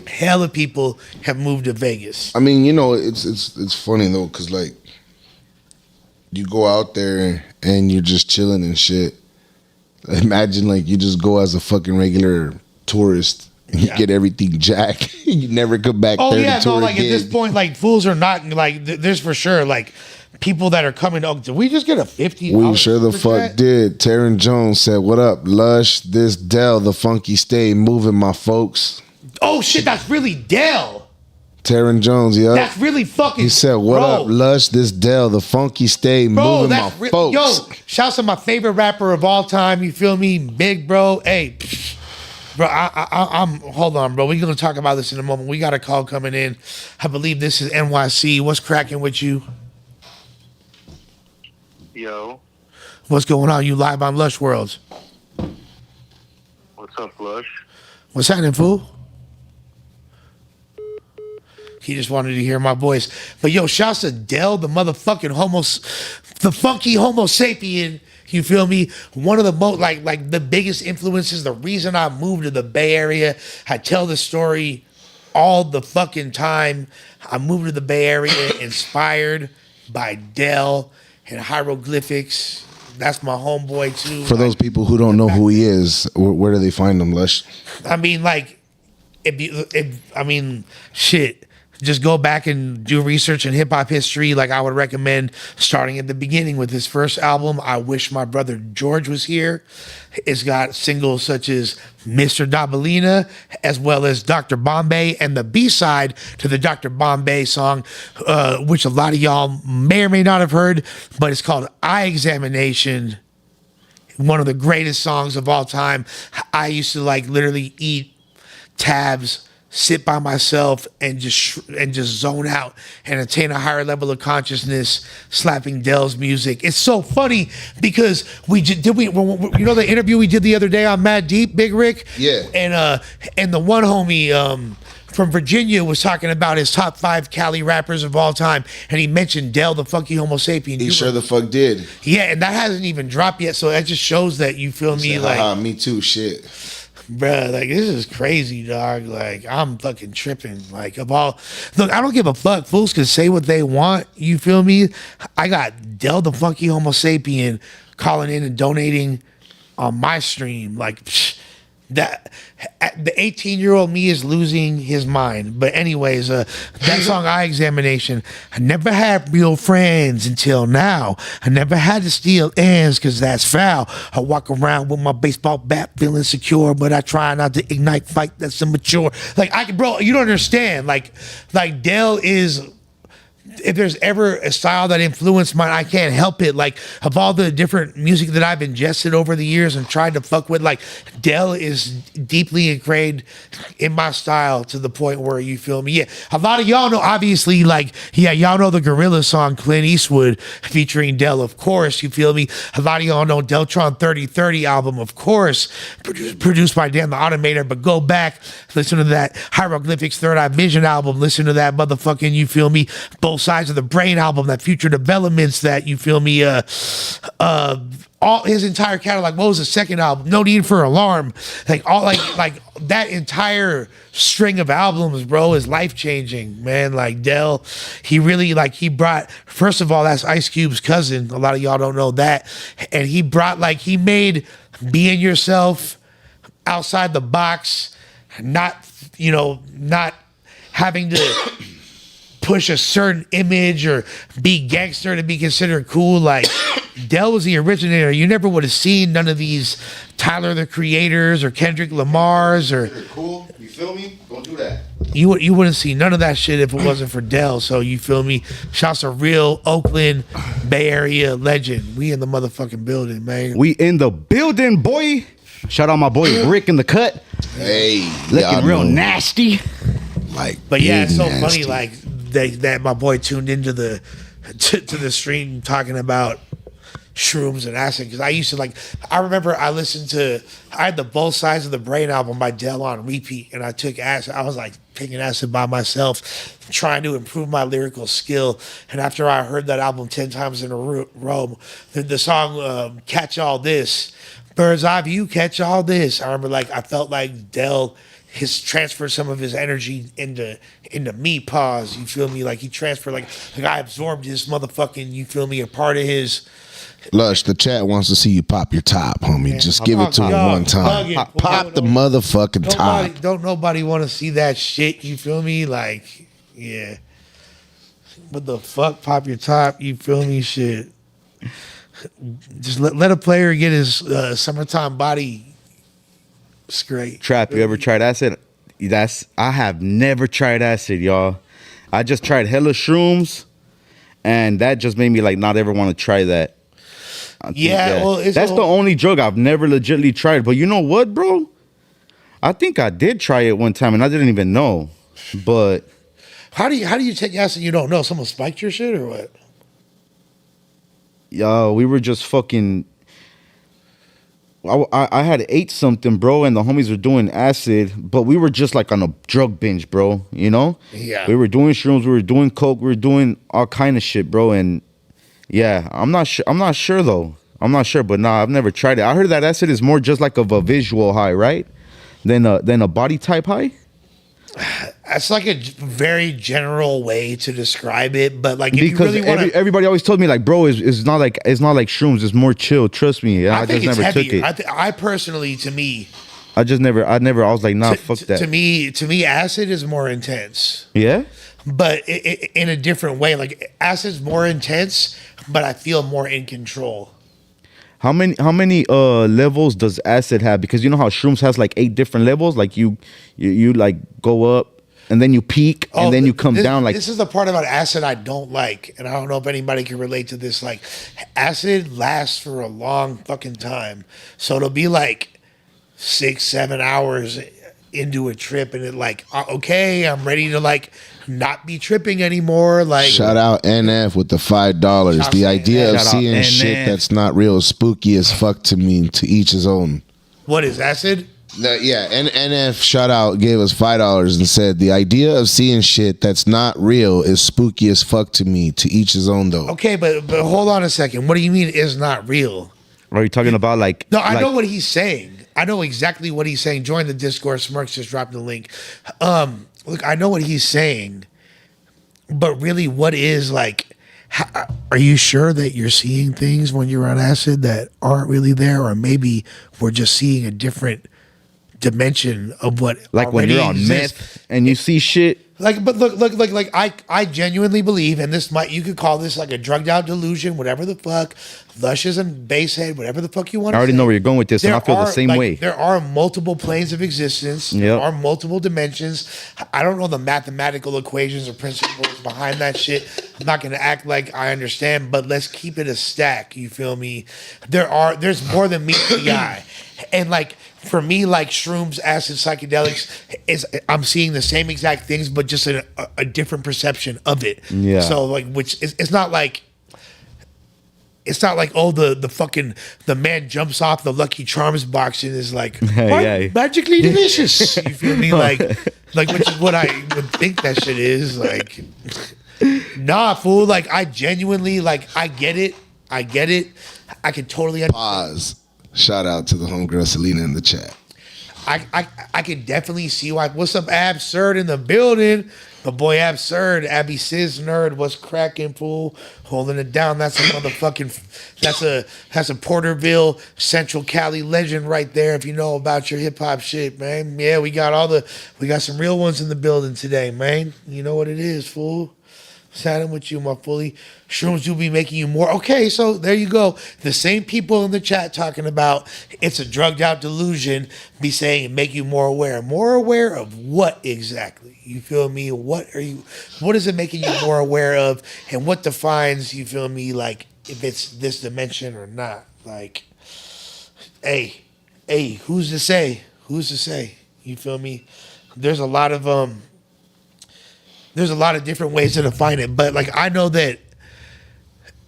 Hella people have moved to Vegas. I mean, you know, it's funny though, cause like you go out there and you're just chilling and shit. Imagine like you just go as a fucking regular tourist and you Yeah. get everything jacked. You never come back Oh there yeah, to tour no. Like again. at this point, like fools are not like. There's for sure like people that are coming. Oh, did we just get a 50? We sure the fuck did. Taryn Jones said, "What up, Lush? This Dell, the funky stay moving, my folks." Oh shit, that's really Dell. Taryn Jones, yeah. That's really fucking. He said, "What bro, up, Lush? This Dell, the funky stay bro? moving, my That's folks." yo. Shouts to my favorite rapper of all time. You feel me, big bro? Hey, bro. I'm. Hold on, bro. We're gonna talk about this in a moment. We got a call coming in. I believe this is NYC. What's cracking with you? Yo, What's going on? You live on Lush Worlds. what's up, Lush? What's happening, fool? He just wanted to hear my voice. But yo, shouts to Dell, the motherfucking the funky Homosapien. You feel me? One of the most like the biggest influences. The reason I moved to the Bay Area. I tell this story all the fucking time. I moved to the Bay Area inspired by Dell and hieroglyphics. That's my homeboy too. For those people who don't know who he is, where do they find him, Lush? I mean, like, shit. Just go back and do research in hip hop history. Like, I would recommend starting at the beginning with his first album, I Wish My Brother George Was Here. It's got singles such as Mr. Dabalina, as well as Dr. Bombay, and the B-side to the Dr. Bombay song, which a lot of y'all may or may not have heard, but it's called Eye Examination. One of the greatest songs of all time. I used to like literally eat tabs sit by myself and just zone out and attain a higher level of consciousness slapping Dell's music. It's so funny because you know the interview we did the other day on Mad Deep, Big Rick? Yeah. And the one homie from Virginia was talking about his top 5 Cali rappers of all time, and he mentioned Dell the Funky Homosapien. He sure the fuck did. Yeah, and that hasn't even dropped yet, so that just shows that, you feel me, like, me too, shit. bruh, like, this is crazy, dog. Like, I'm fucking tripping. Like, look, I don't give a fuck. Fools can say what they want. You feel me? I got Del the Funky Homosapien calling in and donating on my stream. Like, that the 18-year-old me is losing his mind. But anyways, that song, Eye Examination. I never had real friends until now. I never had to steal ends because that's foul. I walk around with my baseball bat feeling secure, but I try not to ignite fight that's immature. Like, bro, you don't understand. Like Dell is, if there's ever a style that influenced mine, I can't help it. Like, of all the different music that I've ingested over the years and tried to fuck with, like, Dell is deeply ingrained in my style to the point where, you feel me? Yeah, a lot of y'all know, obviously, like, yeah, y'all know the Gorilla song Clint Eastwood featuring Dell, of course, you feel me? A lot of y'all know Deltron 3030 album, of course, produced by Dan the Automator, but go back, listen to that Hieroglyphics Third Eye Vision album, listen to that motherfucking, you feel me, Both Sides of the Brain album, that Future Developments, that, you feel me, all his entire catalog. What was the second album? No Need for Alarm. Like, all like that entire string of albums, bro, is life changing, man. Like, Dell, he really, like, he brought, first of all, that's Ice Cube's cousin. A lot of y'all don't know that. And he brought, like, he made being yourself outside the box, not having to push a certain image or be gangster to be considered cool. Like, Dell was the originator. You never would have seen none of these Tyler the Creators or Kendrick Lamar's or Cool, you feel me? Don't do that. you wouldn't see none of that shit if it wasn't for Dell. So, you feel me? Shouts a real Oakland Bay Area legend. We in the motherfucking building, man. We in the building, boy. Shout out my boy Rick in the cut. Hey, Looking real nasty. Like, But yeah, it's so nasty. funny, like, that my boy tuned into the to the stream talking about shrooms and acid, because I used to, like, I remember I had the Both Sides of the Brain album by Dell on repeat, and I took acid. I was like taking acid by myself, trying to improve my lyrical skill. And after I heard that album 10 times in a row, the song Catch All This, Bird's Eye View, Catch All This, I remember, like, I felt like Dell transferred some of his energy into me. Pause. You feel me? Like, he transferred, like I absorbed his motherfucking, you feel me, a part of his. Lush, the chat wants to see you pop your top, homie. Man, just give it to him one time. Pop the motherfucking top. Don't nobody want to see that shit. You feel me? Like, yeah. What the fuck? Pop your top. You feel me? Shit. Just let a player get his summertime body straight. Trap, you ever tried acid? I have never tried acid, y'all. I just tried hella shrooms, and that just made me, like, not ever want to try that. Yeah, well, that's the only drug I've never legitimately tried. But you know what, bro? I think I did try it one time, and I didn't even know. But how do you take acid? You don't know? Someone spiked your shit or what? Yo, we were just fucking. I had ate something, bro, and the homies were doing acid, but we were just like on a drug binge, bro. You know? Yeah. We were doing shrooms, we were doing coke, we were doing all kind of shit, bro. And yeah, I'm not sure though. I'm not sure, but nah, I've never tried it. I heard that acid is more just like of a visual high, right? Than a body type high. That's like a very general way to describe it, but like, if because you really want to, everybody always told me, like, bro, it's not like shrooms. It's more chill. Trust me. I think just it's never heavier. took it. I personally, to me, I was like, nah, fuck that. To me, acid is more intense. Yeah. But in a different way. Like, acid's more intense, but I feel more in control. How many levels does acid have? Because you know how shrooms has like 8 different levels. Like you like go up and then you peak and then you come down. Like, this is the part about acid I don't like, and I don't know if anybody can relate to this. Like, acid lasts for a long fucking time, so it'll be like 6-7 hours into a trip and it like, okay, I'm ready to like not be tripping anymore. Like, shout out NF with the $5. The idea of Shout out seeing NF. shit that's not real is spooky as fuck to me. To each his own. what is acid? NF shout out gave us $5 and said the idea of seeing shit that's not real is spooky as fuck to me. To each his own though. Okay, but hold on a second. What do you mean is not real? Are you talking about like? No, I like, know what he's saying. I know exactly what he's saying. Join the Discord. Smirks just dropped the link. Look, I know what he's saying, but really, what is like? Are you sure that you're seeing things when you're on acid that aren't really there, or maybe we're just seeing a different dimension of what like when you're on exists? meth and you see shit. Like, but look, like I genuinely believe, and this might, you could call this like a drugged out delusion, whatever the fuck, lushes and basehead, whatever the fuck you want. I already know where you're going with this, and I feel the are, same like, way. There are multiple planes of existence. There Yep. are multiple dimensions. I don't know the mathematical equations or principles behind that shit. I'm not gonna act like I understand, but let's keep it a stack. You feel me? There's more than meets the eye, and like. For me, like shrooms, acid, psychedelics, I'm seeing the same exact things, but just a different perception of it. Yeah. So like, which is, it's not like oh the fucking the man jumps off the Lucky Charms box and is like Yeah. magically delicious. You feel me? Like which is what I would think that shit is like. Nah, fool. Like I genuinely like I get it. I can totally understand. Pause. Shout out to the homegirl Selena in the chat. I can definitely see why. What's up, Absurd in the building? My boy Absurd, Abby Sis nerd. What's cracking, fool? Holding it down. That's a motherfucking. That's a Porterville, Central Cali legend right there. If you know about your hip hop shit, man. Yeah, we got some real ones in the building today, man. You know what it is, fool. Signing with you, my fully. Shrooms do be making you more. Okay, so there you go. The same people in the chat talking about it's a drugged out delusion be saying make you more aware. More aware of what exactly? You feel me? What is it making you more aware of? And what defines, you feel me, like if it's this dimension or not? Like, hey, who's to say? Who's to say? You feel me? There's a lot of different ways to define it, but like I know that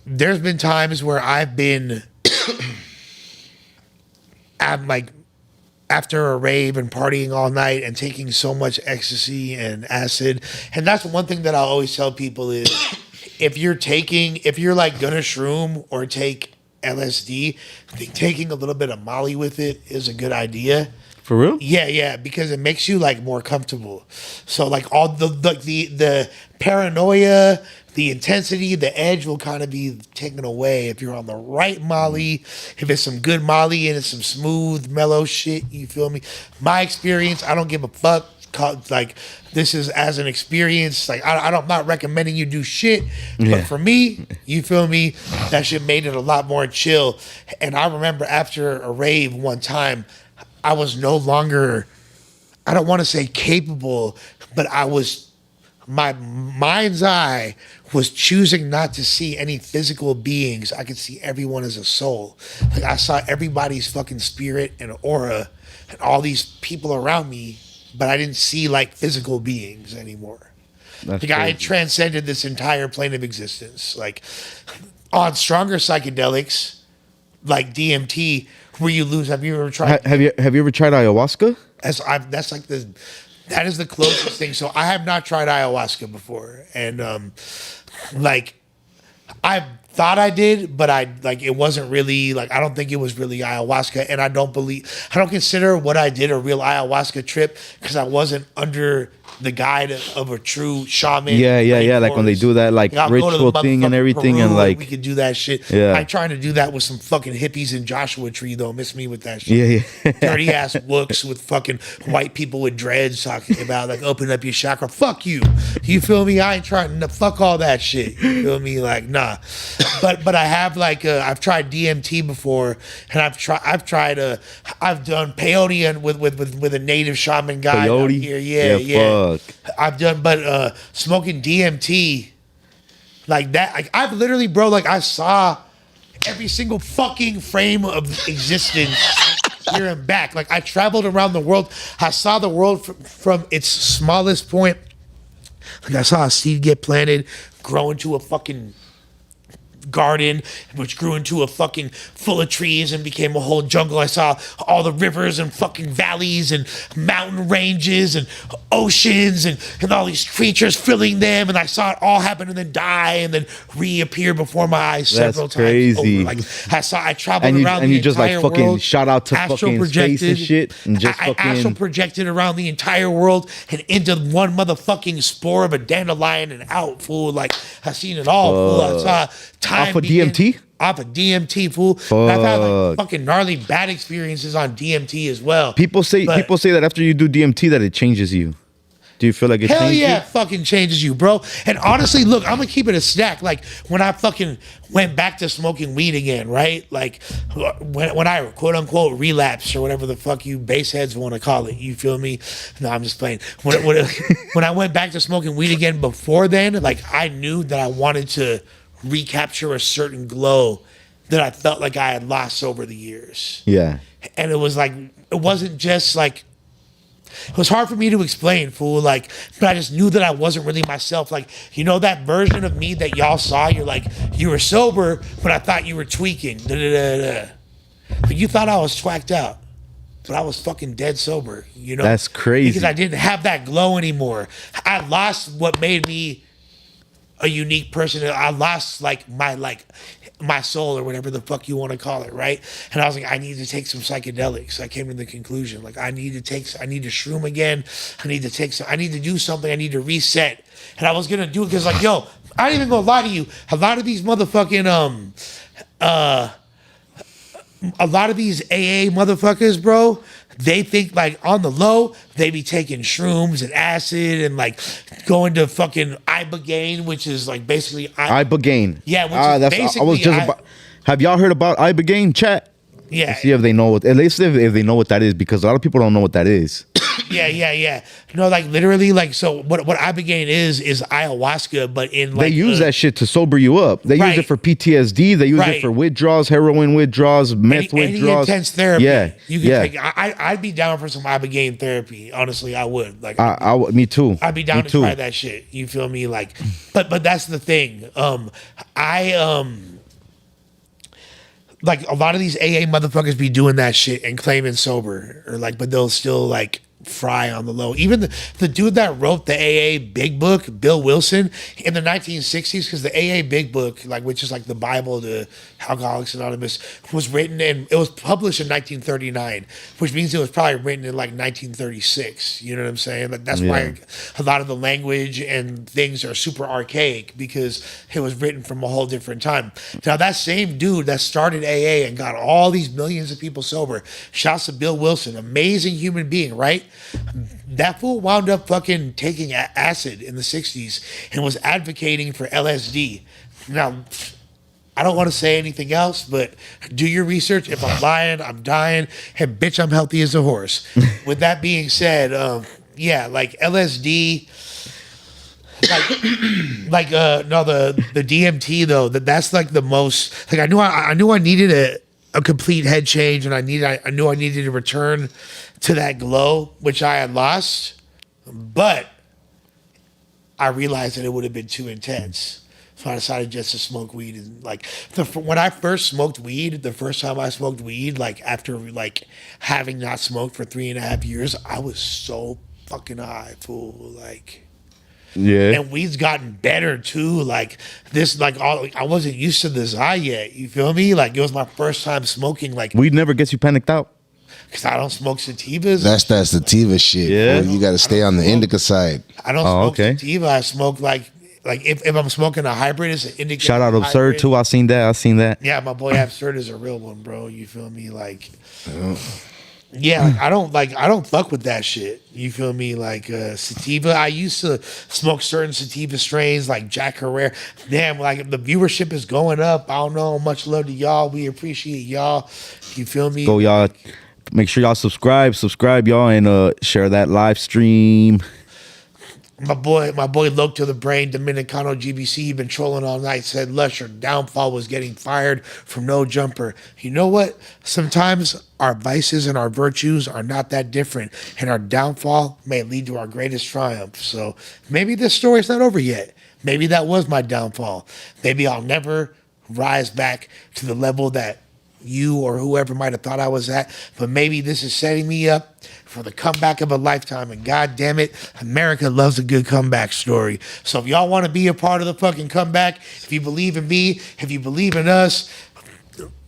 there's been times where I've been at like after a rave and partying all night and taking so much ecstasy and acid. And that's one thing that I always tell people is if you're like gonna shroom or take LSD, I think taking a little bit of Molly with it is a good idea. For real? Yeah, because it makes you like more comfortable. So like all the paranoia, the intensity, the edge will kind of be taken away if you're on the right Molly. If it's some good Molly and it's some smooth, mellow shit, you feel me? My experience, I don't give a fuck. Like this is as an experience. Like I'm not recommending you do shit, but for me, you feel me? That shit made it a lot more chill. And I remember after a rave one time, I was no longer, I don't want to say capable, but my mind's eye was choosing not to see any physical beings. I could see everyone as a soul. Like I saw everybody's fucking spirit and aura and all these people around me, but I didn't see like physical beings anymore. That's like I had crazy. transcended this entire plane of existence. Like on stronger psychedelics, like DMT, where you lose. Have you ever tried? Have you ever tried ayahuasca? That is the closest thing. So I have not tried ayahuasca before, and like I thought I did, but it wasn't really like I don't think it was really ayahuasca, and I don't consider what I did a real ayahuasca trip because I wasn't under the guide of a true shaman. Yeah. Like when they do that like I'll go to the ritual thing and motherfucking everything, Peru and like we could do that shit. Yeah. I'm trying to do that with some fucking hippies in Joshua Tree though. Miss me with that shit. yeah. Dirty ass looks with fucking white people with dreads talking about like open up your chakra. Fuck you. You feel me? I ain't trying to fuck all that shit. You feel me? Like nah. But I have like I've tried DMT before, and I've done peyote with a native shaman guy out Peyote? here. Yeah. Fuck. I've done, but smoking DMT like that. Like I've literally, bro. Like I saw every single fucking frame of existence here and back. Like I traveled around the world. I saw the world from its smallest point. Like I saw a seed get planted, grow into a fucking garden, which grew into a fucking full of trees and became a whole jungle. I saw all the rivers and fucking valleys and mountain ranges and oceans and all these creatures filling them, and I saw it all happen and then die and then reappear before my eyes several times crazy. over. Like I traveled around and the you just like entire fucking world, shout out to astral fucking space and shit, and just I astral fucking projected around the entire world and into one motherfucking spore of a dandelion and out, fool. Like I seen it all, fool. I saw time Off of begin- DMT? Off of DMT, fool. And I've had like fucking gnarly bad experiences on DMT as well. people say that after you do DMT that it changes you. Do you feel like it Hell changes yeah, you? it fucking changes you, bro. And honestly, look, I'm gonna keep it a stack. Like when I fucking went back to smoking weed again, right? Like when I quote unquote relapsed or whatever the fuck you baseheads want to call it. You feel me? No, I'm just playing. When I went back to smoking weed again before then, like I knew that I wanted to recapture a certain glow that I felt like I had lost over the years. Yeah. And it was like, it wasn't just like, it was hard for me to explain, fool. Like, but I just knew that I wasn't really myself. Like, you know that version of me that y'all saw? You're like, you were sober, but I thought you were tweaking. But you thought I was twacked out. But I was fucking dead sober, you know? That's crazy. Because I didn't have that glow anymore. I lost what made me a unique person. I lost my soul or whatever the fuck you want to call it, right? And I was like, I need to take some psychedelics. I came to the conclusion, like I need to shroom again. I need to do something. I need to reset. And I was gonna do it because like, yo, I ain't even gonna lie to you. A lot of these motherfucking a lot of these AA motherfuckers, bro, they think like on the low, they be taking shrooms and acid and like going to fucking ibogaine, which is like basically Ibogaine. Yeah, which is basically I was just about. Have y'all heard about Ibogaine, chat? Yeah. Let's see if they know what. At least if they know what that is, because a lot of people don't know what that is. Yeah. No, like literally, like so. What ibogaine is ayahuasca, but in like They use that shit to sober you up. They use Right. it for PTSD. They use Right. it for withdrawals, heroin withdrawals, meth any withdrawals. intense therapy. Yeah, you can yeah. take. I'd be down for some ibogaine therapy. Honestly, I would. Like, Me too. I'd be down Me to too. try that shit. You feel me? Like, but that's the thing. Like a lot of these AA motherfuckers be doing that shit and claiming sober, or like, but they'll still like fry on the low. Even the dude that wrote the AA Big Book, Bill Wilson, in the 1960s, because the AA Big Book, like which is like the Bible to Alcoholics Anonymous, was written and it was published in 1939, which means it was probably written in like 1936. You know what I'm saying? Like that's why a lot of the language and things are super archaic, because it was written from a whole different time. Now that same dude that started AA and got all these millions of people sober, shouts to Bill Wilson, amazing human being, right? That fool wound up fucking taking acid in the 60s and was advocating for LSD. Now, I don't want to say anything else, but do your research. If I'm lying, I'm dying. And bitch, I'm healthy as a horse. With that being said, yeah, like LSD, the DMT though, that's like the most, like I knew I needed a complete head change, and I knew I needed to return to that glow which I had lost, but I realized that it would have been too intense. So I decided just to smoke weed. And like when I first smoked weed, the first time I smoked weed, like after like having not smoked for 3.5 years, I was so fucking high, fool. Like, Yeah. and weed's gotten better too. Like this, like I wasn't used to this high yet. You feel me? Like it was my first time smoking. Like Weed never gets you panicked out. because I don't smoke sativas. That's that sativa shit. Yeah. Boy. You got to stay on the indica side. I don't Oh, smoke okay. sativa. I smoke like if I'm smoking a hybrid, it's an indica. Shout out Absurd hybrid. too. I seen that. Yeah, my boy Absurd is a real one, bro. You feel me? Like, yeah, like, I don't fuck with that shit. You feel me? Like sativa. I used to smoke certain sativa strains like Jack Herrera. Damn, like the viewership is going up. I don't know. Much love to y'all. We appreciate y'all. You feel me? Go y'all. Make sure y'all subscribe y'all, and share that live stream. My boy Loke to the Brain, Dominicano GBC, he been trolling all night, said Lush, your downfall was getting fired from No Jumper. You know what? Sometimes our vices and our virtues are not that different, and our downfall may lead to our greatest triumph. So maybe this story's not over yet. Maybe that was my downfall. Maybe I'll never rise back to the level that you or whoever might have thought I was at, but maybe this is setting me up for the comeback of a lifetime. And God damn it, America loves a good comeback story. So if y'all want to be a part of the fucking comeback, if you believe in me, if you believe in us,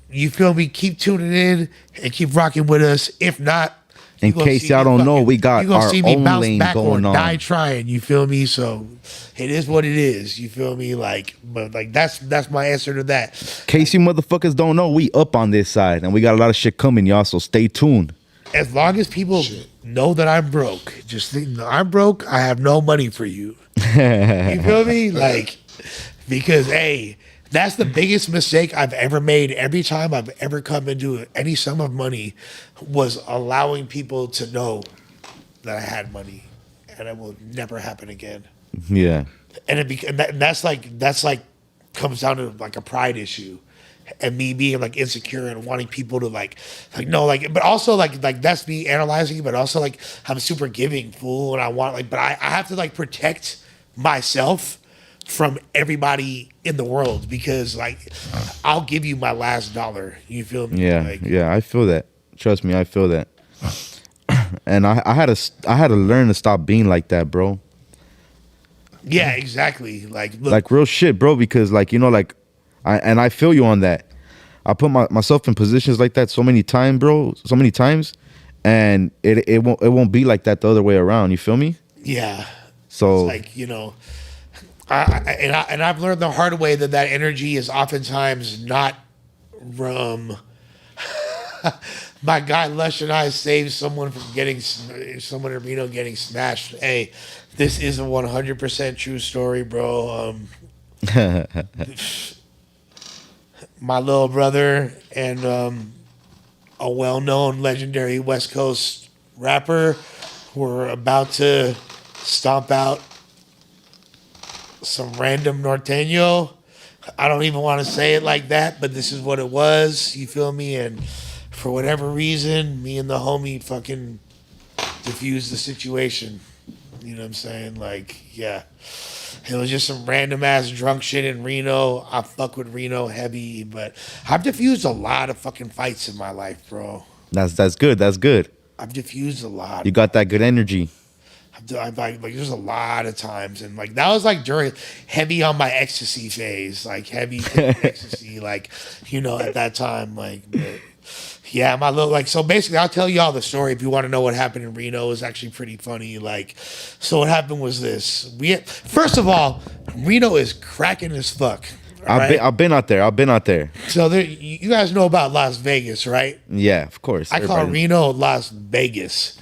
you feel me, keep tuning in and keep rocking with us. If not, In case y'all don't know, we got you gonna our see me own bounce lane back or going on. die trying. You feel me? So it is what it is. You feel me? Like, but like that's my answer to that. In case you motherfuckers don't know, we up on this side, and we got a lot of shit coming, y'all. So stay tuned. As long as people know that I'm broke, just think I'm broke. I have no money for you. You feel me? Like, because hey, that's the biggest mistake I've ever made. Every time I've ever come into any sum of money, was allowing people to know that I had money, and it will never happen again. Yeah. And that's like comes down to like a pride issue, and me being like insecure and wanting people to like no, like, but also like that's me analyzing, but also like I'm super giving fool, and I want like, but I have to like protect myself from everybody in the world, because like I'll give you my last dollar. You feel me? Yeah. Like, Yeah. I feel that. Trust me, I feel that. And I had to learn to stop being like that, bro. yeah, exactly. Like, look, Like real shit, bro. Because like, you know, like I feel you on that. I put myself in positions like that so many times, bro. So many times, and it won't be like that the other way around. You feel me? yeah. So It's like, you know, I've learned the hard way that energy is oftentimes not from. My guy Lush and I saved someone from someone in Reno getting smashed. Hey, this is a 100% true story, bro. My little brother and a well-known legendary West Coast rapper were about to stomp out some random norteño. I don't even want to say it like that, but this is what it was. You feel me? And for whatever reason, me and the homie fucking diffused the situation. You know what I'm saying? Like, yeah. It was just some random ass drunk shit in Reno. I fuck with Reno heavy, but I've diffused a lot of fucking fights in my life, bro. that's good. That's good. I've diffused a lot. You got that good energy. Like there's a lot of times, and like that was like during heavy on my ecstasy phase, like heavy ecstasy, like, you know, at that time, like, but yeah, my little, like, so basically I'll tell y'all the story if you want to know what happened in Reno. It was actually pretty funny. Like, so what happened was this: first of all, Reno is cracking as fuck. I've been out there. So there, you guys know about Las Vegas, right? Yeah, of course. I call Reno Las Vegas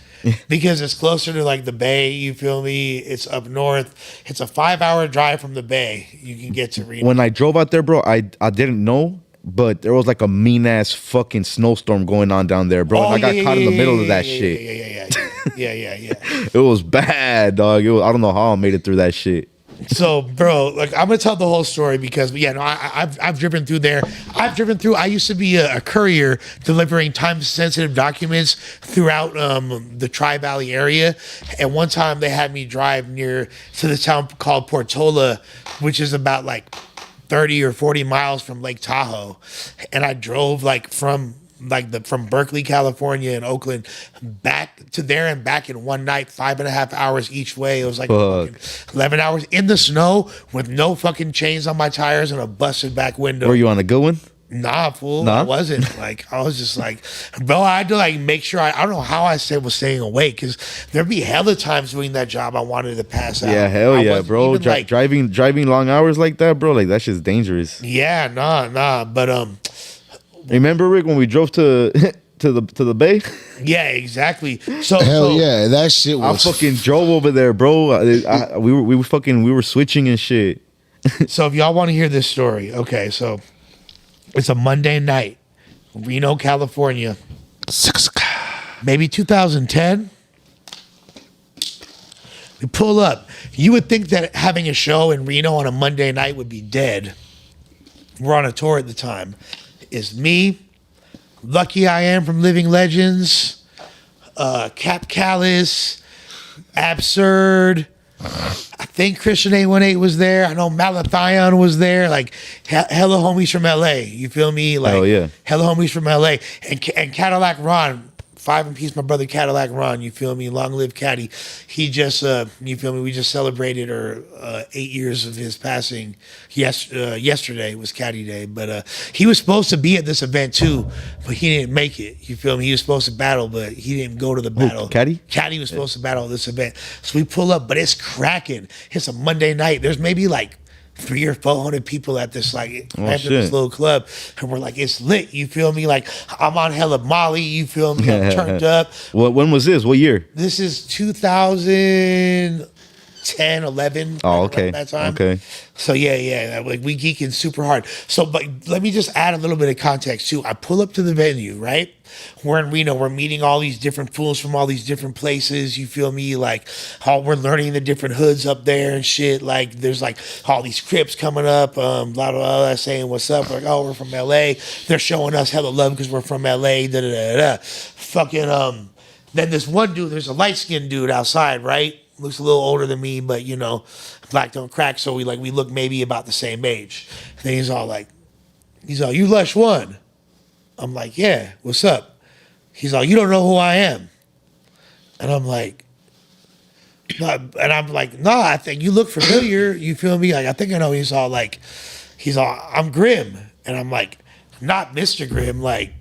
because it's closer to like the Bay. You feel me? It's up north. It's a 5-hour drive from the Bay. You can get to Reno. When I drove out there, bro, I didn't know, but there was like a mean ass fucking snowstorm going on down there, bro. And I got caught in the middle of that shit. Yeah. It was bad, dog. I don't know how I made it through that shit. So, bro, like, I'm gonna tell the whole story because, yeah, no, I've driven through there. I used to be a courier delivering time-sensitive documents throughout the Tri-Valley area, and one time they had me drive near to the town called Portola, which is about like 30 or 40 miles from Lake Tahoe, and I drove like from Berkeley, California, and Oakland back to there and back in one night, 5.5 hours each way. It was like fucking 11 hours in the snow with no fucking chains on my tires and a busted back window. Were you on a good one? Nah, fool. Nah? I wasn't. Like, I was just like, bro, I had to like make sure I don't know how I was staying awake, because there'd be hella times doing that job I wanted to pass out. Yeah, hell I yeah, wasn't bro. even, like, Driving long hours like that, bro, like that shit's dangerous. yeah, nah. But Remember, Rick, when we drove to the Bay? yeah, exactly. So Hell yeah, that shit I was fucking drove over there, bro. We were switching and shit. So if y'all want to hear this story, okay, so it's a Monday night, Reno, California, maybe 2010. We pull up. You would think that having a show in Reno on a Monday night would be dead. We're on a tour at the time. It's me, Lucky I Am from Living Legends, Cap Callis, Absurd. I think Christian 818 was there. I know Malathion was there. Like hella homies from LA. You feel me? Like Oh, yeah. hella homies from LA. And Cadillac Ron. 5 in peace, my brother Cadillac Ron, you feel me? Long live Caddy. He just, you feel me? We just celebrated 8 years of his passing. Yesterday was Caddy Day, but he was supposed to be at this event too, but he didn't make it. You feel me? He was supposed to battle, but he didn't go to the battle. Caddy? Caddy was supposed to battle at this event. So we pull up, but it's cracking. It's a Monday night. There's maybe like 300 or 400 people at this this little club, and we're like, it's lit. You feel me? Like I'm on hella Molly. You feel me? I'm turned up. When was this? What year? This is 2010, 11. Oh, okay. That time. Okay. So yeah, like we geeking super hard. So, but let me just add a little bit of context too. I pull up to the venue, right? We're in Reno. We're meeting all these different fools from all these different places. You feel me? Like how we're learning the different hoods up there and shit. Like there's like all these Crips coming up, blah, blah, blah, saying what's up. Like, oh, we're from LA. They're showing us hella love because we're from LA. Da, da, da, da. Fucking, then this one dude, there's a light-skinned dude outside, right? Looks a little older than me, but you know, black don't crack. So we look maybe about the same age. And then he's all, you Lush One. I'm like, yeah, what's up? He's like, you don't know who I am. And I'm like, no, I think you look familiar. You feel me? Like, I think I know. He's all, I'm Grim. And I'm like, not Mr. Grim, like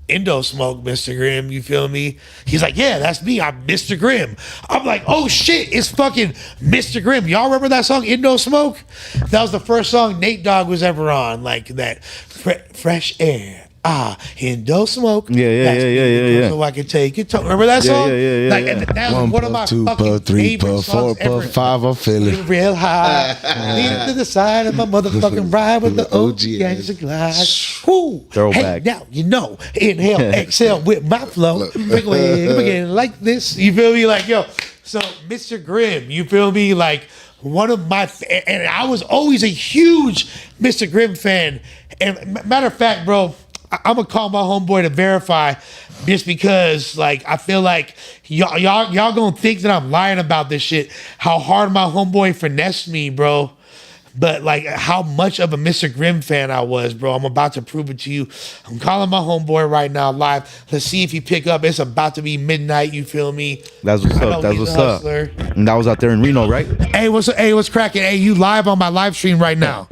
Indo Smoke Mr. Grim. You feel me? He's like, yeah, that's me. I'm Mr. Grim. I'm like, oh shit, it's fucking Mr. Grim. Y'all remember that song, Indo Smoke? That was the first song Nate Dogg was ever on. Like that fresh air. Indo Smoke. Yeah. So I can take it. Remember that song? Yeah. Like, and that was one of my two, fucking three, favorite songs 4, ever. 5. I'm feeling. Real high. Leaning to the side of my motherfucking ride with the OG OG gangster glide. Woo. Throwback. Hey, now you know. Inhale, exhale with my flow. Begin like this. You feel me? Like, yo. So, Mr. Grimm, you feel me? Like, one of my, and I was always a huge Mr. Grimm fan. And matter of fact, bro, I'm gonna call my homeboy to verify, just because like I feel like y'all gonna think that I'm lying about this shit. How hard my homeboy finessed me, bro. But like how much of a Mr. Grimm fan I was, bro. I'm about to prove it to you. I'm calling my homeboy right now live. Let's see if he pick up. It's about to be midnight. You feel me? That's what's up. That's what's up. And that was out there in Reno, right? Hey, what's cracking? Hey, you live on my live stream right now.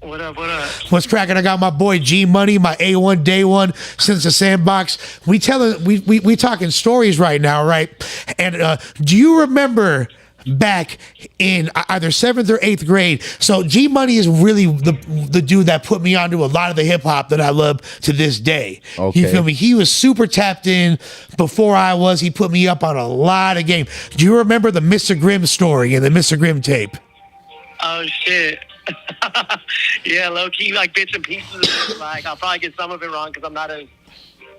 What up? What up? What's cracking? I got my boy G Money, my A1 Day One since the sandbox. We talking stories right now, right? And do you remember back in either 7th or 8th grade? So G Money is really the dude that put me onto a lot of the hip hop that I love to this day. Okay. You feel me? He was super tapped in before I was. He put me up on a lot of game. Do you remember the Mr. Grimm story and the Mr. Grimm tape? Oh shit. Yeah, low key, like bits and pieces. Like I'll probably get some of it wrong because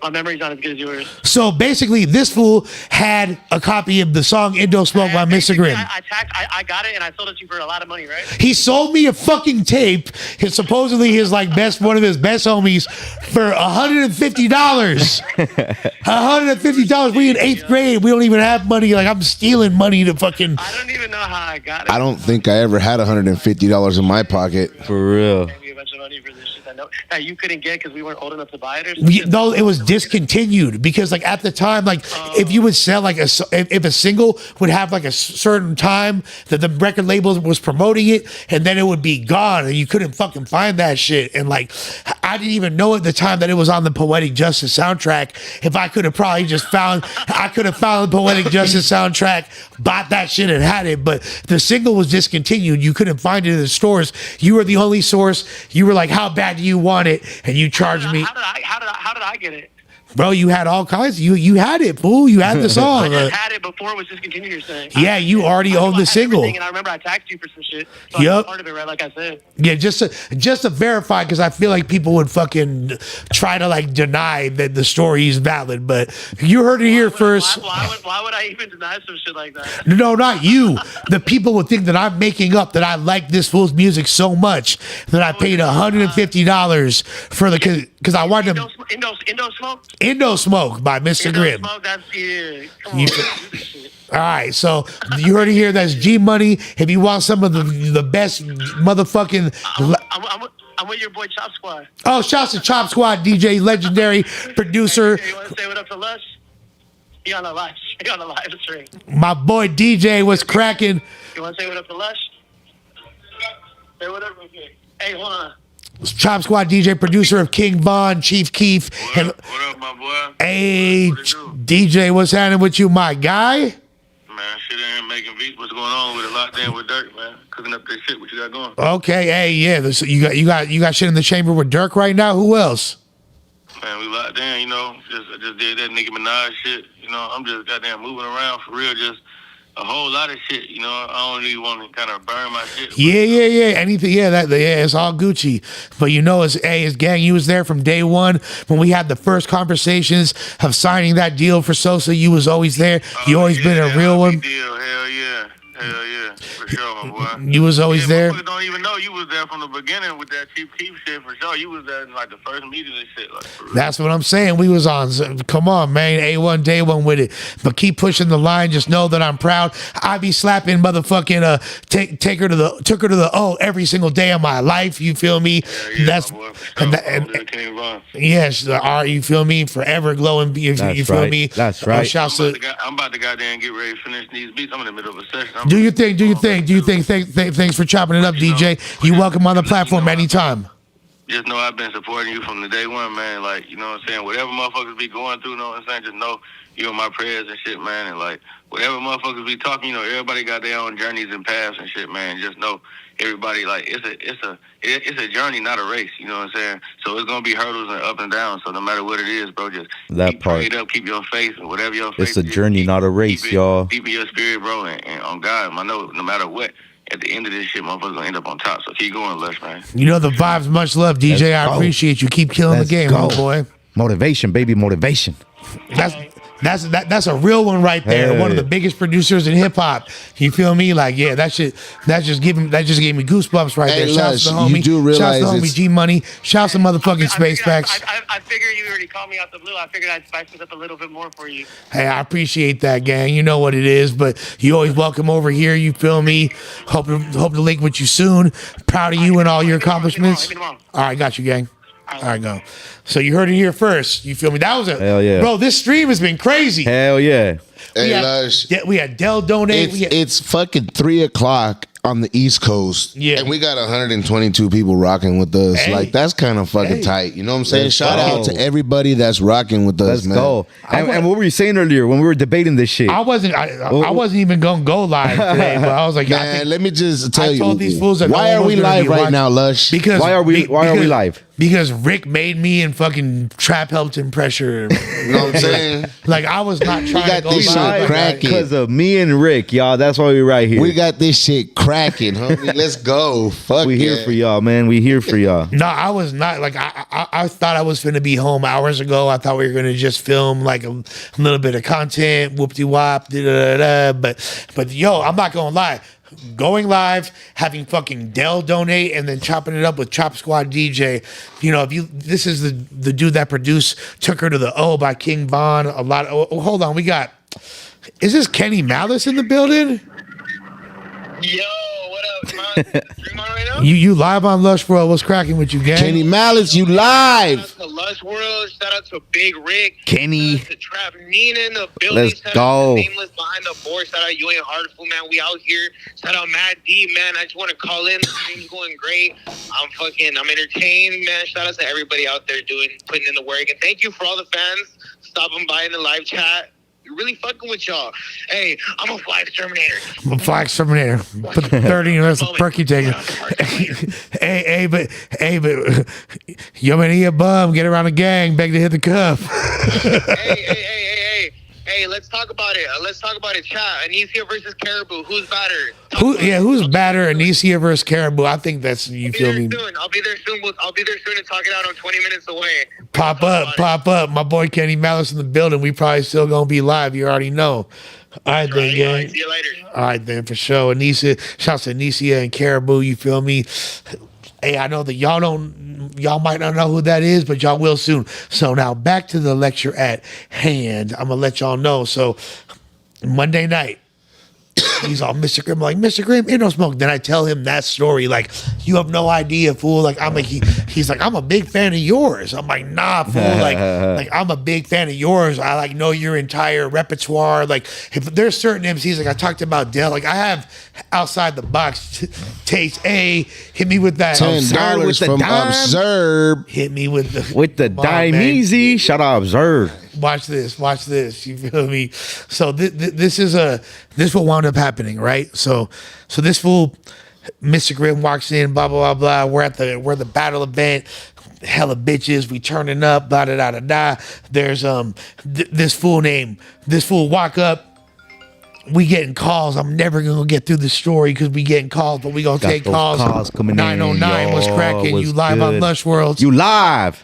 my memory's not as good as yours. So basically, this fool had a copy of the song Indo Smoke by Mr. Grimm. I got it and I sold it to you for a lot of money, right? He sold me a fucking tape. Supposedly one of his best homies for $150. $150. We in 8th grade. We don't even have money. Like I'm stealing money to fucking. I don't even know how I got it. I don't think I ever had $150 in my pocket. For real. Gave me a bunch of money for this shit that you couldn't get because we weren't old enough to buy it or something? No, it was discontinued because like at the time, like if you would sell like if a single would have like a certain time that the record label was promoting it, and then it would be gone and you couldn't fucking find that shit. And like I didn't even know at the time that it was on the Poetic Justice soundtrack. If I could have probably just found the Poetic Justice soundtrack, bought that shit and had it, but the single was discontinued. You couldn't find it in the stores. You were the only source. You were like, how bad do you want it? And you charged me. How did I get it? Bro, you had all kinds. You had it, fool. You had the I song. just had it before it was discontinued, you're saying. Yeah, you already owned the single. And I remember I tagged you for some shit. So Yep. I was part of it, right? Like I said. Yeah, just to verify, because I feel like people would fucking try to like deny that the story is valid. But you heard it here first. Why would I even deny some shit like that? No, not you. The people would think that I'm making up that I like this fool's music so much that I paid $150 for the because I wanted to Indo Smoke? Indo Smoke by Mr. Indo Grimm. Smoke, that's Come on, You- do this shit. All right, so you heard it here. That's G Money. If you want some of the best motherfucking. I'm with your boy Chop Squad. Oh, shouts to Chop Squad, DJ, legendary producer. Hey, you want to say what up to Lush? He on the live stream. My boy DJ was cracking. You want to say what up to Lush? Say what up real quick. Hey, hold on. Chop Squad DJ, producer of King Von, Chief Keef. And, What up, my boy? hey, What it do? DJ, what's happening with you, my guy? Man, shit in here making beats. What's going on with it? Locked in with Dirk, man. Cooking up this shit. What you got going? Okay, hey, yeah, you got shit in the chamber with Dirk right now. Who else? Man, we locked in, you know. I just did that Nicki Minaj shit. You know, I'm just goddamn moving around for real. Just a whole lot of shit. You know, I don't really want to kind of burn my shit. Yeah. Anything, yeah, it's all Gucci. But you know, it's gang. You was there from day one when we had the first conversations of signing that deal for Sosa. You was always there. You always been a real one. Deal. Hell yeah. For sure, my boy. You was always there. Motherfuckers don't even know you was there from the beginning with that Chief Keef shit for sure. You was there in like the first meeting and shit. Like, for real. That's what I'm saying. We was on. Come on, man. A1 day one with it. But keep pushing the line. Just know that I'm proud. I be slapping motherfucking took her to the O every single day of my life. You feel me? Yeah, That's my boy, for sure. and King Von. yes, the art. You feel me? Forever glowing. You That's feel right. me? That's right. Shouts I'm to, about to goddamn get ready to finish these beats. I'm in the middle of a session. do your thing. Thanks for chopping it up, DJ. You welcome on the platform anytime. Just know I've been supporting you from the day one, man. Like, you know what I'm saying? Whatever motherfuckers be going through, you know what I'm saying? Just know you in my prayers and shit, man. And like, whatever motherfuckers be talking, you know, everybody got their own journeys and paths and shit, man. Just know everybody, like, it's a journey, not a race. You know what I'm saying? So it's gonna be hurdles and up and downs. So no matter what it is, bro, just That keep part. prayed up, keep your faith, and whatever your faith It's a is, journey, not a race, keep it y'all. Deep in your spirit, bro, and on God, I know no matter what. At the end of this shit, motherfuckers gonna end up on top. So keep going, Lush, man. You know the vibes. Much love, DJ. Let's I go. appreciate you. Keep killing Let's the game, go. my boy. Motivation, baby, motivation. That's a real one right there. Hey. One of the biggest producers in hip hop. You feel me? Like, yeah, that just gave me goosebumps right Hey, there. Shouts to the Lush, homie. you do Shouts realize to the homie it's- G Money. Shouts to motherfucking Space Packs. I figured you already called me out the blue. I figured I'd spice it up a little bit more for you. Hey, I appreciate that, gang. You know what it is, but you always welcome over here. You feel me? Hope to link with you soon. Proud of you and all your accomplishments. Hit me tomorrow. All right, got you, gang. All right, go. So you heard it here first. You feel me? That was Hell yeah. bro. This stream has been crazy. Hell yeah. Hey, Lush. We had Del donate. It's fucking 3:00 on the East Coast. Yeah. And we got 122 people rocking with us. Hey. Like, that's kind of fucking Hey. tight. You know what I'm saying? Let's Shout out go. to everybody that's rocking with us, Let's man. go. And what were you saying earlier when we were debating this shit? I wasn't even gonna go live today, but I was like, I Man, think, let me just tell you. told these fools that why no are one we was gonna live be right watching- now, Lush? because Why are we live? Because Rick made me and fucking Trap helped him pressure. You know what I'm saying? Like I was not trying got to go this shit live. cracking. Because of me and Rick, y'all. That's why we're right here. We got this shit cracking, homie. Let's go. Fuck We here yeah. for y'all, man. We here for y'all. No, I was not. Like I thought I was gonna be home hours ago. I thought we were gonna just film like a little bit of content, whoop de wop, but yo, I'm not gonna lie. Going live, having fucking Dell donate, and then chopping it up with Chop Squad DJ. You know, this is the dude that produced "Took Her to the O" by King Von. A lot. Hold on, we got. Is this Kenny Malice in the building? Yo, what up, man? Stream on right now? You live on Lush World? What's cracking with you, gang? Kenny Malice, you live. Shout out to Lush World. Shout out to Big Rick. Kenny. Shout out to Trap Nina in the building. Let's Shout go. out to Nameless behind the board. Shout out you ain't Hardful, man. We out here. Shout out Matt D, man. I just want to call in. The stream's going great. I'm entertained, man. Shout out to everybody out there putting in the work. And thank you for all the fans stopping by in the live chat. Really fucking with y'all. Hey, I'm a fly exterminator. I'm a flag exterminator. Put the 30 in this perky taker. but yo man, he a bum. Get around the gang, beg to hit the cuff. Hey, let's talk about it. Let's talk about it, chat. Anicia versus Caribou. Who's better? Who's better, Anicia versus Caribou? I think that's, you feel me? I'll be there soon. I'll be there soon to talk it out. I'm 20 minutes away. Pop up. My boy Kenny Malice in the building. We probably still gonna be live. You already know. All right, then, gang. All right, see you later. All right, then, for sure. Anicia, shouts to Anicia and Caribou. You feel me? Hey, I know that y'all might not know who that is, but y'all will soon. So now back to the lecture at hand. I'm gonna let y'all know. So Monday night, he's all Mr. Grimm, like, Mr. Grimm, ain't no smoke. Then I tell him that story, like, you have no idea, fool. Like, he's like, I'm a big fan of yours. I'm like, nah, fool. Like I'm a big fan of yours. I like know your entire repertoire. Like, if there's certain MCs, like I talked about Dell, like I have outside the box taste. Hit me with that $10 from Observe. Hit me with the dime easy. Shout out Observe. Watch this. You feel me? So this what wound up happening, right? So this fool, Mr. Grimm, walks in, blah blah blah blah. We're at the battle event. Hella bitches, we turning up, blah da da da da. There's this fool walk up. We getting calls. I'm never gonna get through the story because we getting calls, but we gonna take calls. Coming 909 was cracking. You live on Lush World. You live.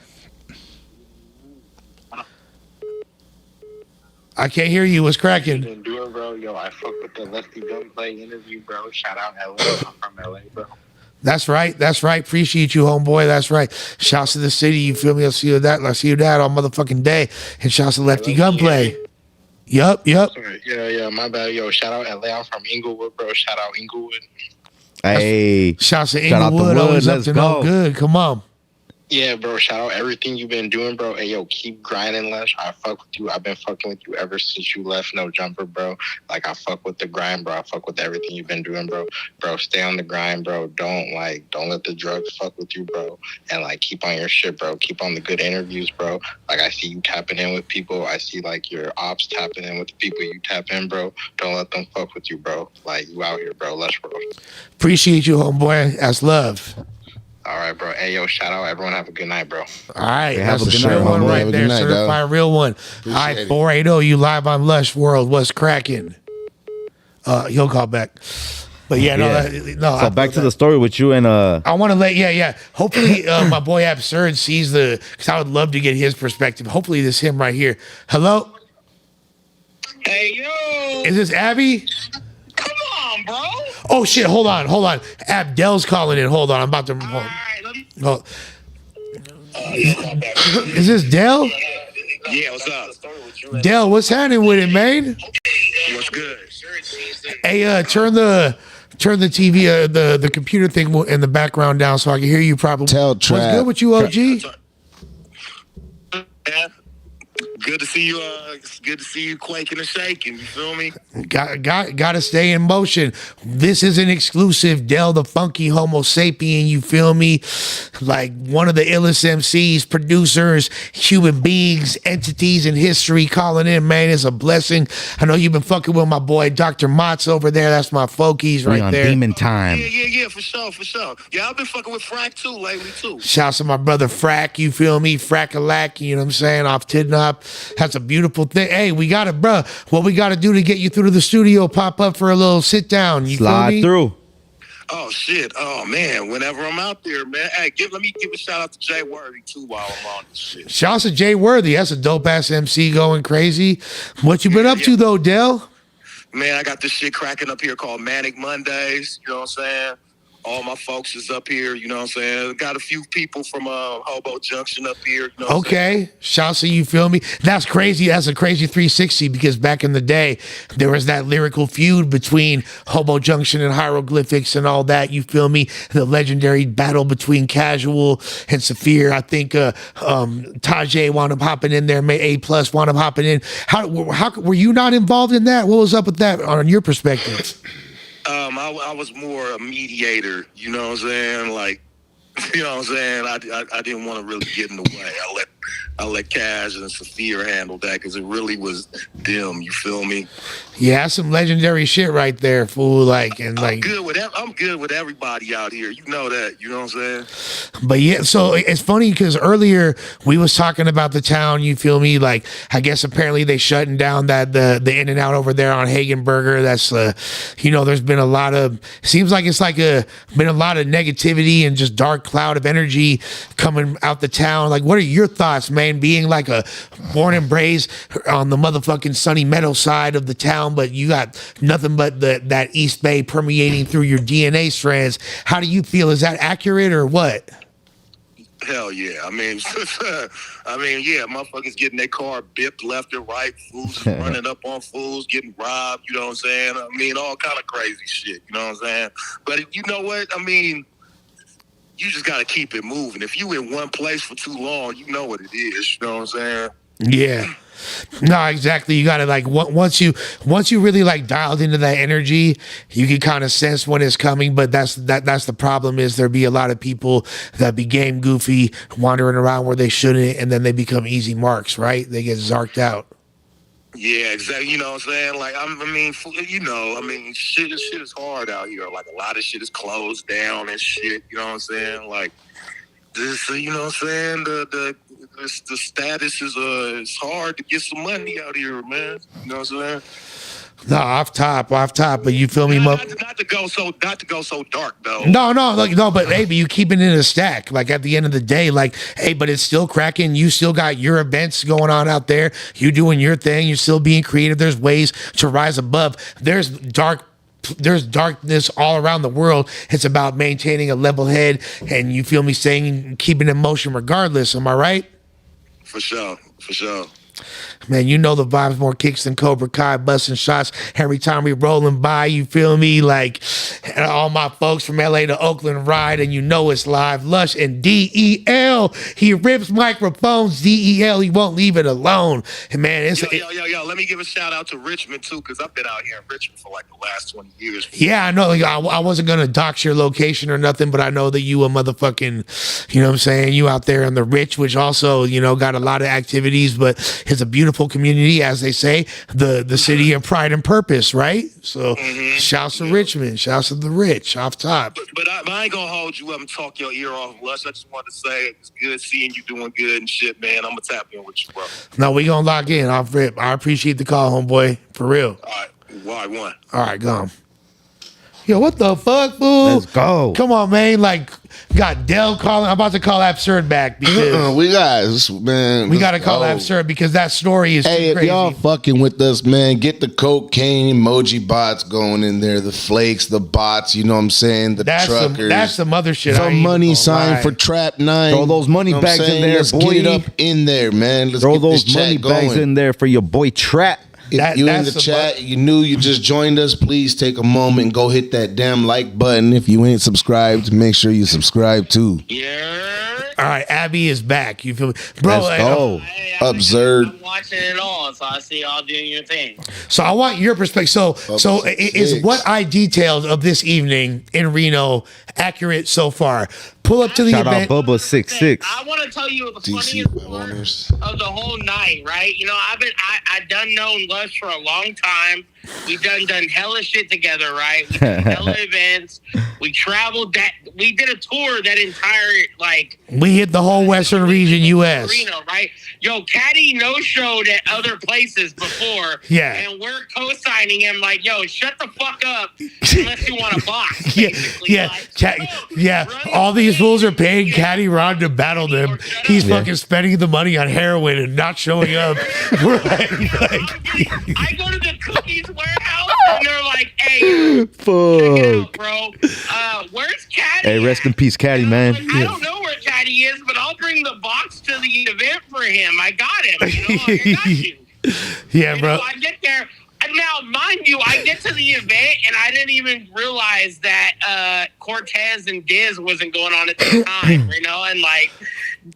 I can't hear you. What's cracking? Been doing, bro. Yo, I fuck with the Lefty Gunplay interview, bro. Shout out LA. I'm from LA, bro. That's right. Appreciate you, homeboy. That's right. Shouts to the city. You feel me? I'll see you that all motherfucking day. And shouts to Lefty Gunplay. Yup. Sorry. Yeah. My bad. Yo, shout out LA. I'm from Inglewood, bro. Shout out Inglewood. Hey. Shouts to Inglewood. Always up to no good. Come on. Yeah, bro. Shout out everything you've been doing, bro. Hey, yo, keep grinding, Lush. I fuck with you. I've been fucking with you ever since you left No Jumper, bro. Like, I fuck with the grind, bro. I fuck with everything you've been doing, bro. Bro, stay on the grind, bro. Don't let the drugs fuck with you, bro. And, like, keep on your shit, bro. Keep on the good interviews, bro. Like, I see you tapping in with people. I see, like, your ops tapping in with the people you tap in, bro. Don't let them fuck with you, bro. Like, you out here, bro. Lush, bro. Appreciate you, homeboy. That's love. All right, bro. Hey, yo, shout out. Everyone have a good night, bro. All right. Have That's a a good night, sure one homeboy. right Have a there. good night, Certified dog. real one. Appreciate All right, it. 480, you live on Lush World. What's cracking? He'll call back. But yeah, no. So back to the story with you and I want to let, hopefully my boy Absurd sees because I would love to get his perspective. Hopefully this him right here. Hello? Hey, yo. Is this Abby? Come on, bro. Oh shit, hold on. Abdel's calling in. Hold on, I'm about to. Hold. Hold. Is this Dell? Yeah, what's up? Dell, what's happening with it, man? What's good? Hey, turn the TV, the computer thing in the background down so I can hear you properly. What's good with you, OG? Yeah. Good to see you. Good to see you quaking and shaking. You feel me? Got to stay in motion. This is an exclusive Dell the Funky Homosapien. You feel me? Like one of the illest MCs, producers, human beings, entities in history calling in. Man, it's a blessing. I know you've been fucking with my boy Dr. Motts over there. That's my folkies right there. Demon Time. Yeah, for sure. Yeah, I've been fucking with Frack too lately too. Shouts to my brother Frack, you feel me? Frack-a-lack, you know what I'm saying? Off Tidnop. That's a beautiful thing. Hey, we got it, bro. What we got to do to get you through to the studio, pop up for a little sit down. You Slide feel me? through. Oh shit. Oh man. Whenever I'm out there, man. Hey, let me give a shout out to Jay Worthy too while I'm on this shit. Shouts to Jay Worthy. That's a dope ass MC going crazy. What you been up to though, Dell? Man, I got this shit cracking up here called Manic Mondays. You know what I'm saying? All my folks is up here, you know what I'm saying? Got a few people from Hobo Junction up here. You know what I'm saying? Shouts to you, feel me? That's crazy. That's a crazy 360 because back in the day, there was that lyrical feud between Hobo Junction and Hieroglyphics and all that. You feel me? The legendary battle between Casual and Saphir. I think Tajay wound up hopping in there. A Plus wound up hopping in. How were you not involved in that? What was up with that on your perspective? I was more a mediator, you know what I'm saying? Like, you know what I'm saying? I didn't want to really get in the way. I let Cash and Saphir handle that because it really was them. You feel me? Yeah, that's some legendary shit right there, fool. Like, and I'm like, good with everybody out here. You know that. You know what I'm saying? but yeah, so it's funny because earlier we was talking about the town. You feel me? Like, I guess apparently they shutting down that the In and Out over there on Hagenberger. That's there's been a lot of seems like it's like been a lot of negativity and just dark cloud of energy coming out the town. Like, what are your thoughts, man? Being like a born and raised on the motherfucking Sunny Meadow side of the town, but you got nothing but that East Bay permeating through your DNA strands. How do you feel? Is that accurate or what? Hell yeah. I mean, yeah, motherfuckers getting their car bipped left and right, fools is running up on fools, getting robbed, you know what I'm saying? I mean, all kind of crazy shit, you know what I'm saying? But you know what? I mean, you just got to keep it moving. If you in one place for too long, you know what it is, you know what I'm saying? Yeah. No, exactly. You gotta like once you really like dialed into that energy, you can kind of sense when it's coming. But that's the problem is there be a lot of people that be game goofy, wandering around where they shouldn't, and then they become easy marks. Right? They get zarked out. Yeah, exactly. You know what I'm saying? Like, shit is hard out here. Like, a lot of shit is closed down and shit. You know what I'm saying? Like, this, you know what I'm saying? The status is it's hard to get some money out here, man. You know what I'm saying? No, off top, but you feel me? Not to go so dark though. No, but hey, but you keep it in a stack. Like at the end of the day, like, hey, but it's still cracking. You still got your events going on out there. You doing your thing. You're still being creative. There's ways to rise above. There's darkness all around the world. It's about maintaining a level head and you feel me saying keeping in motion regardless. Am I right? For sure. Man, you know the vibes, more kicks than Cobra Kai, busting shots every time we rolling by, you feel me? Like, and all my folks from LA to Oakland ride, and you know it's live. Lush and DEL, he rips microphones, DEL, he won't leave it alone. And man, it's... Yo, let me give a shout out to Richmond, too, because I've been out here in Richmond for like the last 20 years. Yeah, I know. Like, I wasn't going to dox your location or nothing, but I know that you a motherfucking, you know what I'm saying, you out there in the rich, which also, got a lot of activities, but it's a beautiful community, as they say, the city of pride and purpose, right? So shouts to Richmond, shouts to the rich, off top. But I ain't gonna hold you up and talk your ear off, Lush. I just wanted to say it's good seeing you doing good and shit, man. I'm gonna tap in with you, bro. No, we gonna lock in off rip. I appreciate the call, homeboy, for real. All right, one. All right, go on. Yo, what the fuck, fool? Let's go. Come on, man. Like, got Dell calling. I'm about to call Absurd back because we got to call Absurd because that story is hey, too crazy. If y'all fucking with us, man, get the cocaine emoji bots going in there, the flakes, the bots, you know what I'm saying, the truckers. That's some other shit. The money sign for Trap 9. Throw those money bags in there, Let's boy. get it up in there, man. Let's throw get those this money chat bags going. in there for your boy Trap. If you in the chat, you knew you just joined us, please take a moment and go hit that damn like button. If you ain't subscribed, make sure you subscribe too. Yeah. All right, Abby is back. You feel me? Bro, let's go. Absurd. I'm watching it all, so I see y'all doing your thing. So I want your perspective. So is what I detailed of this evening in Reno accurate so far? Pull up to the Shout event. out Bubba 66. I want to tell you the DC funniest owners. part of the whole night, right? I done known Lush for a long time. We done hella shit together, right? We done hella events. We traveled we did a tour that entire We hit the whole Western region, U.S. Reno, right? Yo, Caddy no-showed at other places before. Yeah. And we're co-signing him like, yo, shut the fuck up unless you want to box. Yeah. All these fools are paying Caddy Ron to battle them. He's fucking spending the money on heroin and not showing up. I go to the cookies warehouse and they're like, hey, check it out, bro. Where's Caddy? Hey, rest in peace, Caddy, man. I don't know where Caddy is, but I'll bring the box to the event for him. I got him. I got you. Yeah, bro. I get there. Now, mind you, I get to the event and I didn't even realize that Cortez and Diz wasn't going on at the time, and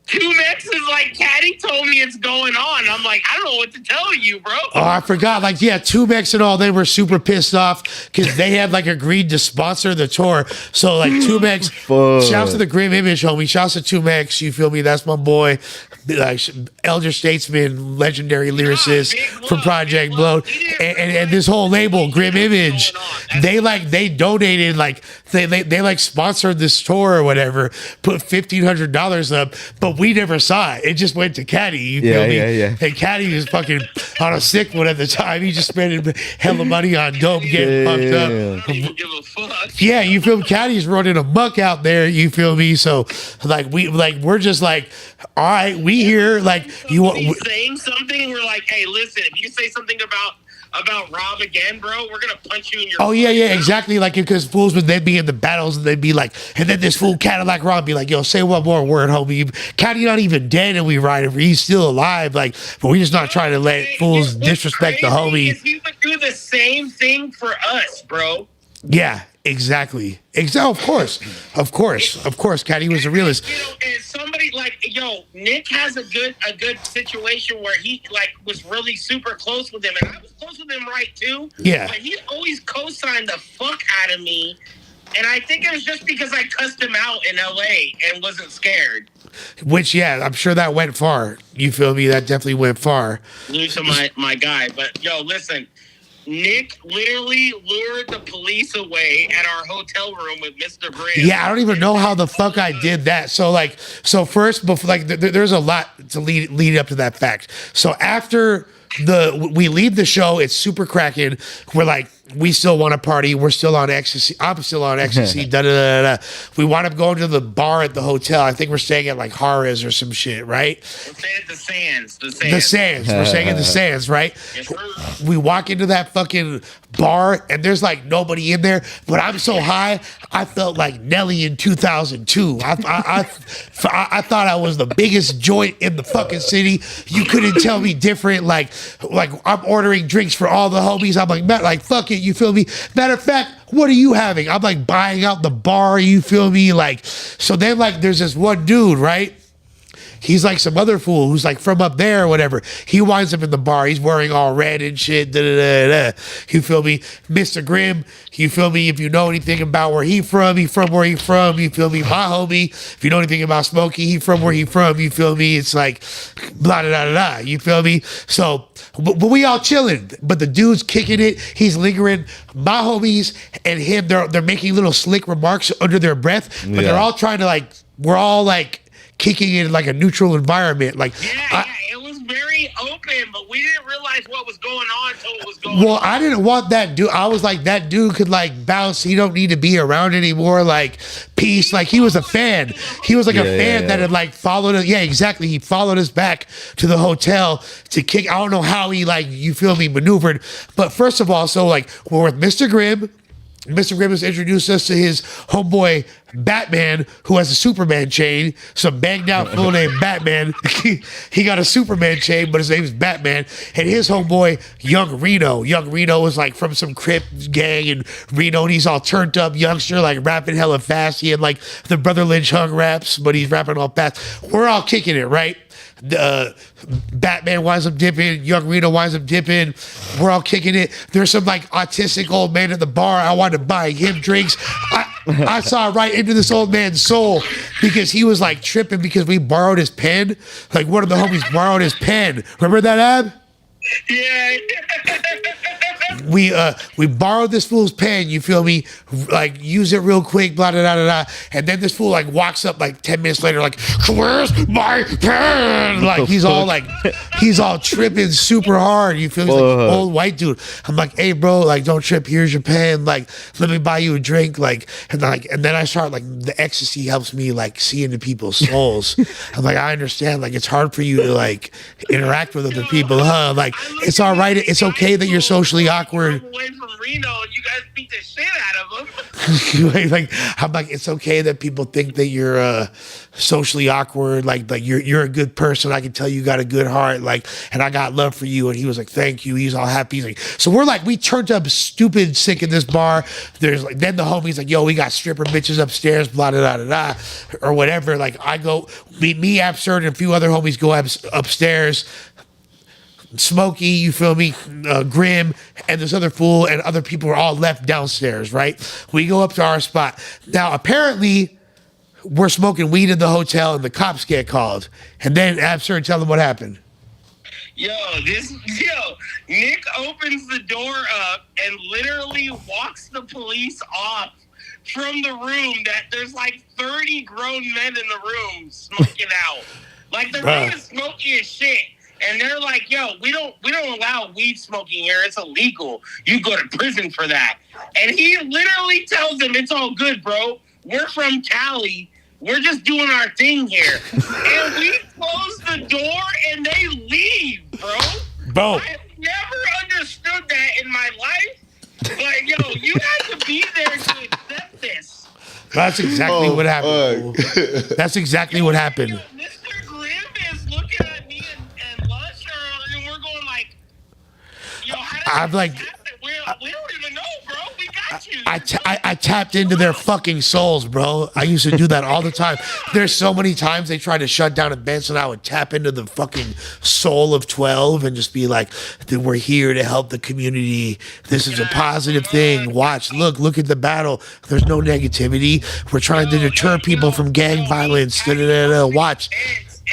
2Mex is like, Caddy told me it's going on. I'm like, I don't know what to tell you, bro. Oh, I forgot. Like, yeah, 2Mex and all, they were super pissed off because they had like agreed to sponsor the tour. So like 2Mex, shouts to the Grim Image, homie. Shouts to 2Mex. You feel me? That's my boy. Like elder statesman, legendary lyricist from Project Blow, and this whole label, Grim Image, they donated like they like sponsored this tour or whatever, put $1,500 up, but we never saw it. It just went to Caddy. You feel me? Yeah. And Caddy was fucking on a sick one at the time. He just spent hella money on dope, getting fucked up. I don't even give a fuck. Yeah, you feel me? Caddy's running amok out there. You feel me? So like we're just like, all right, we here. Like Somebody's saying something, we're like, hey, listen, if you say something about Rob again, bro, we're gonna punch you in your. Oh yeah, mouth. exactly. Like because fools would then be in the battles and they'd be like, and then this fool Cadillac Rob be like, yo, say one more word, homie. Caddy not even dead and we ride him. He's still alive. Like, but we just not trying to let fools disrespect the homie. Is he would do the same thing for us, bro. Yeah, exactly. Of course. Caddy was a realist. You know, and somebody like, yo, Nick has a good situation where he like was really super close with him, and I was close with him, right too. Yeah. But he always co-signed the fuck out of me, and I think it was just because I cussed him out in LA and wasn't scared. Which, yeah, I'm sure that went far. You feel me? That definitely went far. Lose to my guy, but yo, listen. Nick literally lured the police away at our hotel room with Mr. Grimm. Yeah, I don't even know how the fuck I did that. So first, before like, there's a lot to lead up to that fact. So after we leave the show, it's super cracking. We're like, we still want to party. We're still on ecstasy. I'm still on ecstasy. We wind up going to the bar at the hotel. I think we're staying at like Harrah's or some shit, right? We're staying at the Sands. The Sands. We're staying at the Sands, right? Yes, sir. We walk into that fucking bar and there's like nobody in there, but I'm so high, I felt like Nelly in 2002. I thought I was the biggest joint in the fucking city. You couldn't tell me different. Like I'm ordering drinks for all the homies. I'm like fuck it. You feel me? Matter of fact, what are you having? I'm like buying out the bar. You feel me? Like, so then like there's this one dude, right? He's like some other fool who's like from up there or whatever. He winds up in the bar. He's wearing all red and shit. You feel me? Mr. Grimm, you feel me? If you know anything about where he from where he from. You feel me? My homie. If you know anything about Smokey, he from where he from. You feel me? It's like blah, blah, blah, blah. You feel me? So, but we all chilling. But the dude's kicking it. He's lingering. My homies and him, they're making little slick remarks under their breath. But they're all trying to like, we're all like, kicking it in like a neutral environment. Like, it was very open, but we didn't realize what was going on until it was going on. Well, I didn't want that dude. I was like, that dude could like bounce. He don't need to be around anymore. Like, peace. Like, he was a fan. He was like a fan that had like followed us. Yeah, exactly. He followed us back to the hotel to kick. I don't know how he like, you feel me, maneuvered. But first of all, so like, we're with Mr. Grimm. Mr. Grimm has introduced us to his homeboy Batman, who has a Superman chain. Some banged out fool named Batman. He got a Superman chain, but his name is Batman. And his homeboy Young Reno. Young Reno is like from some Crip gang in Reno, and he's all turned up youngster, like rapping hella fast. He had like the Brother Lynch hung raps, but he's rapping all fast. We're all kicking it, right? Batman winds up dipping, Young Reno winds up dipping, we're all kicking it. There's some like autistic old man at the bar. I wanted to buy him drinks. I saw right into this old man's soul because he was like tripping because we borrowed his pen. Like one of the homies borrowed his pen. Remember that, Ab? Yeah. We borrowed this fool's pen, you feel me? Like, use it real quick, blah, blah, blah, blah, blah. And then this fool, like, walks up, like, 10 minutes later, like, where's my pen? Like, he's all tripping super hard, you feel me? He's like, old white dude. I'm like, hey, bro, like, don't trip. Here's your pen. Like, let me buy you a drink. Like, and then I start, like, the ecstasy helps me, like, see into people's souls. I'm like, I understand. Like, it's hard for you to, like, interact with other people, huh? Like, it's all right. It's okay that you're socially awkward. Away from Reno, and you guys beat the shit out of him. Like I'm like, it's okay that people think that you're socially awkward. Like you're a good person. I can tell you got a good heart. Like, and I got love for you. And he was like, thank you. He's all happy. He's like, so we're like, we turned up stupid sick in this bar. There's like, then the homie's like, yo, we got stripper bitches upstairs, blah blah blah blah, or whatever. Like I go, me, Absurd, and a few other homies go upstairs. Smokey, you feel me, Grim, and this other fool, and other people are all left downstairs, right? We go up to our spot. Now, apparently, we're smoking weed in the hotel, and the cops get called. And then Absurd, tell them what happened. Yo, Nick opens the door up and literally walks the police off from the room that there's like 30 grown men in the room smoking out. Like the room is smoky as shit. And they're like, yo, we don't allow weed smoking here. It's illegal. You go to prison for that. And he literally tells them, it's all good, bro. We're from Cali. We're just doing our thing here. And we close the door and they leave, bro. I've never understood that in my life. But, yo, you had to be there to accept this. That's exactly what happened. That's exactly what happened. Yo, Mr. Grim is looking at me and Lush, and we're going like, yo, how did this happen? We don't even know, bro. We got you. I tapped into their fucking souls, bro. I used to do that all the time. There's so many times they tried to shut down events, and I would tap into the fucking soul of 12 and just be like, dude, we're here to help the community. This is a positive thing. Watch, look at the battle. There's no negativity. We're trying to deter people from gang violence. Watch.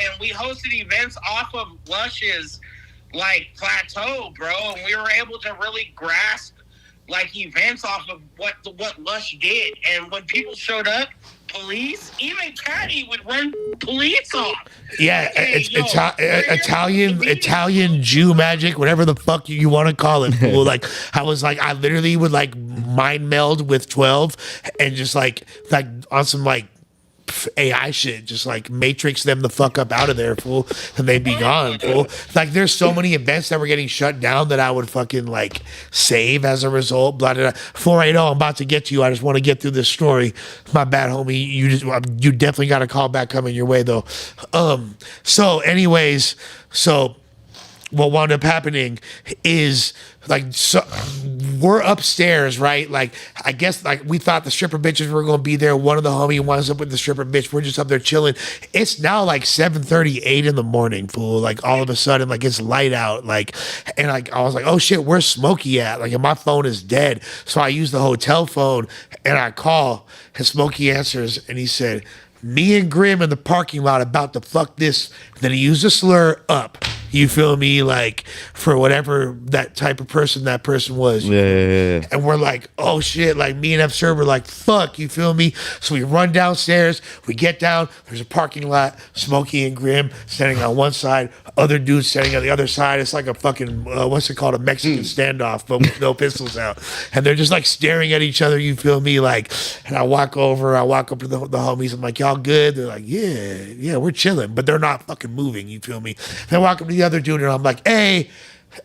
And we hosted events off of Lush's like plateau, bro, and we were able to really grasp like events off of what Lush did. And when people showed up, police, even Caddy would run police off. Yeah, hey, Italian Jew magic, whatever the fuck you want to call it. Well, like I literally would like mind meld with 12 and just like on some like AI shit, just like matrix them the fuck up out of there, fool, and they'd be gone, fool. Like there's so many events that were getting shut down that I would fucking like save as a result. Blah blah blah. 480, I'm about to get to you. I just want to get through this story. My bad, homie. You definitely got a call back coming your way though. So anyways, what wound up happening is we're upstairs, right? Like I guess like we thought the stripper bitches were gonna be there. One of the homie winds up with the stripper bitch. We're just up there chilling. It's now like 7:38 in the morning, fool. Like all of a sudden, like it's light out. Like and like I was like, oh shit, where's Smokey at? Like and my phone is dead. So I use the hotel phone and I call and Smokey answers and he said, me and Grim in the parking lot about to fuck this. Then he used a slur up. You feel me? Like for whatever that type of person that person was. Yeah. And we're like, oh shit. Like me and Absurd were like, fuck. You feel me? So we run downstairs. We get down. There's a parking lot. Smokey and Grim standing on one side. Other dudes standing on the other side. It's like a fucking, what's it called? A Mexican standoff, but with no pistols out. And they're just like staring at each other. You feel me? Like, and I walk up to the homies. I'm like, y'all good? They're like, yeah, we're chilling. But they're not fucking moving. You feel me? Then I walk up to the other dude and I'm like, hey,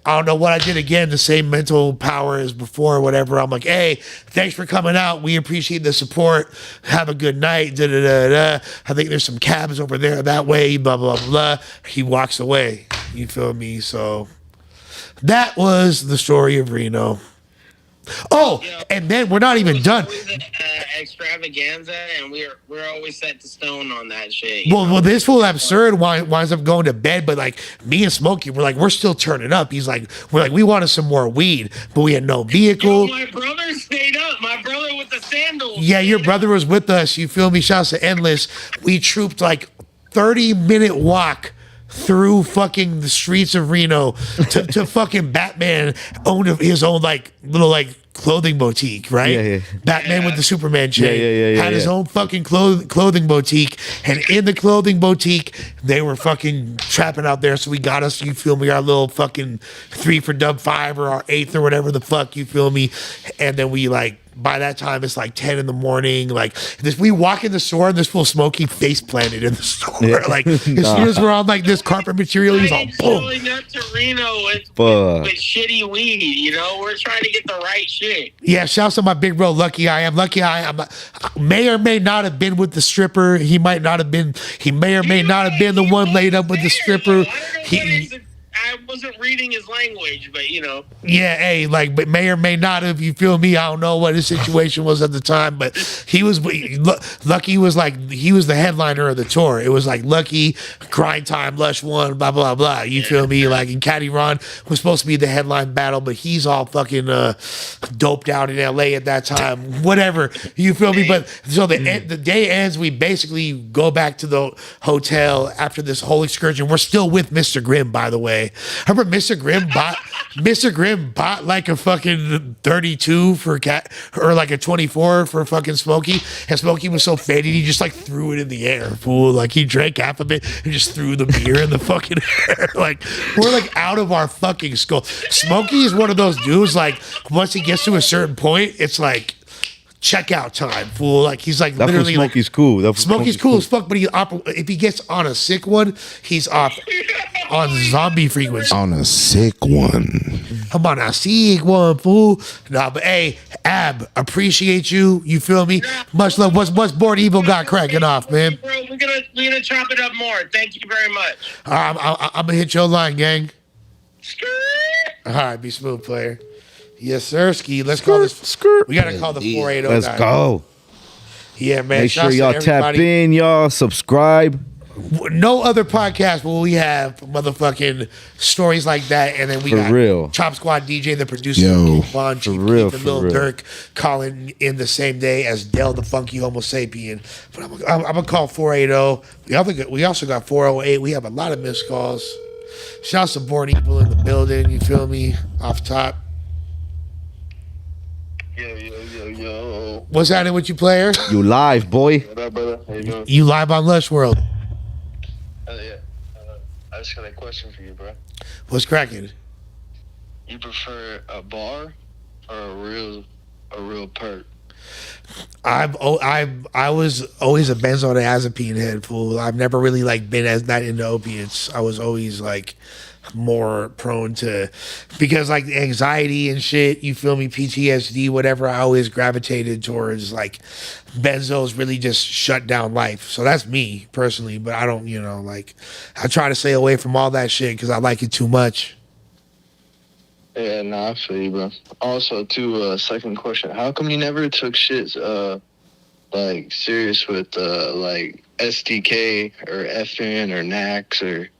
I don't know what I did again, the same mental power as before or whatever. I'm like, hey, thanks for coming out. We appreciate the support. Have a good night. Da, da, da, da. I think there's some cabs over there that way, blah, blah, blah. He walks away. You feel me? So that was the story of Reno. Oh, and then we're not even done. Extravaganza, and we're always set to stone on that shit. Well, this fool Absurd winds up going to bed, but like me and Smokey, we're still turning up. He's like, we wanted some more weed, but we had no vehicle. Yo, my brother stayed up. My brother with the sandals. Yeah, your brother was with us. You feel me? Shouts to Endless. We trooped like 30-minute walk through fucking the streets of Reno to fucking Batman owned his own like little like clothing boutique, right? Yeah. Batman with the Superman chain had his own fucking clothing boutique, and in the clothing boutique they were fucking trapping out there. So we got us, you feel me, our little fucking 3 for Dub 5 or our 8th or whatever the fuck, you feel me, and then we like by that time it's like 10 in the morning. Like we walk in the store and this full Smokey face planted in the store. Yeah. Like as soon as we're on like this carpet material, he's all boom. Showing up to Reno with shitty weed, you know? We're trying to get the right shit. Yeah, shouts to my big bro, Lucky I Am. Lucky I Am may or may not have been with the stripper. He may or may not have been the one laid up with the stripper. I wasn't reading his language, but you know. Yeah, hey, like, but may or may not have, you feel me? I don't know what his situation was at the time, but Lucky was like, he was the headliner of the tour. It was like Lucky, Grind Time, Lush One, blah, blah, blah. You feel me? Like, and Caddy Ron was supposed to be the headline battle, but he's all fucking doped out in LA at that time. Whatever. You feel me? But so the day ends, we basically go back to the hotel after this whole excursion. We're still with Mr. Grimm, by the way. Remember Mr. Grimm bought like a fucking 32 for Cat or like a 24 for fucking Smokey, and Smokey was so faded he just like threw it in the air, fool. Like he drank half of it and just threw the beer in the fucking air. Like we're like out of our fucking skull. Smokey is one of those dudes, like once he gets to a certain point, it's like checkout time, fool. Like he's like That's literally Smokey's like, cool. Smokey's cool as fuck, but if he gets on a sick one, he's off on zombie frequency. On a sick one. I'm on a sick one, fool. Nah, but hey, Ab, appreciate you. You feel me? Much love. What's Bored Evil got cracking off, man? Bro, we're gonna chop it up more. Thank you very much. I'm gonna hit your line, gang. All right, be smooth, player. Yes, sir. Ski. Let's call this. We gotta call the 480 guy. Let's go. Yeah, man. Make sure y'all tap in, y'all subscribe. No other podcast will we have motherfucking stories like that, and then we got real. Chopsquad DJ, the producer, Yo. King Von, Chief real, Keef, and for Lil real. Durk calling in the same day as Del the Funky Homosapien. But I'm gonna call 480. We also got 408. We have a lot of missed calls. Shouts to Born Evil in the building. You feel me? Off top. Yo. What's happening with you, player? You live, boy. What up, brother? How you doing? You live on Lush World. Yeah. I just got a question for you, bro. What's cracking? You prefer a bar or a real perk? I was always a benzodiazepine head, fool. I've never really like been as that into opiates. I was always like more prone to, because like anxiety and shit, you feel me, PTSD, whatever, I always gravitated towards like benzos really just shut down life. So that's me personally, but I don't, like I try to stay away from all that shit because I like it too much. Yeah, I feel you, bro. Also, too, second question. How come you never took shit, like, serious with, like, SDK or FN or Nax or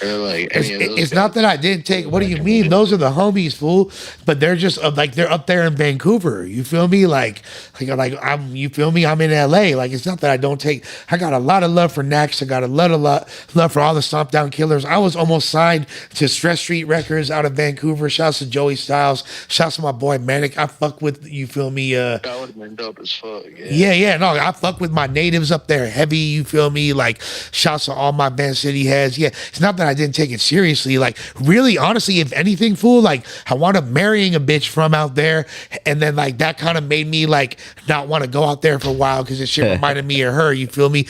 like any of those It's guys? not that I didn't take. What do you mean? Those are the homies, fool. But they're just like they're up there in Vancouver. You feel me? Like I'm. You feel me? I'm in LA. Like it's not that I don't take. I got a lot of love for Nax. I got a lot of love for all the Stomp Down Killers. I was almost signed to Stress Street Records out of Vancouver. Shouts to Joey Styles. Shouts to my boy Manic. I fuck with, you feel me? That would have been dope as fuck. Yeah. Yeah. No, I fuck with my natives up there heavy. You feel me? Like shouts to all my Van City heads. Yeah, it's not that I didn't take it seriously. Like really, honestly, if anything, fool, like I wound up marrying a bitch from out there, and then like that kind of made me like not want to go out there for a while because it shit reminded me of her. You feel me?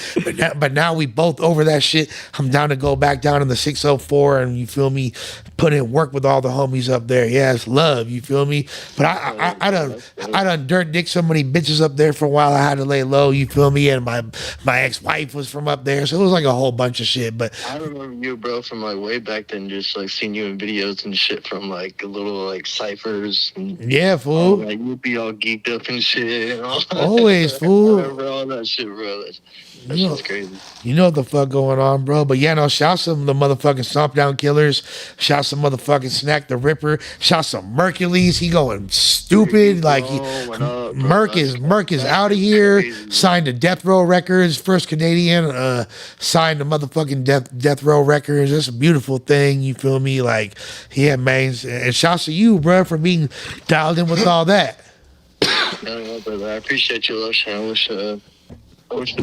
But now we both over that shit. I'm down to go back down in the 604, and you feel me, put in work with all the homies up there. Yeah, it's love. You feel me? But I done dirt dick so many bitches up there for a while. I had to lay low. You feel me? And my ex-wife was from up there, so it was like a whole bunch of shit. But I remember you, bro, from like way back then, just like seeing you in videos and shit from like little like ciphers. And, yeah, fool. like you'd be all geeked up and shit. And all. Always, fool. I remember all that shit, bro. That's just crazy. You know what the fuck going on, bro. But yeah, no, shouts to the motherfucking Stomp Down Killers. Shouts to motherfucking Snack the Ripper. Shouts to Mercules. He going stupid. Like Merc is out of here. Signed to Death Row Records. First Canadian signed to motherfucking Death Row Records. That's a beautiful thing. You feel me? Like, yeah, man. And shouts to you, bro, for being dialed in with all that. Brother. I appreciate you, Lush. I wish the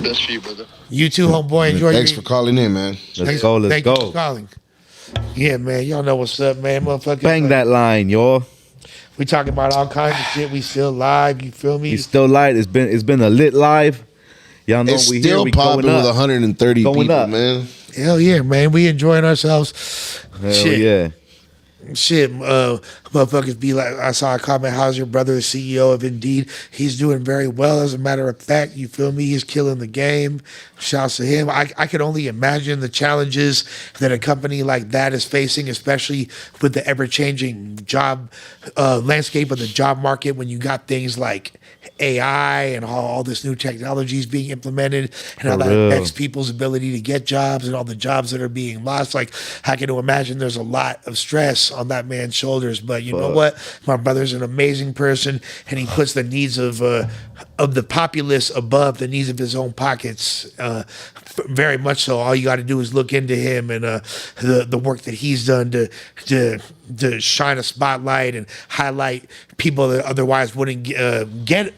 best for you, brother. You too, homeboy. Enjoy. Thanks for calling in, man. Let's go. Thank you for calling. Yeah, man. Y'all know what's up, man. Motherfucker. Bang that line, y'all. We talking about all kinds of shit. We still live. You feel me? He's still live. It's been a lit live. Y'all know It's we still here. We popping going with up. 130 Going people, up. man. Hell yeah, man. We enjoying ourselves. Hell Shit. yeah. Shit, motherfuckers be like, I saw a comment, how's your brother the CEO of Indeed? He's doing very well, as a matter of fact, you feel me? He's killing the game. Shouts to him. I could only imagine the challenges that a company like that is facing, especially with the ever-changing job landscape of the job market when you got things like AI and all this new technology is being implemented and how For that real. affects people's ability to get jobs and all the jobs that are being lost. Like, I can imagine there's a lot of stress on that man's shoulders. But you know what? My brother's an amazing person, and he puts the needs of the populace above the needs of his own pockets. Very much so. All you got to do is look into him and the work that he's done to shine a spotlight and highlight people that otherwise wouldn't get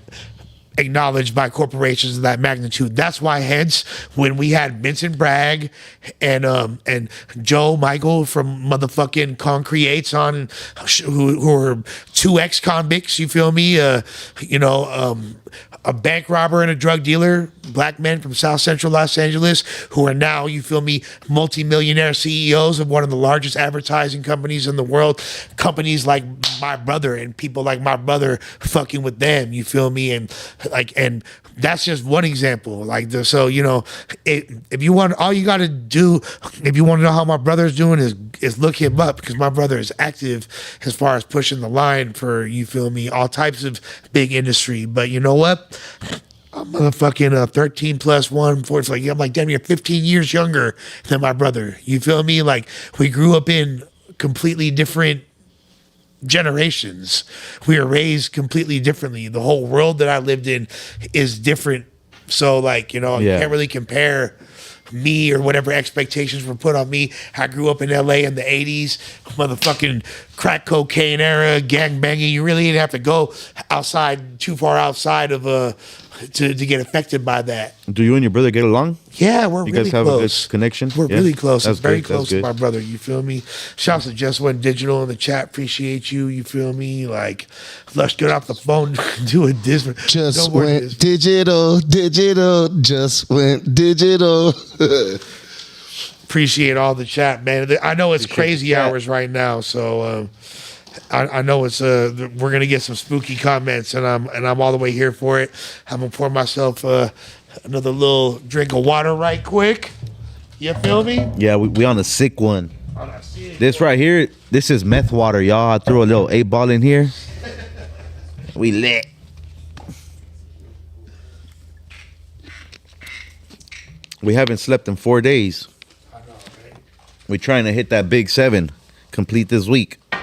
acknowledged by corporations of that magnitude. That's why, hence, when we had Vincent Bragg and Joe Michael from motherfucking Concreates on, who are two ex-convicts, you feel me? A bank robber and a drug dealer, black men from South Central Los Angeles, who are now, you feel me, multimillionaire CEOs of one of the largest advertising companies in the world. Companies like my brother and people like my brother fucking with them, you feel me? And that's just one example. So if you want, all you got to do, if you want to know how my brother's doing, is look him up, because my brother is active as far as pushing the line for, you feel me, all types of big industry. But you know what? I'm motherfucking 13 plus 1, 4. It's like, I'm like damn near 15 years younger than my brother. You feel me? Like, we grew up in completely different generations. We were raised completely differently. The whole world that I lived in is different. So, like, you can't really compare me or whatever expectations were put on me. I grew up in LA in the 80s, motherfucking crack cocaine era, gang banging. You really didn't have to go too far outside of to get affected by that. Do you and your brother get along? Yeah, we're You really guys have close. a good connection? We're Yeah? really close. That's I'm very good, that's close to good. my brother. You feel me? Shouts to Just Went Digital in the chat. Appreciate you. You feel me? Like, let's get off the phone doing this. Just went digital, just went digital. Appreciate all the chat, man. I know it's Appreciate crazy the chat. hours right now, so I know it's we're gonna get some spooky comments, and I'm all the way here for it. I'm gonna pour myself another little drink of water right quick. You feel me? Yeah, we on a sick one. This right here, this is meth water, y'all. I threw a little 8-ball in here. We lit. We haven't slept in 4 days. We're trying to hit that big 7, complete this week. Nah,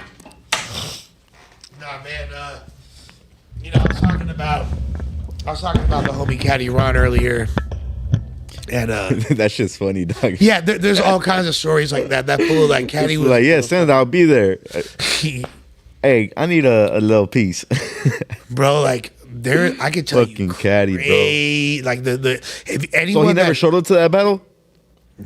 man. I was talking about the homie Caddy Ron earlier, and That shit's funny, dog. yeah, there's all kinds of stories like that. That fool, like Caddy It's was like, yeah, send it, I'll be there. Hey, I need a little piece. bro. Like, there, I could tell Fucking you, Caddy, bro. Like if anyone So he never that- showed up to that battle?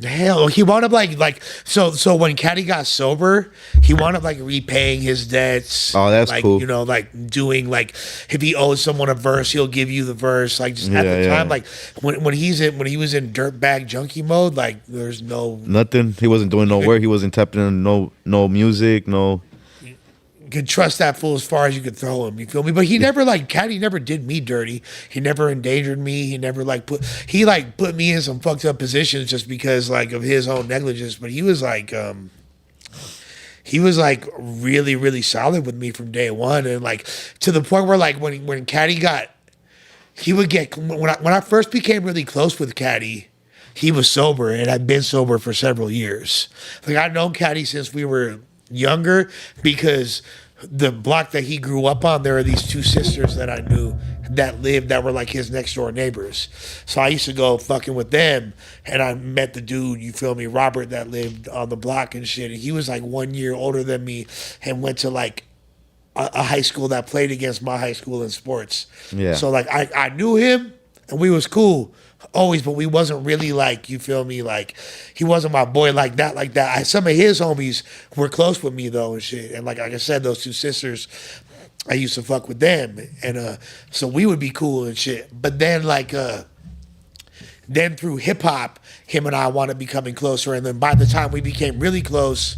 Hell, he wound up like so when Caddy got sober, he wound up like repaying his debts. Oh, that's like, cool. Like doing, like, if he owes someone a verse, he'll give you the verse. Like, just at the Yeah, time, yeah. like when he was in dirtbag junkie mode, like there's no Nothing. He wasn't doing no work. He wasn't tapping in no music, no. you could trust that fool as far as you could throw him. You feel me? But he never Caddy never did me dirty. He never endangered me. He never put me in some fucked up positions just because like of his own negligence. But he was like really, really solid with me from day one, and like to the point where like when Caddy when I first became really close with Caddy, he was sober and I'd been sober for several years. Like, I'd known Caddy since we were younger, because the block that he grew up on, there are these two sisters that I knew that were like his next door neighbors. So I used to go fucking with them, and I met the dude, you feel me, Robert, that lived on the block and shit. And he was like 1 year older than me and went to like a high school that played against my high school in sports. Yeah. So like I knew him and we was cool always, but we wasn't really like, you feel me, like he wasn't my boy like that. Some of his homies were close with me though and shit. And like I said, those two sisters, I used to fuck with them, and so we would be cool and shit. But then like then through hip hop, him and I wound up becoming closer, and then by the time we became really close,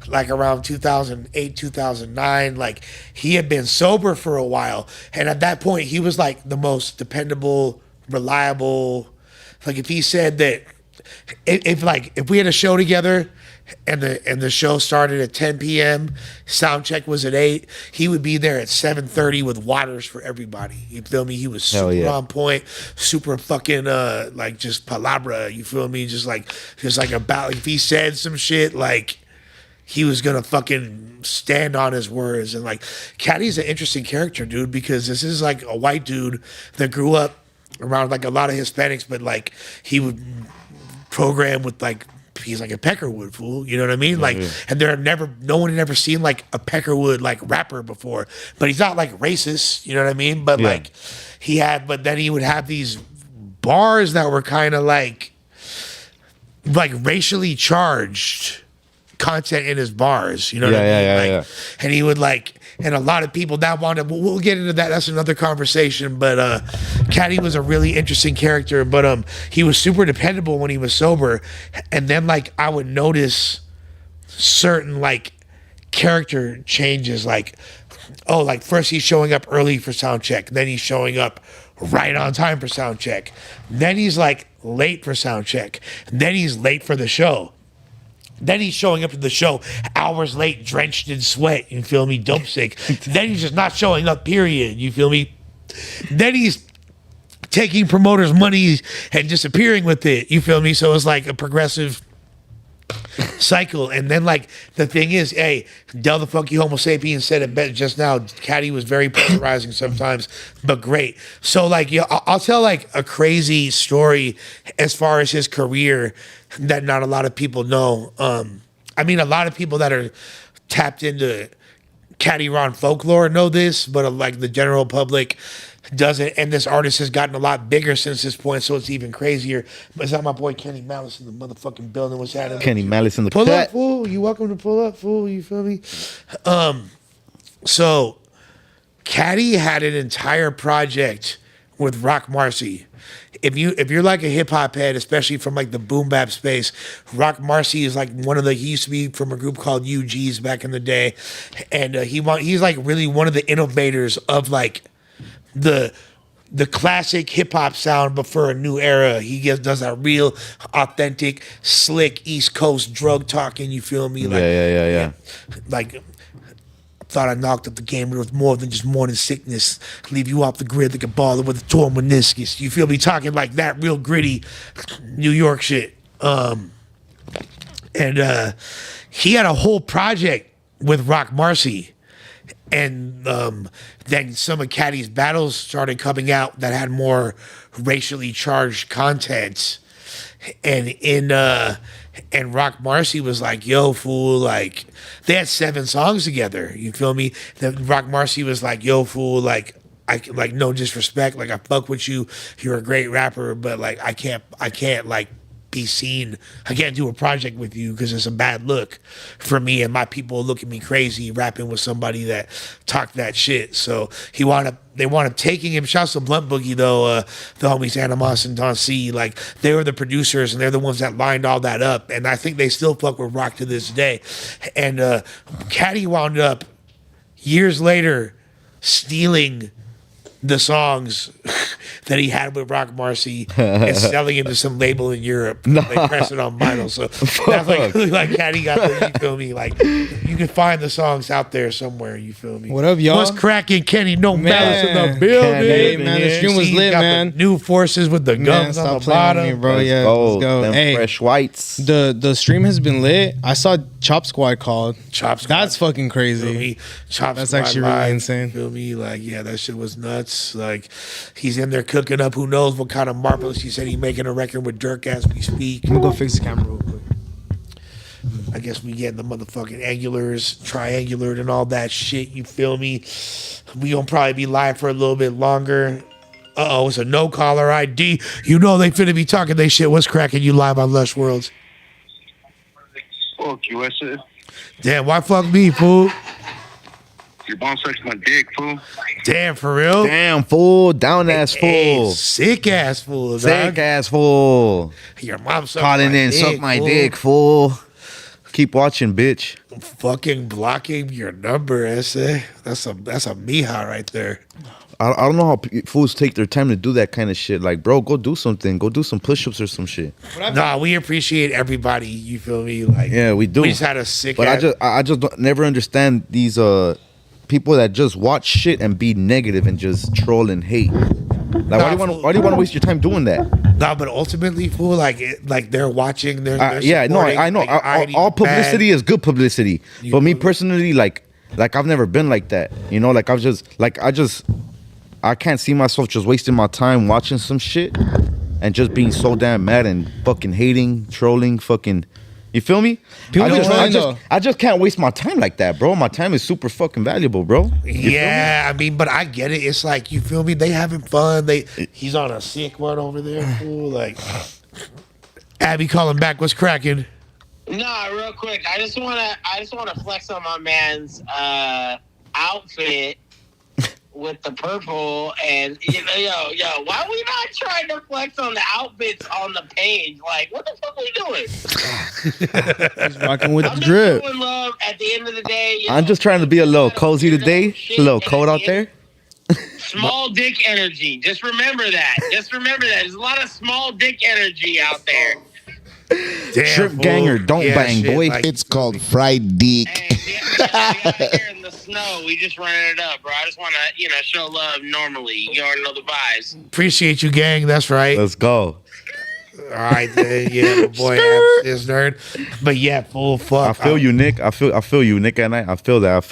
like around 2008, 2009, like he had been sober for a while, and at that point he was like the most dependable, reliable. Like if he said that, if we had a show together and the show started at 10 p.m., sound check was at 8, he would be there at 7:30 with waters for everybody. You feel me? He was super on point, super fucking like just palabra. You feel me? Just like about, like if he said some shit, like he was gonna fucking stand on his words. And like Caddy's an interesting character, dude, because this is like a white dude that grew up around like a lot of Hispanics, but like he would program with like, he's like a Peckerwood fool, you know what I mean? Like, and no one had ever seen like a Peckerwood like rapper before, but he's not like racist, you know what I mean? But like but then he would have these bars that were kind of like racially charged content in his bars, you know what I mean? And he would like, and a lot of people that wanted, we'll get into that. That's another conversation. But Caddy was a really interesting character, but he was super dependable when he was sober. And then like I would notice certain like character changes, like, oh, like first he's showing up early for sound check, then he's showing up right on time for sound check, then he's like late for sound check, then he's late for the show. Then he's showing up to the show hours late, drenched in sweat, you feel me, dope sick. Then he's just not showing up, period, you feel me? Then he's taking promoters' money and disappearing with it, you feel me? So it's like a progressive cycle. And then like the thing is, hey, Del the Funky Homosapien said it better just now, Caddy was very polarizing sometimes, but great. So like, I'll tell like a crazy story as far as his career that not a lot of people know. I mean, a lot of people that are tapped into Caddy Ron folklore know this, but like the general public doesn't. And this artist has gotten a lot bigger since this point, so it's even crazier. But it's not my boy Kenny Malice in the motherfucking building. What's happening? Kenny Malice in the pull up, fool. You welcome to pull up, fool. You feel me? So Caddy had an entire project with Rock Marcy. If you're like a hip hop head, especially from like the boom bap space, Rock Marcy is like he used to be from a group called UGs back in the day, and he's like really one of the innovators of like the classic hip hop sound, but for a new era. He does that real authentic, slick East Coast drug talking. You feel me? Like, yeah. Like, thought I knocked up the game. It was more than just morning sickness. Leave you off the grid like a baller with a torn meniscus. You feel me? Talking like that real gritty New York shit. And he had a whole project with Rock Marcy. And then some of Caddy's battles started coming out that had more racially charged content. And Rock Marcy was like, yo, fool, like, they had 7 songs together, you feel me? Then Rock Marcy was like, yo, fool, like, like, no disrespect, like, I fuck with you, you're a great rapper, but, like, I can't, like, be seen, I can't do a project with you because it's a bad look for me, and my people look at me crazy rapping with somebody that talked that shit. So they wound up taking him. Shouts to Blunt Boogie though, the homies Animos and Don C, like they were the producers and they're the ones that lined all that up, and I think they still fuck with Rock to this day. And Caddy wound up years later stealing the songs that he had with Rock Marcy and selling it to some label in Europe. They press it on vinyl. So that's like Caddy got the, you feel me? Like you can find the songs out there somewhere, you feel me? What up, y'all? What's cracking, Kenny? No Malice in the building. Hey, man, the stream was lit, man. New forces with the guns on the bottom. Me, bro. Let's go. Them Hey, fresh whites. The stream has been lit. I saw Chopsquad called. Chopsquad. That's fucking crazy. That's actually really insane. Feel me? Like, yeah, that shit was nuts. Like, he's in there cooking up who knows what kind of marbles. He said he's making a record with Dirk as we speak. I'm gonna go fix the camera real quick. I guess we getting the motherfucking angulars, triangular, and all that shit. You feel me? We gonna probably be live for a little bit longer. It's a no caller ID. You know they finna be talking they shit. What's cracking? You live on Lush Worlds? Fuck you, I said. Damn, why fuck me, fool? Your mom sucks my dick, fool. Damn, for real? Damn, fool. Down ass fool. Sick ass fool, dog. Sick ass fool. Your mom sucked Calling my in, dick, suck my fool. dick, fool. Keep watching, bitch. Fucking blocking your number, essay. That's a mija right there. I don't know how fools take their time to do that kind of shit. Like, bro, go do something. Go do some push-ups or some shit. Nah, we appreciate everybody. You feel me? Like, Yeah, we do. We just had a sick. But I just never understand these people that just watch shit and be negative and just troll and hate. Like, why do you want to waste your time doing that? Nah, but ultimately, fool, like they're watching. They're yeah, no, I know. Like, all publicity is good publicity. But me personally, like I've never been like that. You know, like I can't see myself just wasting my time watching some shit and just being so damn mad and fucking hating, trolling, fucking. You feel me? I just can't waste my time like that, bro. My time is super fucking valuable, bro. Yeah, I mean, but I get it. It's like, you feel me? They having fun. He's on a sick one over there, fool. Like, Abby calling back. What's cracking? Nah, real quick. I just wanna flex on my man's outfit with the purple, and yo, why we not trying to flex on the outfits on the page? Like, what the fuck we doing? He's rocking with I'm the just drip. showing love at the end of the day. I'm just trying to be a little cozy today. A little cold out there. Small dick energy. Just remember that. There's a lot of small dick energy out there. Damn, Shrimp fool. ganger, don't bang, shit, boy. like, It's called fried dick. Hey, we out here in the snow. We just running it up, bro. I just want to, show love normally. You already know the vibes. appreciate you, gang. That's right. Let's go. All right, then, yeah, my boy is nerd. But yeah, full fuck. I feel you, Nick. I feel you, Nick. And I feel that.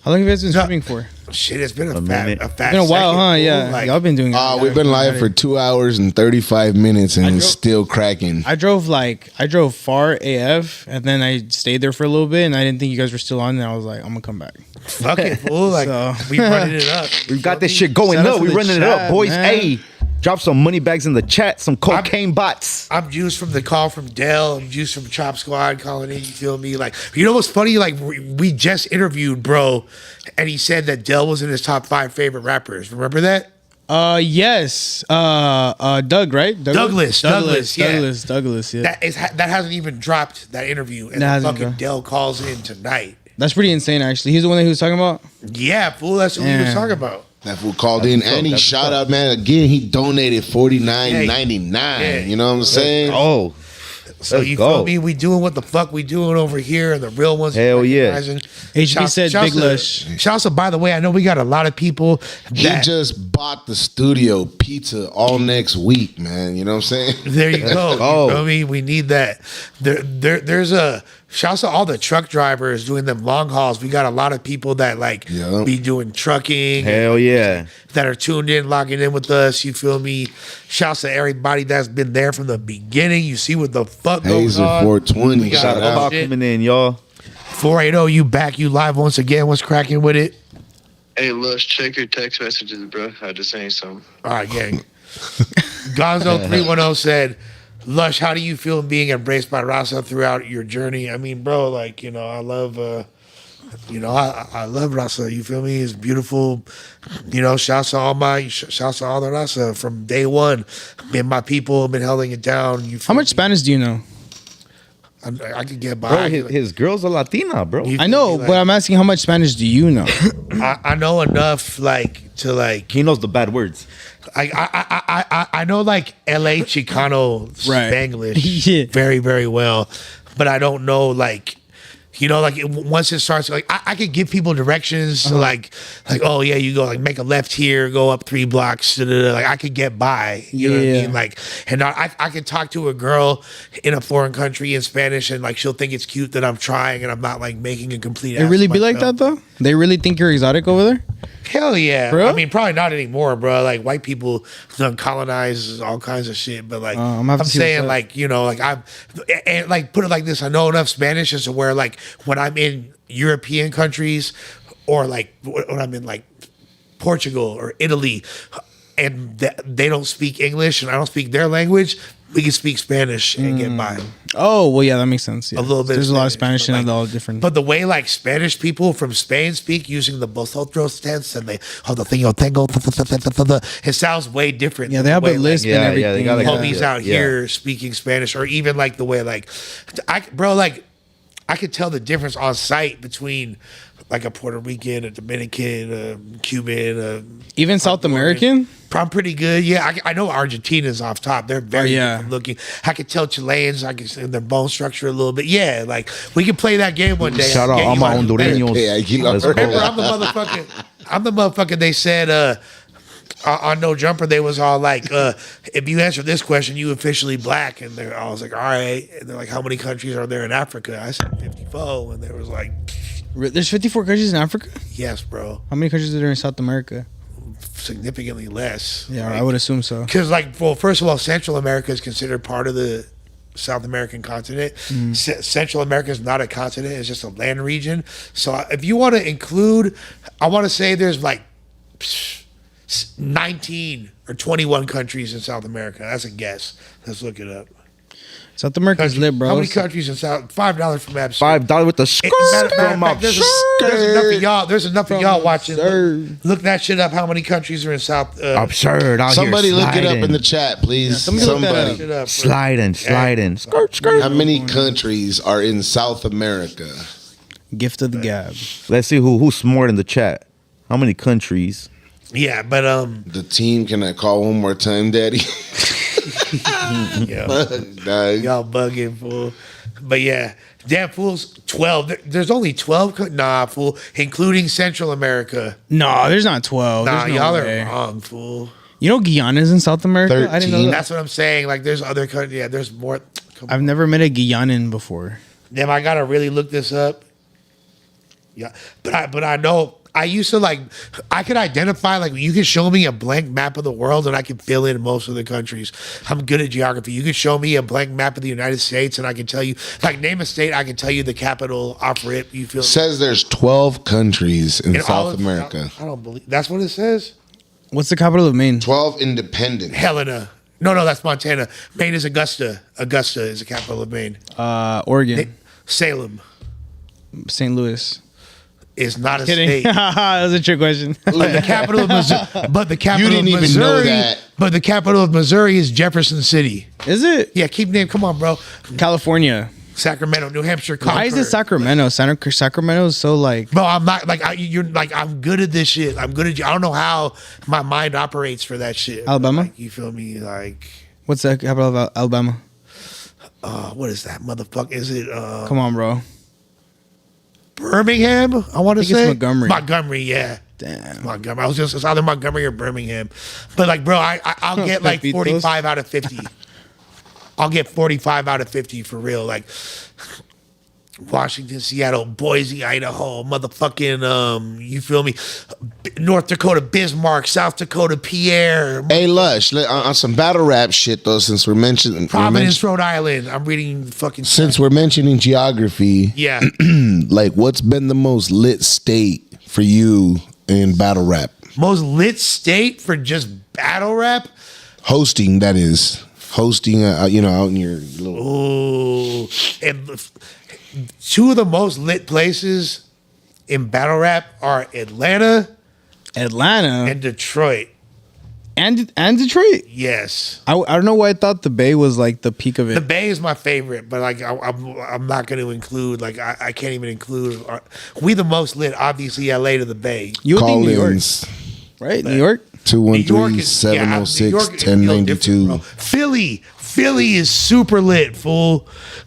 How long have you guys been streaming for? Shit, it's been a minute. fat. It's been a while, second, huh? fool. Yeah. Like, Y'all been doing it. We've been live for 2 hours and 35 minutes and it's still cracking. I drove far AF, and then I stayed there for a little bit, and I didn't think you guys were still on, and I was like, I'm gonna come back. fuck it, fool. Like, So- we running it up. We got this shit going Shout out up. to We the running it chat, up, boys. man. Hey, drop some money bags in the chat. Some cocaine bots. I'm juiced from the call from Dell. I'm juiced from Chopsquad calling in. You feel me? Like, you know what's funny? Like, we just interviewed bro, and he said that Dell was in his top 5 favorite rappers. Remember that? Yes. Doug, right? Douglas, yeah. Douglas, yeah. That hasn't even dropped, that interview, and That hasn't fucking dropped. Dell calls in tonight. That's pretty insane, actually. He's the one that he was talking about? Yeah, fool. That's what we was Yeah. talking about. That fool called in and he shout out, man. Again, he donated $49.99. Yeah. You know what I'm saying? Oh, So let's you go. feel me? We doing what the fuck we doing over here, and the real ones. Hell yeah. recognizing. HB said Big Lush. Shouts to, by the way, I know we got a lot of people He that just bought the studio pizza all next week, man. You know what I'm saying? there you go. go. You feel me? We need that. There's a shouts to all the truck drivers doing them long hauls. We got a lot of people that Yeah. be doing trucking. hell yeah. That are tuned in, logging in with us. You feel me? Shouts to everybody that's been there from the beginning. You see what the fuck goes Hazer on. 420. We got Shout all out. About shit. coming in, y'all. 480, you back, you live once again. What's cracking with it? Hey, Lush, check your text messages, bro. I just saying something. All right, gang. Gonzo310 said, Lush, how do you feel being embraced by Rasa throughout your journey? I mean, bro, like, I love, I love Rasa. You feel me? It's beautiful. Shouts to all the Rasa from day one. Been my people, been holding it down. You feel How much me? Spanish do you know? I could get by. Bro, his girl's a Latina, bro. You I feel know, me? but I'm asking how much Spanish do you know? I know enough, to He knows the bad words. I know LA Chicano Right. Spanglish Yeah. very, very well, but I don't know once it starts, I could give people directions to oh yeah, you go make a left here, go up 3 blocks, I could get by, you know what I mean? And I could talk to a girl in a foreign country in Spanish and she'll think it's cute that I'm trying and I'm not making a complete. It really be like that though? They really think you're exotic over there? Hell yeah. Bro? I mean, probably not anymore, bro. White people done colonize all kinds of shit. But I'm gonna have I'm to see saying what's up. put it like this. I know enough Spanish as to where when I'm in European countries or when I'm in Portugal or Italy and they don't speak English and I don't speak their language, we can speak Spanish and get by. Oh well, yeah, that makes sense. Yeah. A little bit. There's a lot of Spanish but and like- all different. But the way like Spanish people from Spain speak using the vosotros tense and they the thing yo tengo, it sounds way different. Yeah, than they the have way, a lisp Yeah, and yeah, everything. they got, like, homies Yeah. out here speaking Spanish, or even like the way like I could tell the difference on sight between like a Puerto Rican, a Dominican, a Cuban, Even South American. I'm pretty good. Yeah, I know Argentina's off top. They're very yeah. different looking. I could tell Chileans. I can see their bone structure a little bit. Yeah, like we can play that game one day. Shout out Get all you my on- Hondureños. Hey, Aguilar. Let's Remember, go. I'm the motherfucker. They said on No Jumper, they was all like, if you answer this question, you officially black. And I was like, all right. And they're like, how many countries are there in Africa? I said 54. And they was like, There's 54 countries in Africa. yes, bro, How many countries are there in South America? significantly less. Yeah, I would assume so. Because, like, well, first of all, Central America is considered part of the South American continent. Central America is not a continent; it's just a land region. So, if you want to include, I want to say there's like 19 or 21 countries in South America. That's a guess. Let's look it up. South America's lit, bro. How many countries in South? $5 from Abs. $5 with the Matter of from fact, there's enough of y'all. There's enough of y'all watching. Look that shit up. How many countries are in South? absurd. Out Somebody here look it up sliding. in the chat, please. somebody look that Somebody. up. Shit up, bro. Sliding. Skirt. How many countries are in South America? Gift of the gab. Let's see who's smart in the chat. How many countries? Yeah, but The team, can I call one more time, Daddy? yeah. Dog. Y'all bugging, fool. But yeah, damn fools, 12. There's only 12. Nah, fool, including Central America. No, there's not 12. Nah, There's no y'all way. are wrong, fool. You know Guyana's in South America? I didn't know 13. that. That's what I'm saying. Like, there's other countries. Yeah, there's more. Come on. I've never met a Guyanan before. Damn, I gotta really look this up. Yeah, but I know. I used to like. I could identify like you can show me a blank map of the world and I can fill in most of the countries. I'm good at geography. You can show me a blank map of the United States and I can tell you like name a state. I can tell you the capital off rip. You feel Says there's 12 countries in In all South of- America. I don't believe that's what it says. What's the capital of Maine? 12 independent. Helena. No, that's Montana. Maine is Augusta. Augusta is the capital of Maine. Oregon. Salem St. Louis. is not a Kidding. state. That was a trick question. But the capital of Missouri. But the capital didn't of even know Missouri. that. But the capital of Missouri is Jefferson City. Is it? Yeah, keep name. Come on, bro. California. Sacramento, New Hampshire. Why is it Concord. Sacramento? Sacramento is so like. Bro, I'm not like you're like I'm good at this shit. I'm good at. I don't know how my mind operates for that shit. Alabama? Like, you feel me? Like, What's the capital of Alabama? what is that motherfucker? Is it Come on, bro. Birmingham? I want to I think it's say Montgomery. Montgomery, yeah. Damn. Montgomery. I was just it's either Montgomery or Birmingham. But like, bro, I'll get like Pepitos. 45 out of 50. I'll get 45 out of 50 for real. Like Washington, Seattle, Boise, Idaho, motherfucking you feel me? North Dakota, Bismarck, South Dakota, Pierre, Hey, Lush, on some battle rap shit, though, since we're mentioning... Providence, Rhode Island. I'm reading fucking Since we're mentioning geography, yeah. like, what's been the most lit state for you in battle rap? Most lit state for just battle rap? Hosting, that is. Hosting, out in your little... Ooh. And two of the most lit places in battle rap are Atlanta Atlanta and Detroit. and Detroit. Yes. I don't know why I thought the Bay was like the peak of The it. Bay is my favorite, but like I'm not going to include like I can't even include we the most lit obviously LA to the Bay. You would think New York, Call-ins, right? New York. New York is 213-706-1092. New York is different, bro. Philly is super lit, fool.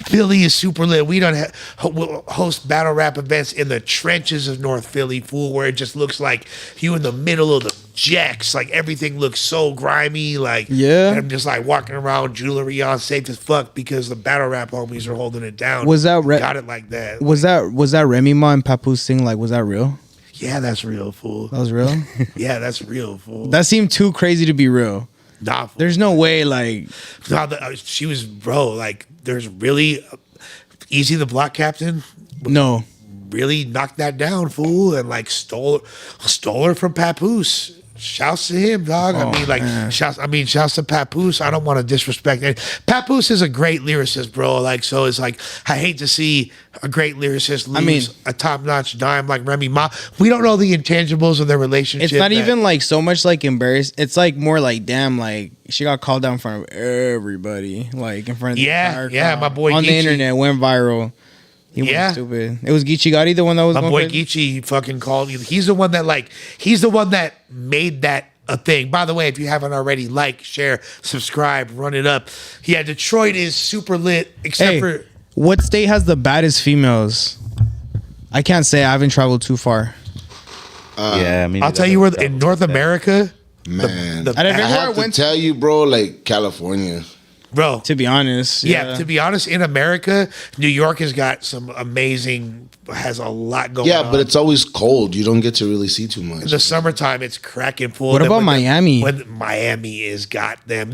Philly is super lit. We don't host battle rap events in the trenches of North Philly, fool, where it just looks like you in the middle of the jacks. Like everything looks so grimy. Like Yeah. and I'm just like walking around jewelry on safe as fuck because the battle rap homies are holding it down. Was that got it like that? Was that Remy Ma and Papoose thing? Like, was that real? Yeah, that's real, fool. That was real. Yeah, that's real, fool. That seemed too crazy to be real. Nah, fool. There's no way. Like, No, she was bro. Like, there's really Easy the Block Captain. no. Really knocked that down, fool, and like stole her from Papoose. shouts to him, dog. I mean, like, shouts to Papoose. I don't want to disrespect it. Papoose is a great lyricist, bro. Like, so it's like, I hate to see a great lyricist lose a top-notch dime like Remy Ma. We don't know the intangibles of their relationship. It's not even like so much like embarrassed. It's like more like, damn, like she got called out in front of everybody, like in front of the entire crowd. My boy on Geechee. the internet went viral. He went stupid. It was Geechee Gotti, the one that was my going boy crazy? Geechee fucking called. He's the one that made that a thing. By the way, if you haven't already, like, share, subscribe, run it up. Yeah, Detroit is super lit, except for what state has the baddest females? I can't say. I haven't traveled too far. I mean, I'll tell you where in North America, Man, the I everywhere I have to went tell you, bro, like California. bro. To be honest, Yeah, to be honest, in America, New York has got some has a lot going on. Yeah, but it's always cold. You don't get to really see too much. in the summertime, it's cracking full. What about Miami? When Miami is goddamn,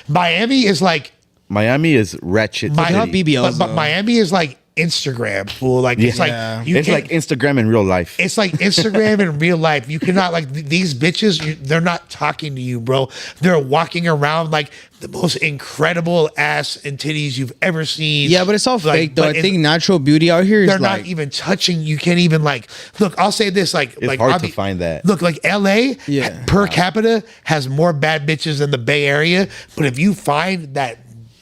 Miami is like Miami is wretched. Look how BBLs, but though. Miami is like Instagram, fool. Like it's Yeah. like you It's can't- like Instagram in real life. It's like Instagram in real life. You cannot like these bitches. They're not talking to you, bro. They're walking around like the most incredible ass and titties you've ever seen. Yeah, but it's all Like, fake though. but I think natural beauty out here is they're like not even touching. You can't even like look. I'll say this like It's like hard I'll to find that. Look, like LA, Yeah. per capita has more bad bitches than the Bay Area. But if you find that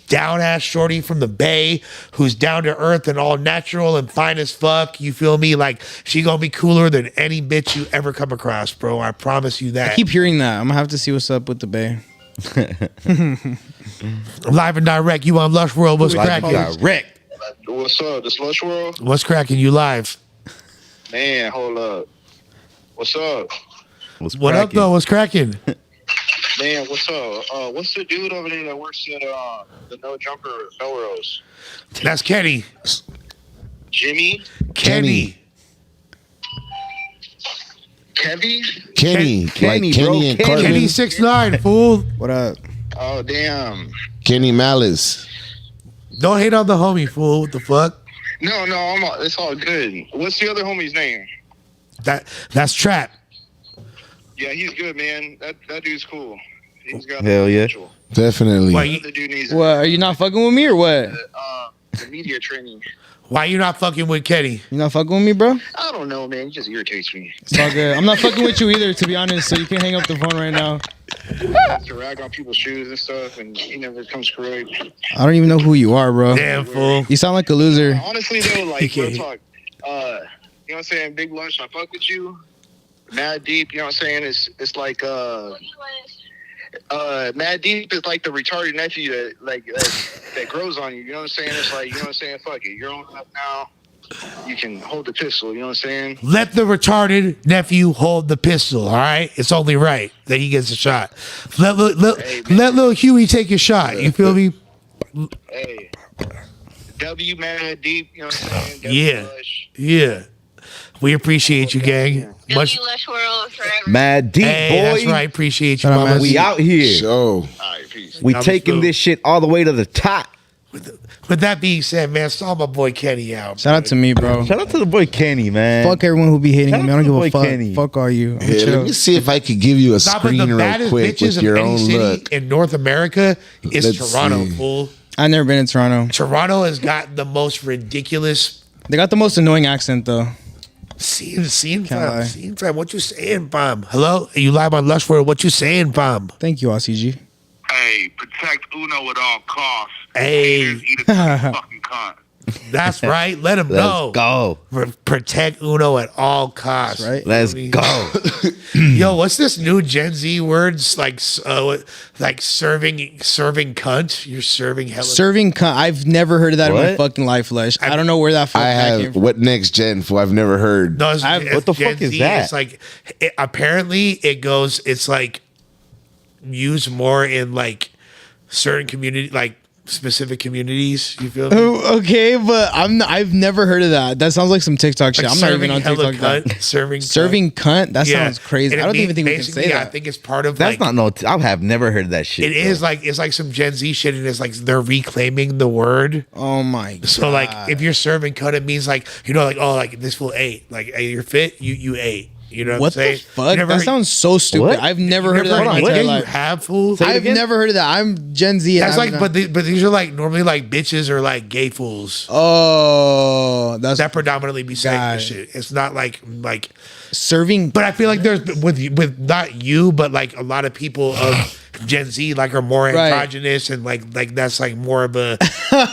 down ass shorty from the Bay who's down to earth and all natural and fine as fuck, you feel me? Like she gonna be cooler than any bitch you ever come across, bro. I promise you that. I keep hearing that. I'm gonna have to see what's up with the Bay. Live and direct. You on Lush World? What's cracking? Direct. What's up? This Lush World? What's cracking? You live? Man, hold up. What's up? What up though? What's cracking? Man, what's up? What's the dude over there that works at the No Jumper Melrose? That's Kenny. Jimmy? Kenny. Kevy? Kenny, Kenny, like bro, Kenny and Kenny. Cartman. Kenny 6'9", fool. What up? Oh, damn. Kenny Malice. Don't hate on the homie, fool. What the fuck? No, it's all good. What's the other homie's name? That's Trap. Yeah, he's good, man. That dude's cool. He's got Hell yeah. potential. Definitely. Why The dude needs What? Are you not fucking with me or what? the media training. Why you not fucking with Kenny? You not fucking with me, bro? I don't know, man. He just irritates me. It's all good. I'm not fucking with you either, to be honest. So you can hang up the phone right now. To rag on people's shoes and stuff, and he never comes correct. I don't even know who you are, bro. Damn, fool. You sound like a loser. Honestly, though, like, Okay. real talk. You know what I'm saying? Big Lush, I fuck with you. Mad Deep, you know what I'm saying? It's like, Mad Deep is like the retarded nephew that grows on you. You know what I'm saying? It's like, you know what I'm saying? Fuck it. You're old enough now. You can hold the pistol. You know what I'm saying? Let the retarded nephew hold the pistol, all right? It's only right that he gets a shot. Let little Huey take his shot. You feel me? Hey. W Mad Deep, you know what I'm saying? W Yeah. Lush. Yeah. We appreciate you, gang. Much. Lush World forever. Mad deep, Hey, boy. that's right. Appreciate you, Shout out, mama. man. We out here. So, All right, peace. We That was taking dope. this shit all the way to the top. With that being said, man, saw my boy Kenny out. Shout out to me, bro. Shout out to the boy Kenny, man. Fuck everyone who be hating Shout me. I out don't to give the a boy fuck. Kenny. Fuck all you. here, Chill. let me see if I could give you a Nah, but the screen real baddest quick bitches with of your any own city look. in North America is Let's Toronto, see. fool. I've never been in Toronto. Toronto has got the most ridiculous They got the most annoying accent though. scene Can't lie. fam. Scene fam. What you saying, Bam? Hello? Are you live on Lush World? What you saying, Bam? Thank you, RCG. Hey, protect Uno at all costs. Hey. Haters eat a fucking cunt. That's right. Let him know. Let's go. Protect Uno at all costs. That's right. Let's go. Yo, what's this new Gen Z words like serving cunt? You're serving hella. Serving cunt. I've never heard of that in my What? fucking life, Lush. I don't know where that fuck I that came have from. what next gen for I've never heard. No, it's, what the Gen fuck is Z, that? It's like apparently it goes. It's like used more in like certain community, like specific communities. You feel me? Oh, okay, but I've never heard of that. That sounds like some TikTok shit. Like I'm not even on serving TikTok. hella cunt, Serving cunt. That Yeah. sounds crazy. And I don't even think we can basically, say I that. think it's part of That's like, not I have never heard that shit. It is like it's like some Gen Z shit, and it's like they're reclaiming the word. Oh my god. So like if you're serving cut, it means like like oh like this fool ate. Like hey, you're fit, you ate. You know what, What I'm saying? the fuck? Never That heard- sounds so stupid. What? I've never heard of that in my yeah, entire you life. have, fool. I've never heard of that. I'm Gen Z. That's I'm like, not- but these are like normally like bitches or like gay fools Oh, that's that predominantly be saying Got this it. shit. It's not like serving. but I feel like there's with not you, but like a lot of people of Gen Z like are more Right. androgynous and like that's like more of a.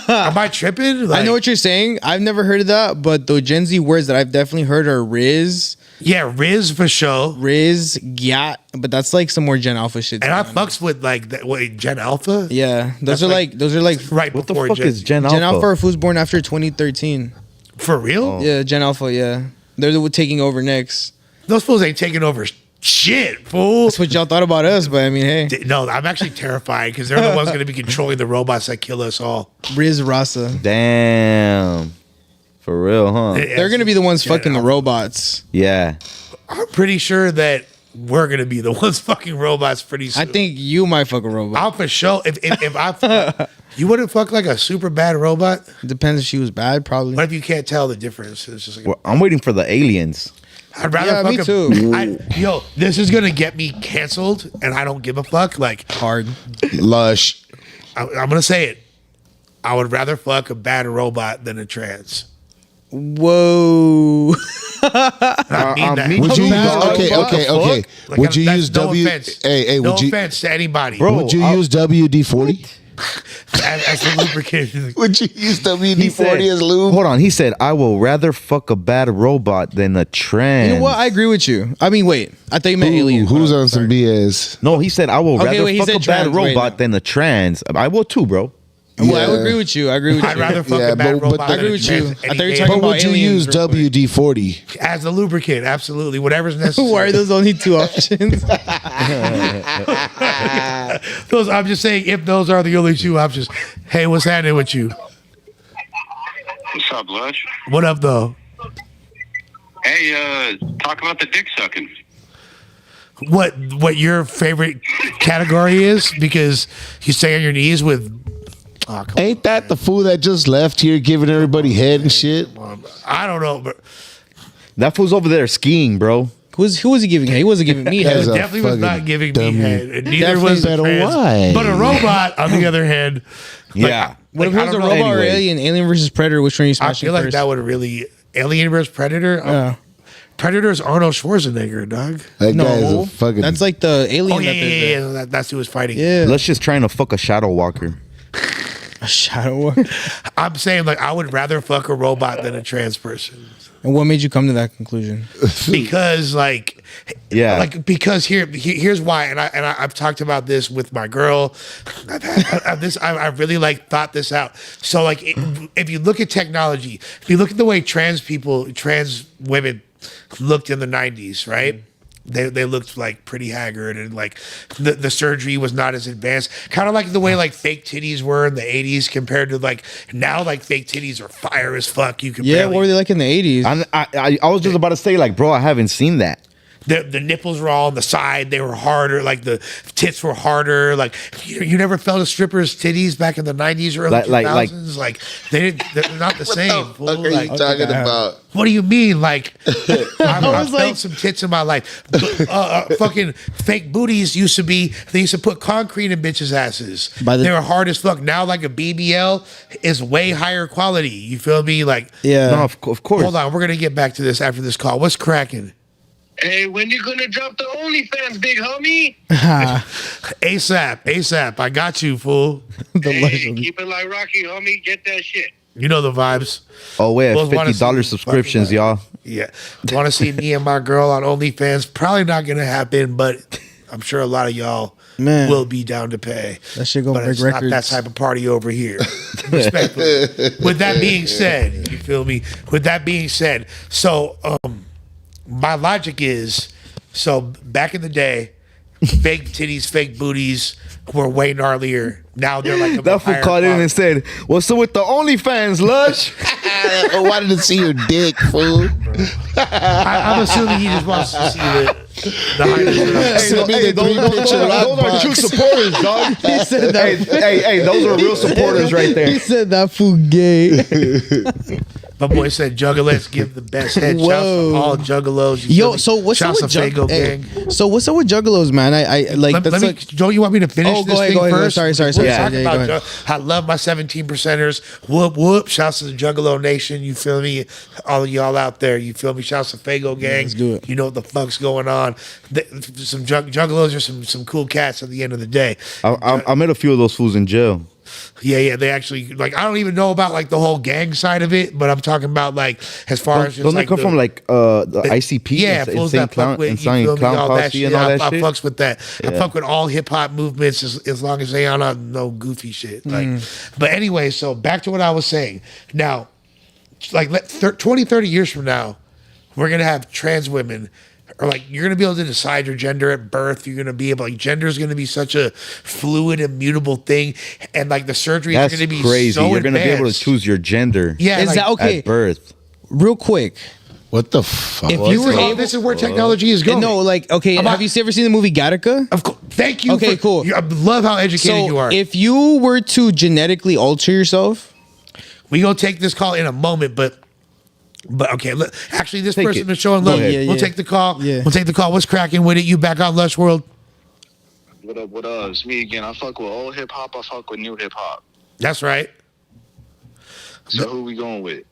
Am I tripping? Like, I know what you're saying. I've never heard of that, but the Gen Z words that I've definitely heard are Riz, Yeah, Riz for sure. yeah, but that's like some more Gen Alpha shit. And I to be honest. fucks with like that. Wait, Gen Alpha? Yeah, That's those are like right What the before fuck Gen is Z. Gen Alpha? Gen Alpha are fools born after 2013. For real? Yeah, Gen Alpha. Yeah, they're the taking over next. Those fools ain't taking over shit, fool. That's what y'all thought about us, but I mean, hey, No, I'm actually terrified because they're the ones going to be controlling the robots that kill us all. Riz Rasa. Damn. For real, huh? They're gonna be the ones fucking the robots. Yeah. I'm pretty sure that we're going to be the ones fucking robots pretty soon. I think you might fuck a robot. I'll for sure. If I, you wouldn't fuck like a super bad robot. Depends if she was bad, probably. What if you can't tell the difference? It's just like Well, I'm waiting for the aliens. I'd rather Yeah, fuck me a- too. yo, this is gonna get me canceled, and I don't give a fuck. Like Hard. Lush. I'm gonna say it. I would rather fuck a bad robot than a trans. Whoa. I mean that. me Would you use Dog, okay, what okay, the okay? fuck? Would you That's use no W? offense. Hey, no would you? offense to anybody, Bro, Would you I'll- use WD 40? as a lubricant. Would you use WD He said, 40 as lube? hold on. He said, I will rather fuck a bad robot than a trans. You know what? I agree with you. I mean, wait. I thought you meant alien. Who's Oh, on some BS? No, he said, I will Okay, rather wait, he fuck a said bad trans, wait, robot no. than a trans. I will too, bro. Well, I Yeah. agree with you. I agree with I'd you. rather fuck Yeah, a bad but- robot I than agree a with trans. you. I any thought you were day. talking But about would you aliens use real quick. WD 40? As a lubricant, absolutely. Whatever's necessary. Why are those only two options? Those, I'm just saying, if those are the only two options. Hey, what's happening with you? What's up, Lush? What up, though? Hey, talk about the dick sucking. What your favorite category is? Because you stay on your knees with. Oh, come Ain't that the fool that just left here giving everybody head and shit? on. I don't know, but That fool's over there skiing, bro. Who was he giving? He wasn't giving me As head. a definitely was not fucking giving dummy. me head. And neither Definitely was the better trans. why. But a robot, on the other hand. Yeah. What if like, it was I a don't robot know. or Anyway. alien? Alien versus Predator. Which one are you I smashing feel like first? that would really. Alien vs. Predator? Yeah. Predator's Arnold Schwarzenegger, dog. That guy is No, a fucking. that's like the alien. Oh, yeah, that yeah, there's yeah. there. yeah. That's who was fighting. Yeah. Let's just trying to fuck a shadow walker. A shadow war. I'm saying, like, I would rather fuck a robot than a trans person. And what made you come to that conclusion? Because, like, Yeah. because here's why, and I've talked about this with my girl. I've really like thought this out. So like, if you look at technology, if you look at the way trans women looked in the 90s, right? They looked like pretty haggard, and like the surgery was not as advanced. Kind of like the way like fake titties were in the 80s compared to like now, like fake titties are fire as fuck. You can Yeah, barely, what were they like in the 80s? I was just about to say, like, bro, I haven't seen that. the nipples were all on the side. They were harder. Like the tits were harder. Like you never felt a stripper's titties back in the 90s or early 2000s. Like they're not the same. fool. What are you Like, talking about? what do you mean? Like I was felt like- some tits in my life. Fucking fake booties used to be. They used to put concrete in bitches' asses. They were hard as fuck. Now like a BBL is way higher quality. You feel me? Like Yeah. No, of course. hold on. We're gonna get back to this after this call. What's cracking? Hey, when you gonna drop the OnlyFans, big homie? ASAP. I got you, fool. Hey, keep it like Rocky, homie. Get that shit. You know the vibes. Oh, wait, Both wanna $50 see- subscriptions, y'all. Yeah. Want to see me and my girl on OnlyFans? Probably not going to happen, but I'm sure a lot of y'all Man. will be down to pay. That shit gonna But break it's not that records. type of party over here. Respectfully. With that being said, you feel me? With that being said, so my logic is, so back in the day, fake titties, fake booties were way gnarlier. Now they're like a That fool higher called in quality. and said, "What's up with the OnlyFans, Lush?" I wanted to see your dick, fool. I'm assuming he just wants to see the highlights. Send me the those, three those picture are rock true box. supporters, dog. He said that. Hey, those are real supporters right He there. said that fool gay. My boy said, "Juggalos give the best head." Shouts Whoa. to all juggalos. You Yo, feel me? so what's up Shouts with to Fago gang? So what's up with juggalos, man? I like Let that's me, like. don't you want me to finish Oh, this go ahead, thing go ahead, first? sorry. We're Yeah, talking go about ahead. I love my 17 percenters. Whoop whoop! Shouts to the Juggalo Nation. You feel me? All of y'all out there. You feel me? Shouts to Fago gang. let's do it. You know what the fuck's going on? Some juggalos are some cool cats. At the end of the day, I met a few of those fools in jail. yeah. They actually like. I don't even know about like the whole gang side of it, but I'm talking about like as far as just, Don't they like come from like the ICP? Yeah, fools that fuck with, you feel me, all that shit. I fucks with that. I fuck with all hip hop movements as long as they are not no goofy shit. Like, but anyway, so back to what I was saying. Now, like 20, 30 years from now, we're gonna have trans women. Or like you're gonna be able to decide your gender at birth. You're gonna be able like gender is gonna be such a fluid, immutable thing, and like the surgery is That's gonna be crazy. so You're gonna be able to advanced. choose your gender. Yeah, Is like, that okay? At birth. Real quick, What the fuck? if you were oh, able, this is where technology is going. no, like okay, I'm have not- you ever seen the movie Gattaca? Of course. Thank you. Okay, cool. I love how educated you are. if you were to genetically alter yourself, We gonna take this call in a moment, but okay. Actually, this Take person it. is showing Go love. ahead. We'll Yeah. take the call. Yeah. We'll take the call. What's cracking with it? You back on Lush World? What up? What up? It's me again. I fuck with old hip hop. I fuck with new hip hop. That's right. So who we going with?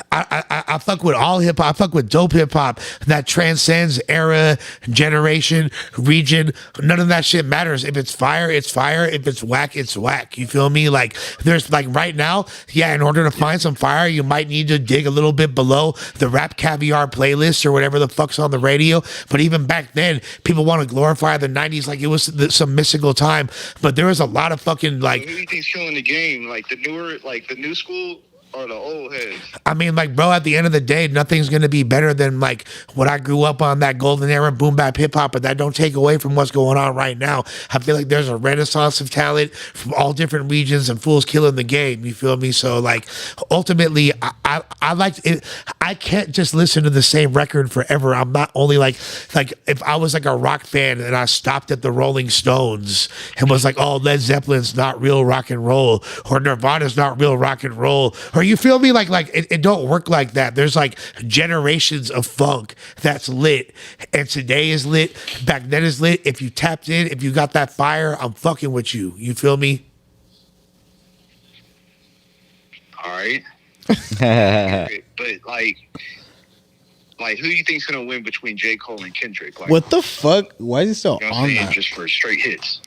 I fuck with all hip hop. I fuck with dope hip hop that transcends era, generation, region. None of that shit matters. If it's fire, it's fire. If it's whack, it's whack. You feel me? Like there's like right now, yeah. In order to find some fire, you might need to dig a little bit below the Rap Caviar playlist or whatever the fuck's on the radio. But even back then, people want to glorify the '90s like it was some mystical time. But there was a lot of fucking like. Who do you think's killing the game? Like the newer, like the new school or the old heads? I mean, like, bro, at the end of the day, nothing's gonna be better than like what I grew up on, that golden era boom bap hip hop, but that don't take away from what's going on right now. I feel like there's a renaissance of talent from all different regions and fools killing the game. You feel me? So like ultimately I like it. I can't just listen to the same record forever. I'm not only like if I was like a rock fan and I stopped at the Rolling Stones and was like, oh, Led Zeppelin's not real rock and roll, or Nirvana's not real rock and roll, or you feel me? Like it don't work like that. There's like generations of funk that's lit, and today is lit. Back then is lit. If you tapped in, if you got that fire, I'm fucking with you. You feel me? All right. But like who do you think's gonna win between J. Cole and Kendrick? Like, what the fuck? Why is it still you know what on I'm saying? that? Just for straight hits.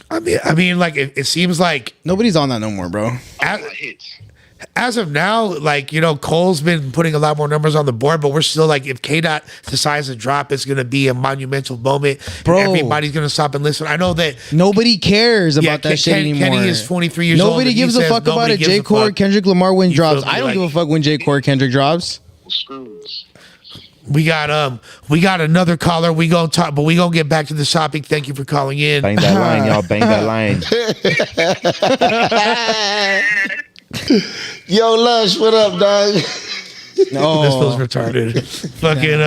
I mean, like it seems like Nobody's on that no more, bro. as, Hits. as of now, like Cole's been putting a lot more numbers on the board, but we're still like, if K Dot decides to drop, it's gonna be a monumental moment. Bro. Everybody's gonna stop and listen. I know that. Nobody cares about that shit Kenny anymore. is 23 years old. Nobody and he gives a says fuck about nobody a gives J. Cole or fuck. Kendrick Lamar when You drops. feel me? I don't Like- give a fuck when J. Cole or Kendrick drops. Screws. We got another caller. We gonna talk, but we gonna get back to the topic. Thank you for calling in. Bang that line, y'all. Bang that line. Yo, Lush, what up, dog? No, This feels retarded. Fucking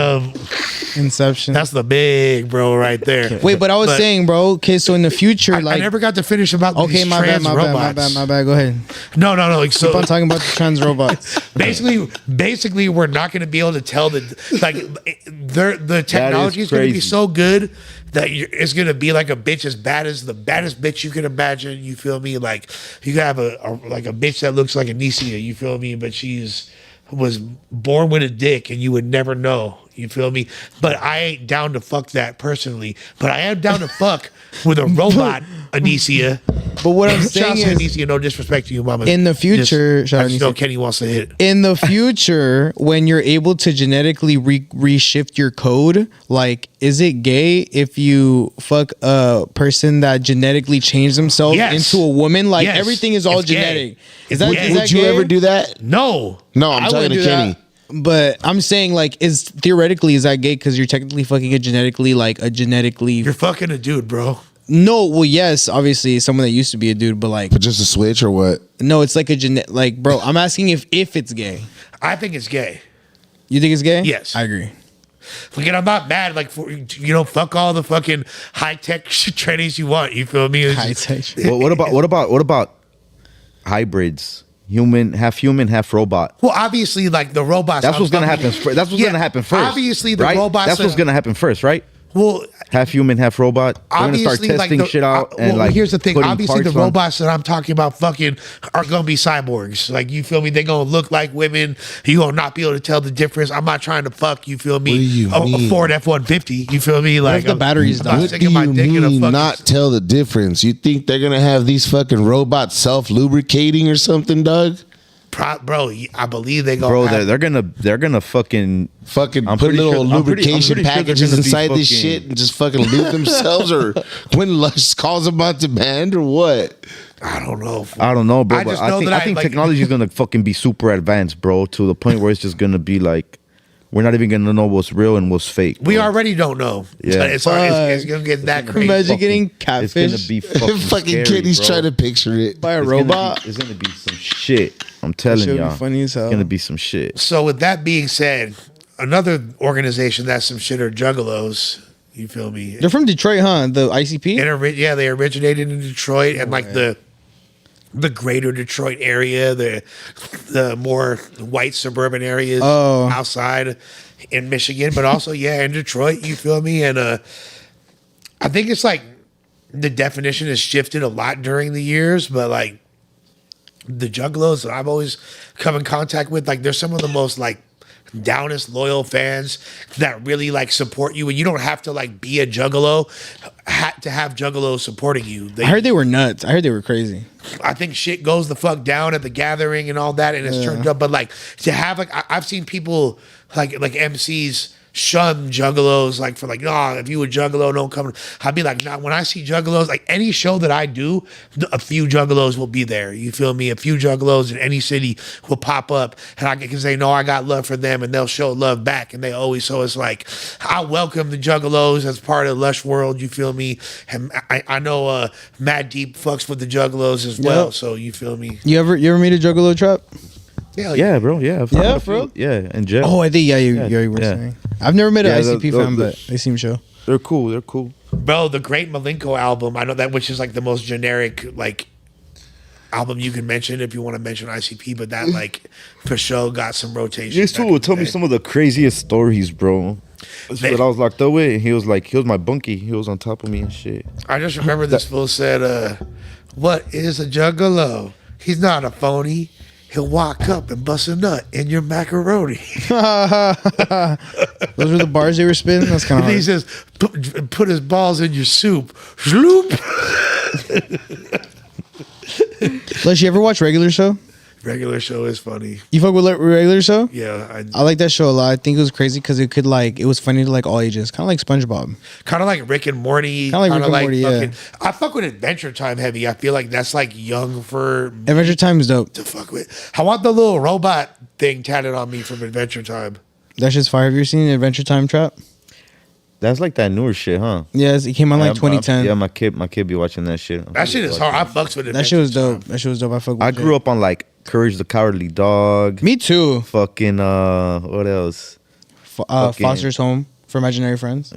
Inception. that's the big bro right there. Wait, but I was saying, bro. Okay, so in the future, I like, never got to finish about okay, these my bad, trans my robots. bad, my bad. Go ahead. No. Like, Keep so on talking about the trans robots. basically, we're not going to be able to tell the technology is going to be crazy. so good that it's going to be like a bitch as bad as the baddest bitch you can imagine. You feel me? Like you can have a bitch that looks like Anicia. You feel me? But was born with a dick and you would never know. You feel me? But I ain't down to fuck that personally. But I am down to fuck with a robot, Anicia. But what I'm Shout out saying to is, Anicia, no disrespect to you, mama. in the future, shout I out just know Anicia. Kenny wants to hit. in the future, when you're able to genetically reshift your code, like, is it gay if you fuck a person that genetically changed themselves Yes. into a woman? Like, Yes. everything is all It's gay. genetic. It's Is gay. that Would you gay? ever do that? No. No, I'm I talking wouldn't to do Kenny. that. But I'm saying, like, is that gay? Because you're technically fucking You're fucking a dude, bro. No, well, yes, obviously someone that used to be a dude, but like, But just a switch or what? no, it's like like, bro, I'm asking if it's gay. I think it's gay. You think it's gay? Yes. I agree. Again, I'm not mad. Like, fuck all the fucking high tech trannies you want. You feel me? It's High just- tech. What about hybrids? human, half robot. Well, obviously, like the robots. That's what's gonna happen. That's what's gonna happen first. Obviously, the right? robots. That's what's gonna happen first, right? Well, half human, half robot. We're gonna start obviously, testing shit out. And well, like, here's the thing. putting Obviously, the parts on- robots that I'm talking about fucking are gonna be cyborgs. Like, you feel me? They're gonna look like women. You gonna not be able to tell the difference. I'm not trying to fuck. You feel me? What do you a mean? Ford F-150. You feel me? Like if the batteries I'm die? not What do sticking my you dick in a mean fucking. not tell the difference? You think they're gonna have these fucking robots self-lubricating or something, Doug? Bro, I believe they gonna. Bro, have, they're gonna fucking Fucking I'm put pretty little sure- I'm pretty- I'm lubrication pretty sure they're packages gonna be inside this fucking- shit and just fucking lube themselves, or when Lush calls them on demand, or what? I don't know. I don't know, bro. I But just I know think that I think like, technology is gonna fucking be super advanced, bro, to the point where it's just gonna be like we're not even gonna know what's real and what's fake. We bro. already don't know. Yeah. It's gonna get that crazy. Imagine getting It's gonna catfish be fucking, Fucking scary, kid, he's bro. trying to picture it. by a It's gonna robot. be- It's gonna be some shit. I'm telling Shit would be y'all. funny as hell. It's gonna be some shit. So with that being said, another organization that's some shit are Juggalos. You feel me? They're from Detroit, huh? The ICP. Yeah, they originated in Detroit and like the greater Detroit area, the more white suburban areas outside in Michigan, but also in Detroit. You feel me? And I think it's like the definition has shifted a lot during the years, but like the Juggalos that I've always come in contact with, like they're some of the most like downest loyal fans that really like support you, and you don't have to like be a Juggalo to have Juggalos supporting you. I heard they were nuts. I heard they were crazy. I think shit goes the fuck down at the gathering and all that, and it's turned up. But like to have like I've seen people like MCs shun Juggalos like for like, nah, if you a Juggalo, don't come. I'd be like, nah, when I see Juggalos, like any show that I do, a few Juggalos will be there. You feel me? A few Juggalos in any city will pop up, and I can say, no, I got love for them, and they'll show love back. And they always, so it's like, I welcome the Juggalos as part of Lush World. You feel me? And I know Mad Deep fucks with the Juggalos as well. Yep. So you feel me? You ever meet a Juggalo trap? Yeah, bro. Yeah, I've Yeah, met a bro. few- Yeah, in jail. Oh, I think you were Yeah. saying. I've never met an Yeah, ICP fan, but they seem chill. They're cool. They're cool. Bro, the Great Malenko album, I know that, which is like the most generic like album you can mention if you want to mention ICP, but that like for sure got some rotation. This back fool in would the tell me day. some of the craziest stories, bro. That's They- what I was locked up with. And he was my bunkie. He was on top of me and shit. I just remember this fool said, what is a Juggalo? He's not a phony. He'll walk up and bust a nut in your macaroni. Those were the bars they were spitting. That's kind And he of. says, put his balls in your soup. Sloop. Lush, you ever watch Regular Show? Regular Show is funny. You fuck with Regular Show? Yeah, I like that show a lot. I think it was crazy because it was funny to like all ages, kind of like SpongeBob. kind of like Rick and Morty. Kinda like Rick and Morty, yeah. I fuck with Adventure Time heavy. I feel like that's like young for Adventure Time is dope. to fuck with. I want the little robot thing tatted on me from Adventure Time. That shit's fire. Have you seen Adventure Time Trap? That's like that newer shit, huh? Yes, it came out like Yeah, 2010. Yeah, my kid be watching that shit. That shit is hard. I fucks with it. That shit was dope. That shit was dope. I fuck with I grew up on like Courage the Cowardly Dog. Me too. Fucking what else? fucking- Foster's Home for Imaginary Friends.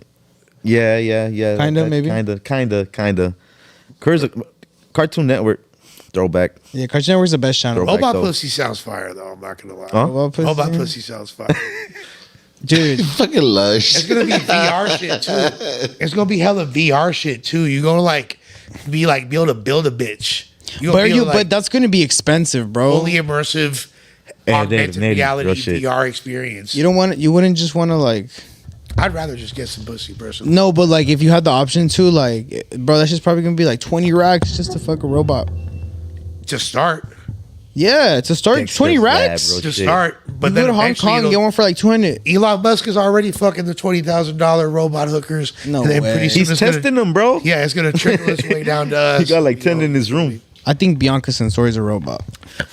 Yeah. Kinda, maybe? Kinda. Courage the Cartoon Network. Throwback. Yeah, Cartoon Network's the best channel. Throwback. Robot though. Pussy sounds fire though. I'm not gonna lie. Huh? Robot Pussy sounds fire. Dude, Fucking Lush. It's gonna be VR shit too. It's gonna be hella VR shit too. You're gonna like be able to build a bitch. You're gonna be able to, but that's gonna be expensive, bro. fully immersive Yeah, augmented real reality shit. VR experience. You wouldn't just want to like. I'd rather just get some pussy personally. No, but like if you had the option to, like, bro, that's just probably gonna be like 20 racks just to fuck a robot. To start. Yeah, to start Thanks, 20 that's bad, racks. bro. To shit. start. But You then go to Hong eventually Kong and get one for like 200. Elon Musk is already fucking the $20,000 robot hookers. No and then way. pretty soon He's it's gonna- testing them, bro. Yeah, it's gonna trickle its way down to us. He got like you 10 know. in his room. I think Bianca Sensori's a robot.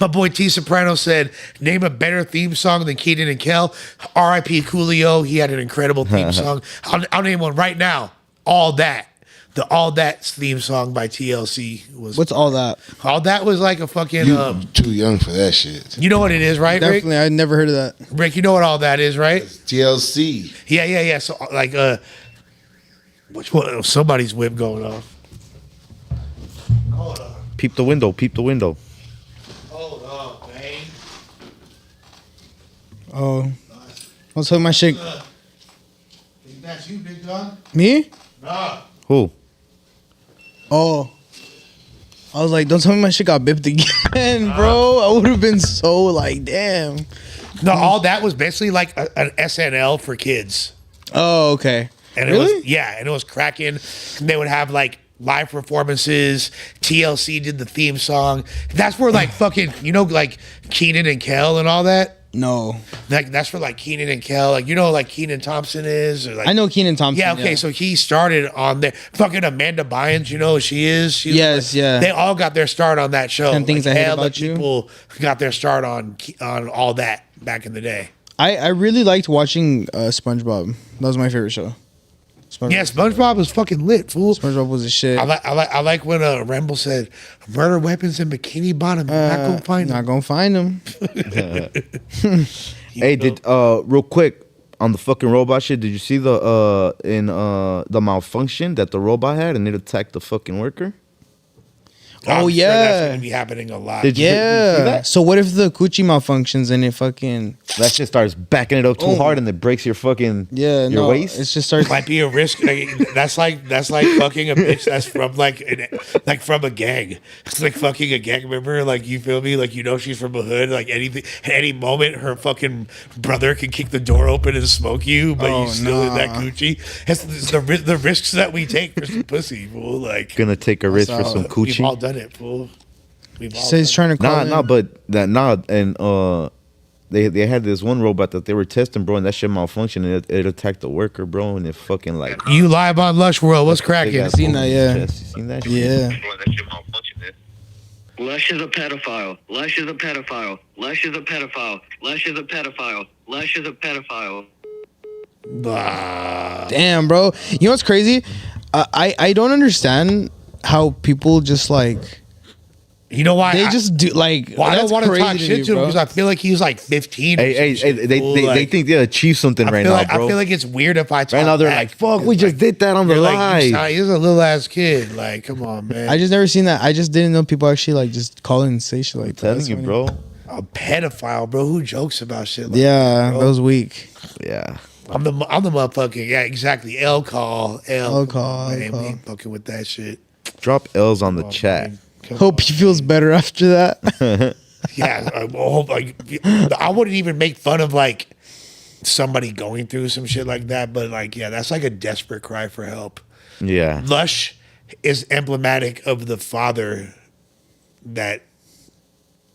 My boy T Soprano said, "Name a better theme song than Keaton and Kel." R.I.P. Coolio. He had an incredible theme song. I'll name one right now. All That. The All That theme song by TLC was. What's all that? All That was like a fucking. You too young for that shit. You know what it is, right, Definitely, I never heard of that. Rick? You know what All That is, right? TLC. Yeah. So like, which one? Somebody's whip going off. Hold on. Peep the window. Hold on, man. Oh, let's hook my shit. That's you, big dog. Me? Nah. Who? Oh. I was like, don't tell me my shit got bipped again, bro. I would have been so like, damn. No, all that was basically like an SNL for kids. Oh, okay. And it was, yeah, and it was cracking. And they would have like live performances. TLC did the theme song. That's where like fucking, you know, like Keenan and Kel and all that. No. Like that's where like Keenan and Kel, like you know, like Keenan Thompson is. Or like, I know Keenan Thompson. Yeah, okay, so he started on there. Fucking Amanda Bynes, you know who she is? She's Yes, like, yeah. They all got their start on that show. 10 Things I Hate hella About You. people got their start on all that back in the day. I really liked watching SpongeBob. That was my favorite show. SpongeBob. Yeah, SpongeBob was fucking lit, fool. SpongeBob was a shit. I like when Rambo said, "Murder weapons in Bikini Bottom. Not gonna find them." Not gonna find them. Hey, did real quick on the fucking robot shit? Did you see the malfunction that the robot had and it attacked the fucking worker? Oh, I'm sure yeah. that's gonna be happening a lot. Did you see Yeah. that? So what if the coochie malfunctions and it fucking That shit starts backing it up too hard and it breaks your fucking your waist. It just starts. Might be a risk. That's like fucking a bitch that's from like from a gang. It's like fucking a gang member. Like you feel me? Like you know she's from a hood. Like anything, at any moment, her fucking brother can kick the door open and smoke you, but Oh, you still in that nah. coochie. It's the risks that we take for some pussy, fool. Like Gonna take a risk for some we've all coochie. done it, fool. We've all So he's done trying to call. Nah, but and they had this one robot that they were testing, bro, and that shit malfunctioned and it attacked the worker, bro, and it fucking like it. You live on Lush World. What's cracking? seen that, yeah. You seen that shit? Yeah. That shit malfunctioned. Lush is a pedophile. Lush is a pedophile. Lush is a pedophile. Lush is a pedophile. Lush is a pedophile. Damn, bro. You know what's crazy? I don't understand how people just like You know why? they just do like. Well, I don't that's want to crazy talk shit me, to him bro. because I feel like he's like 15. or Hey, some shit, fool. they Like, think they achieved something I right feel now, like, bro. I feel like it's weird if I talk Right now they're back. like, "Fuck, we just did that on the You're like, live." he's a little ass kid. Like, come on, man. I just never seen that. I just didn't know people actually like just call in and say shit like that. Telling That's you, funny. bro. A pedophile, bro. Who jokes about shit like Yeah, that, that was weak. Yeah. I'm the motherfucking, yeah, exactly. L call. L call, Man, L call. we ain't fucking with that shit. Drop L's on the Come on, chat. man. Come Hope he feels better after that. Yeah, I wouldn't even make fun of like somebody going through some shit like that, but like, yeah, that's like a desperate cry for help. Yeah. Lush is emblematic of the father that.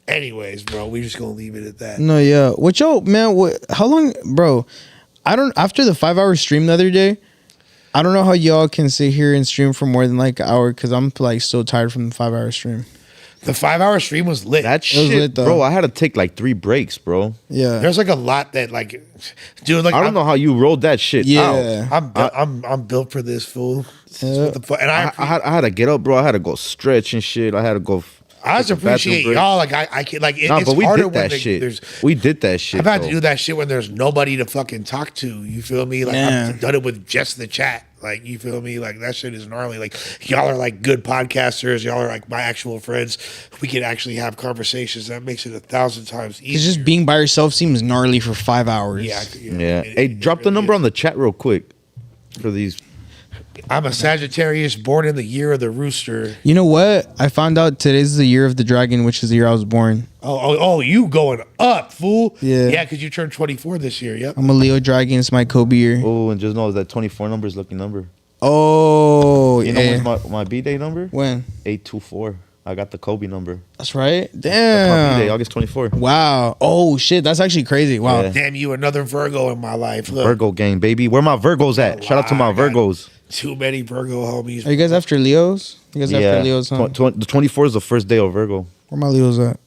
Anyways, bro, we just gonna leave it at that. No, yeah. What yo, man? How long, bro? I don't. After the 5-hour stream the other day, I don't know how y'all can sit here and stream for more than like an hour because I'm like so tired from the 5-hour stream. The 5-hour stream was lit. That was shit, lit, though. bro. I had to take like 3 breaks, bro. Yeah. There's like a lot that like, dude. Like I don't know how you rolled that shit Yeah. out. I'm built for this, fool. This is Yeah. what the fuck. And I had to get up, bro. I had to go stretch and shit. I had to go. I just take a bathroom appreciate break. y'all. Like I can like Nah, it's but we harder did when that shit. there's. We did that shit. I've had though. to do that shit when there's nobody to fucking talk to. You feel me? Like Yeah. I've done it with just the chat. Like you feel me? Like that shit is gnarly. Like y'all are like good podcasters. Y'all are like my actual friends. We can actually have conversations. That makes it 1,000 times easier. It's just being by yourself seems gnarly for 5 hours. Yeah. Yeah. Hey, drop the number on the chat real quick for these. I'm a Sagittarius born in the year of the rooster. You know what? I found out today's the year of the dragon, which is the year I was born. Oh, you going up, fool? Yeah. Yeah, because you turned 24 this year. Yep. I'm a Leo dragon. It's my Kobe year. Oh, and just know that 24 number is lucky number. Oh, You yeah. know what's my B-Day number? When? 824. I got the Kobe number. That's right. That's my B-Day, Damn. August 24. Wow. Oh shit. That's actually crazy. Wow. Yeah. Damn you, another Virgo in my life. Look, Virgo gang, baby. Where my Virgos at? Shout out to my I got Virgos. too many Virgo homies. Are you guys after Leos? You guys Yeah. after Leos? Huh? The 24 is the first day of Virgo. Where my Leos at?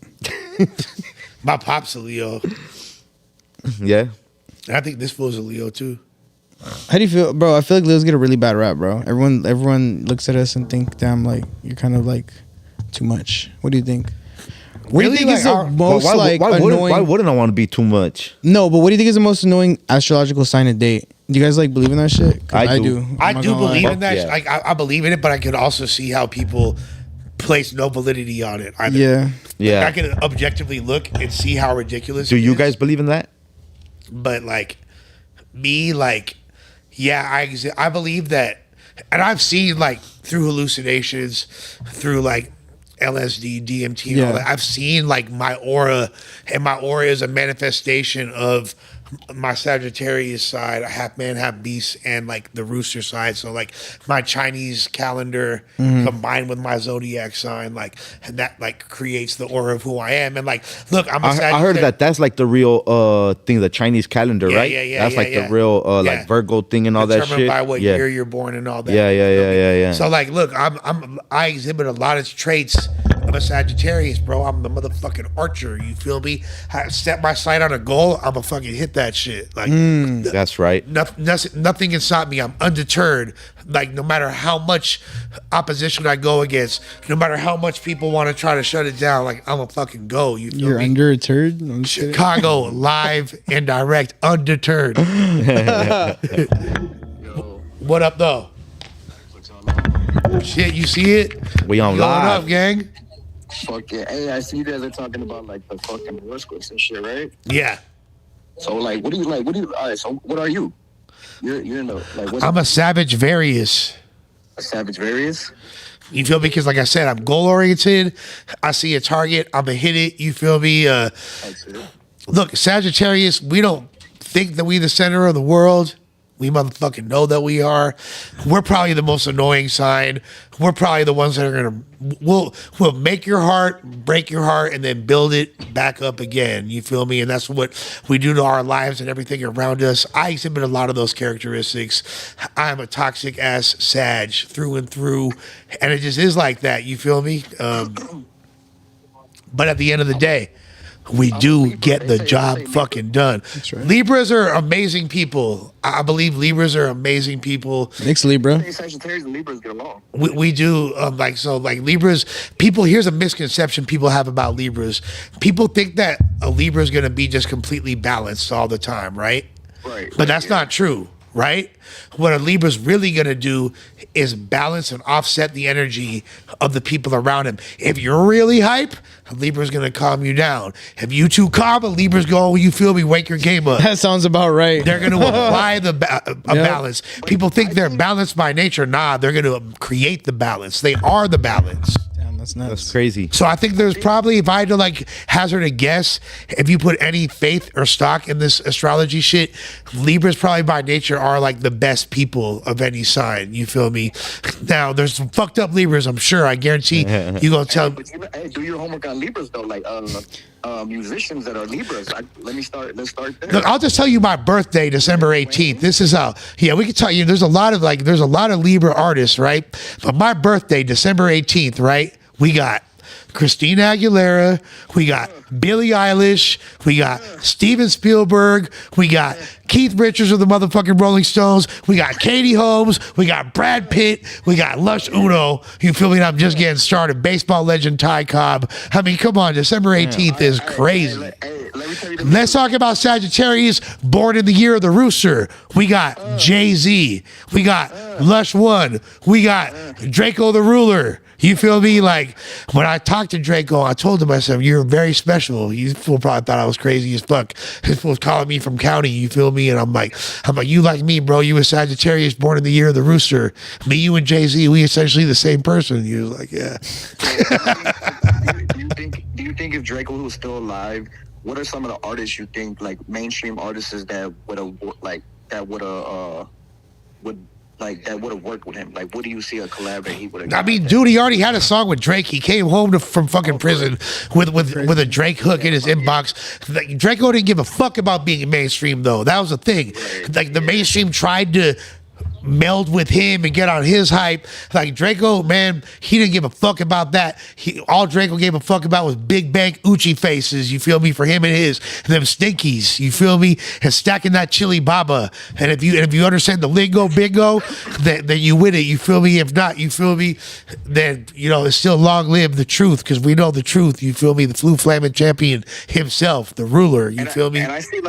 My pop's a Leo. Yeah. And I think this fool's a Leo too. How do you feel, bro? I feel like Leos get a really bad rap, bro. Everyone looks at us and think, damn, like you're kind of like too much. What do you think? What do Really? you think is the Like, most like annoying? why wouldn't I want to be too much? No, but what do you think is the most annoying astrological sign to date? Do you guys like believe in that shit? 'Cause I do. I'm I not do gonna lie. believe in that. Yeah. Like I believe in it, but I could also see how people place no validity on it. Either. Yeah. Yeah. I can objectively look and see how ridiculous. Do it you is. guys believe in that? But like me, like yeah, I believe that, and I've seen like through hallucinations, through like LSD, DMT, and all Yeah. that. I've seen like my aura, and my aura is a manifestation of my Sagittarius side, half man, half beast, and like the rooster side. So like my Chinese calendar combined with my zodiac sign, like, and that like creates the aura of who I am. And like, look, I'm a I Sagittarius. heard that that's like the real thing, the Chinese calendar, Yeah, right? yeah, That's yeah, like yeah. the real Yeah. like Virgo thing and all that Determined shit. by what yeah. year you're born and all that. Yeah, yeah, yeah, yeah, yeah. So like, look, I exhibit a lot of traits of a Sagittarius, bro. I'm the motherfucking archer. You feel me? I set my sight on a goal. I'ma fucking hit that shit. Like That's right. nothing can stop me. I'm undeterred. Like no matter how much opposition I go against, no matter how much people want to try to shut it down, like I'm a fucking go. You feel You're me? under a turd. I'm just kidding. Chicago live and direct, undeterred. What up though? Shit, you see it? We on Going live. up, gang. Fuck yeah. Hey, I see you guys are talking about like the fucking horoscopes and shit, right? Yeah. So like, what do you like? What do you? All right. So what are you? You're in the like. What's I'm a savage various. a Savage Various? You feel me? Because like I said, I'm goal oriented. I see a target, I'm gonna hit it. You feel me? That's it. Look, Sagittarius, we don't think that we the center of the world. We motherfucking know that we are. We're probably the most annoying sign. We're probably the ones that are gonna we'll make your heart, break your heart, and then build it back up again. You feel me? And that's what we do to our lives and everything around us. I exhibit a lot of those characteristics. I'm a toxic ass Sag through and through, and it just is like that. You feel me? But at the end of the day, we do get the job fucking done. right. Libras are amazing people. I believe Libras are amazing people. Thanks, Libra. Hey, Sagittarius and Libras get along. We do like Libras. People, here's a misconception people have about Libras. People think that a Libra is going to be just completely balanced all the time, right? Right. But that's not true, right? What a Libra's really gonna do is balance and offset the energy of the people around him. If you're really hype, a Libra's gonna calm you down. If you too calm, a Libra's going, you feel me, wake your game up. That sounds about right. They're gonna apply the balance. People think they're balanced by nature. Nah, they're gonna create the balance. They are the balance. Damn, that's nuts. That's crazy. So I think there's probably, if I had to like hazard a guess, if you put any faith or stock in this astrology shit, Libras probably by nature are like the best people of any sign. You feel me? Now there's some fucked up Libras, I'm sure. I guarantee you gonna tell. But hey, do your homework on Libras though, like musicians that are Libras. Let's start there. Look, I'll just tell you my birthday, December 18th. This is how, yeah, we can tell you there's a lot of Libra artists, right? But my birthday, December 18th, right? We got Christina Aguilera, we got Billie Eilish, we got Steven Spielberg, we got Keith Richards of the motherfucking Rolling Stones, we got Katie Holmes, we got Brad Pitt, we got Lush Uno. You feel me? I'm just getting started. Baseball legend Ty Cobb. I mean, come on, December 18th is crazy. Hey, let me tell you the Let's talk about Sagittarius, born in the year of the rooster. We got Jay-Z. We got Lush One. We got Draco the Ruler. You feel me? Like, when I talked to Draco, I told him, I said, you're very special. You fool probably thought I was crazy as fuck. His fool was calling me from county, you feel me? And I'm like, you like me, bro. You a Sagittarius, born in the year of the rooster. Me, you, and Jay-Z, we essentially the same person. He was like, yeah. do you think if Draco was still alive, what are some of the artists you think, like mainstream artists that would have worked with him? Like, what do you see a collab that he would have? I mean, dude, he already had a song with Drake. He came home from fucking prison with a Drake hook in his inbox. Like, Draco didn't give a fuck about being mainstream, though. That was the thing. Like, the mainstream tried to meld with him and get on his hype. Like, Draco, man, he didn't give a fuck about that. All Draco gave a fuck about was big bank Uchi faces, you feel me, for him and his, and them stinkies, you feel me, and stacking that chili baba. And if you understand the lingo bingo, then you win it, you feel me. If not, you feel me, then, you know, it's still long live the truth, because we know the truth, you feel me, the Flu Flamin' champion himself, the ruler, you feel me. And I see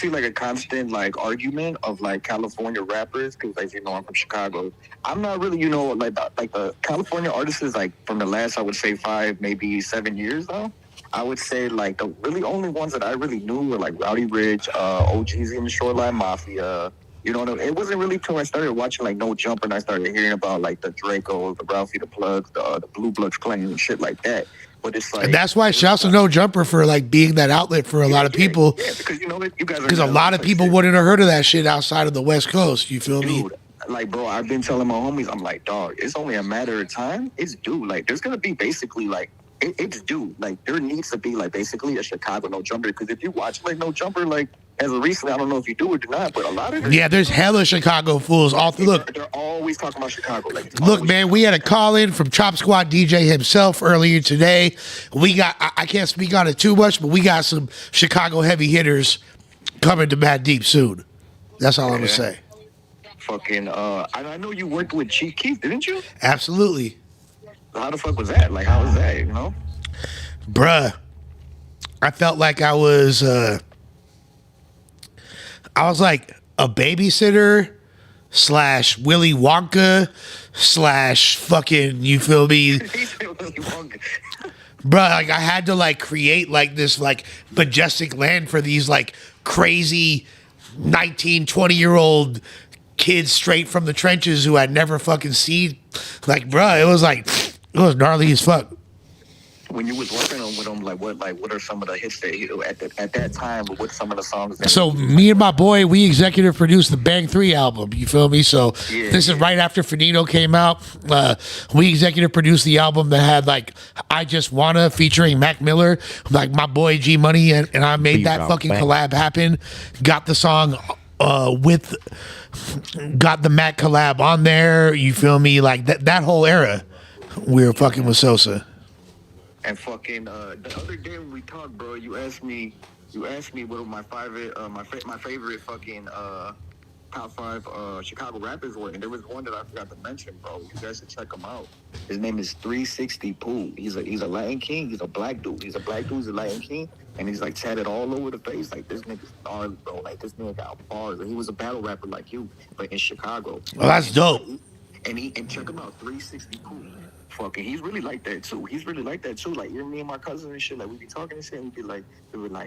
like a constant like argument of like California rappers, because as you know, I'm from Chicago. I'm not really, like the California artists is like from the last, I would say 5, maybe 7 years though. I would say like the really only ones that I really knew were like Rowdy Ridge, OGs in the Shoreline Mafia. You know, it wasn't really till I started watching like No Jumper and I started hearing about like the Draco, the Ralphie, the Plugs, the Blue Bloods Clan and shit like that. But it's like, and that's why shouts to No Jumper for like being that outlet for a lot of people. Yeah, because you know you guys are. Because a lot of people wouldn't have heard of that shit outside of the West Coast. You feel me? Like, bro, I've been telling my homies, I'm like, dog, it's only a matter of time. It's due. Like, there's gonna be basically like it's due. Like, there needs to be like basically a Chicago No Jumper. Because if you watch like No Jumper, like as of recently, I don't know if you do it or not, but a lot of there's hella Chicago fools. They're always talking about Chicago. Like, look, man, we had a call in from Chopsquad DJ himself earlier today. We got I can't speak on it too much, but we got some Chicago heavy hitters coming to Mad Deep soon. That's all I'm gonna say. Fucking, I know you worked with Chief Keef, didn't you? Absolutely. How the fuck was that? Like, how was that? You know, bruh, I felt like I was like a babysitter / Willy Wonka / fucking, you feel me? Bruh, like I had to like create like this like majestic land for these like crazy 19, 20-year-old kids straight from the trenches who I'd never fucking seen. Like, bruh, it was gnarly as fuck. When you was working on with them, what are some of the hits that at that time? What's some of the songs? So me and my boy, we executive produced the Bang 3 album. You feel me? So this is right after Finito came out. We executive produced the album that had like I Just Wanna featuring Mac Miller, like my boy G Money, and I made that fucking collab happen. Got the song got the Mac collab on there. You feel me? Like that whole era, we were fucking with Sosa. And fucking the other day when we talked, bro, you asked me what my favorite fucking top 5 Chicago rappers were, and there was one that I forgot to mention, bro. You guys should check him out. His name is 360 Pooh. He's a Latin king. He's a black dude. He's a Latin king, and he's like tatted all over the face. Like this nigga's gnarly, bro. Like this nigga got bars. He was a battle rapper like you, but in Chicago. Well, that's dope. And check him out, 360 Pooh. Fucking, he's really like that too. Like, you're me and my cousin and shit. Like, we be talking and shit. And we be like,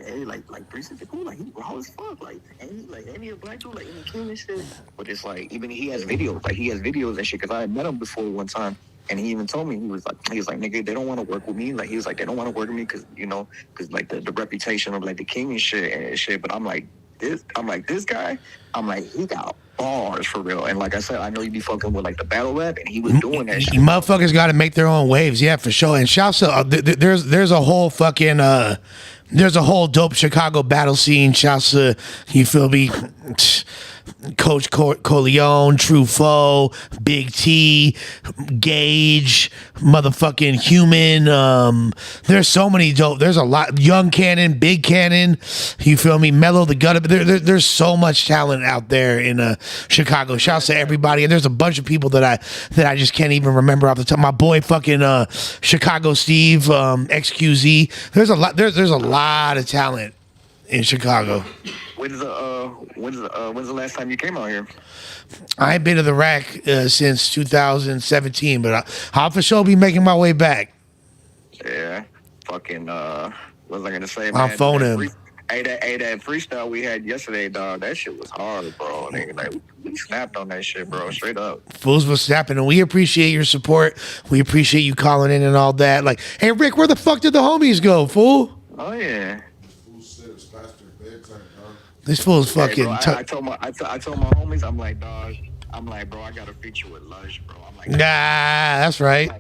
hey, like 360 Pooh, like he raw as fuck. Like, ain't he a black dude? Like, ain't he king and shit? But it's like, even he has videos. Like, he has videos and shit. Cause I had met him before one time, and he even told me he was like, nigga, they don't want to work with me. Like, he was like, they don't want to work with me because like the reputation of like the king and shit. But I'm like, this guy, he got bars for real. And like I said, I know you be fucking with like the battle rap, and he was doing that shit. You motherfuckers got to make their own waves, yeah, for sure. And shouts to there's a whole fucking there's a whole dope Chicago battle scene. Shouts to, you feel me, Coach Corleone, Truffaut, Big T, Gage, motherfucking Human. There's so many dope. There's a lot. Young Cannon, Big Cannon. You feel me? Mellow the Gutter. There's so much talent out there in Chicago. Shouts to everybody. And there's a bunch of people that I just can't even remember off the top. My boy, fucking Chicago Steve, XQZ. There's a lot. There's a lot of talent in Chicago. When's the last time you came out here? I ain't been to the rack since 2017, but I'll for sure be making my way back. Yeah, fucking. What was I gonna say, man? I'll phone him. That freestyle we had yesterday, dog. That shit was hard, bro. Nigga, like, we snapped on that shit, bro. Straight up. Fools was snapping, and we appreciate your support. We appreciate you calling in and all that. Like, hey Rick, where the fuck did the homies go, fool? Oh yeah. This fool's fucking. Hey, bro, I told my homies, I'm like, dog. I'm like, bro, I got a feature with Lush, bro. I'm like, nah, that's right.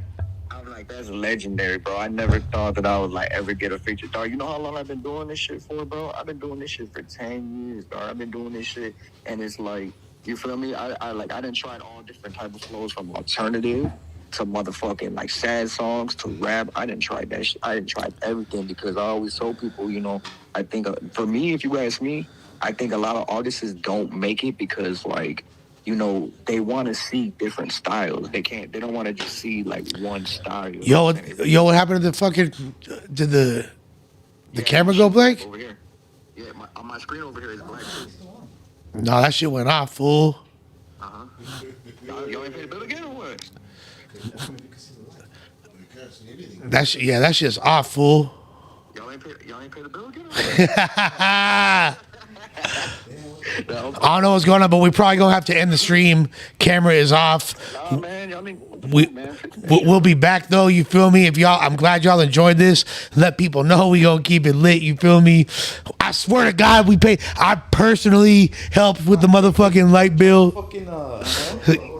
I'm like, that's legendary, bro. I never thought that I would like ever get a feature, dog. You know how long I've been doing this shit for, bro? I've been doing this shit for 10 years, dog. I've been doing this shit, and it's like, you feel me? I done tried all different types of flows, from alternative to motherfucking like sad songs to rap. I didn't try that shit. I didn't try everything, because I always told people, I think for me, if you ask me, I think a lot of artists don't make it because, like, they want to see different styles. They don't want to just see like one style. Yo, what happened to the fucking? Did the camera go blank? Over here. Yeah, on my screen over here is black too. No, that shit went off, fool. Y'all ain't paid the bill again or what? That shit's off, fool. Y'all ain't pay the bill again? I don't know what's going on, but we probably gonna have to end the stream. Camera is off. Nah, man. Y'all need We'll be back though. You feel me? If y'all, I'm glad y'all enjoyed this. Let people know we gonna keep it lit. You feel me? I swear to God, we pay. I personally helped with the motherfucking light bill.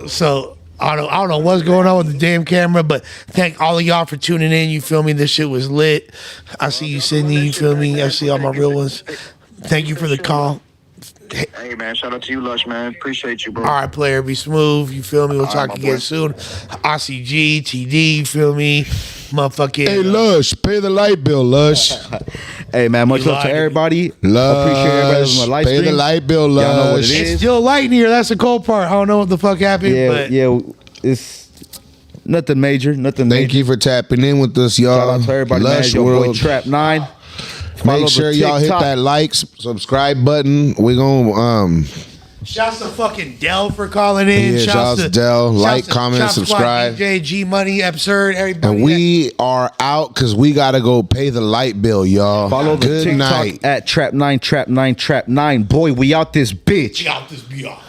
So I don't know what's going on with the damn camera, but thank all of y'all for tuning in. You feel me? This shit was lit. I see you, Sydney. You feel me? I see all my real ones. Thank you for the call. Hey, man. Shout out to you, Lush, man. Appreciate you, bro. All right, player, be smooth. You feel me? We'll talk again soon. OCG, TD, you feel me? Motherfucking. Hey, Lush, pay the light bill, Lush. Hey, man, much love to everybody. Appreciate everybody that's on the live pay stream. the light bill, Lush. Y'all know what it It's is. still light in here. That's the cold part. I don't know what the fuck happened. Yeah, but yeah, it's nothing major. Nothing major. Thank you for tapping in with us, y'all. Shout out to everybody, man. Lush Your boy World. Trap 9. Follow Make the sure y'all hit TikTok. that like, subscribe button. We're gonna shouts to fucking Dell for calling in. Yeah, shouts to Dell. Like, comment, Chopsquad, subscribe. DJ, G Money, Absurd, everybody. and we are out because we gotta go pay the light bill, y'all. Follow the Good TikTok night. at Trap9, Trap9, Trap9. Boy, we out this bitch. out this beyond.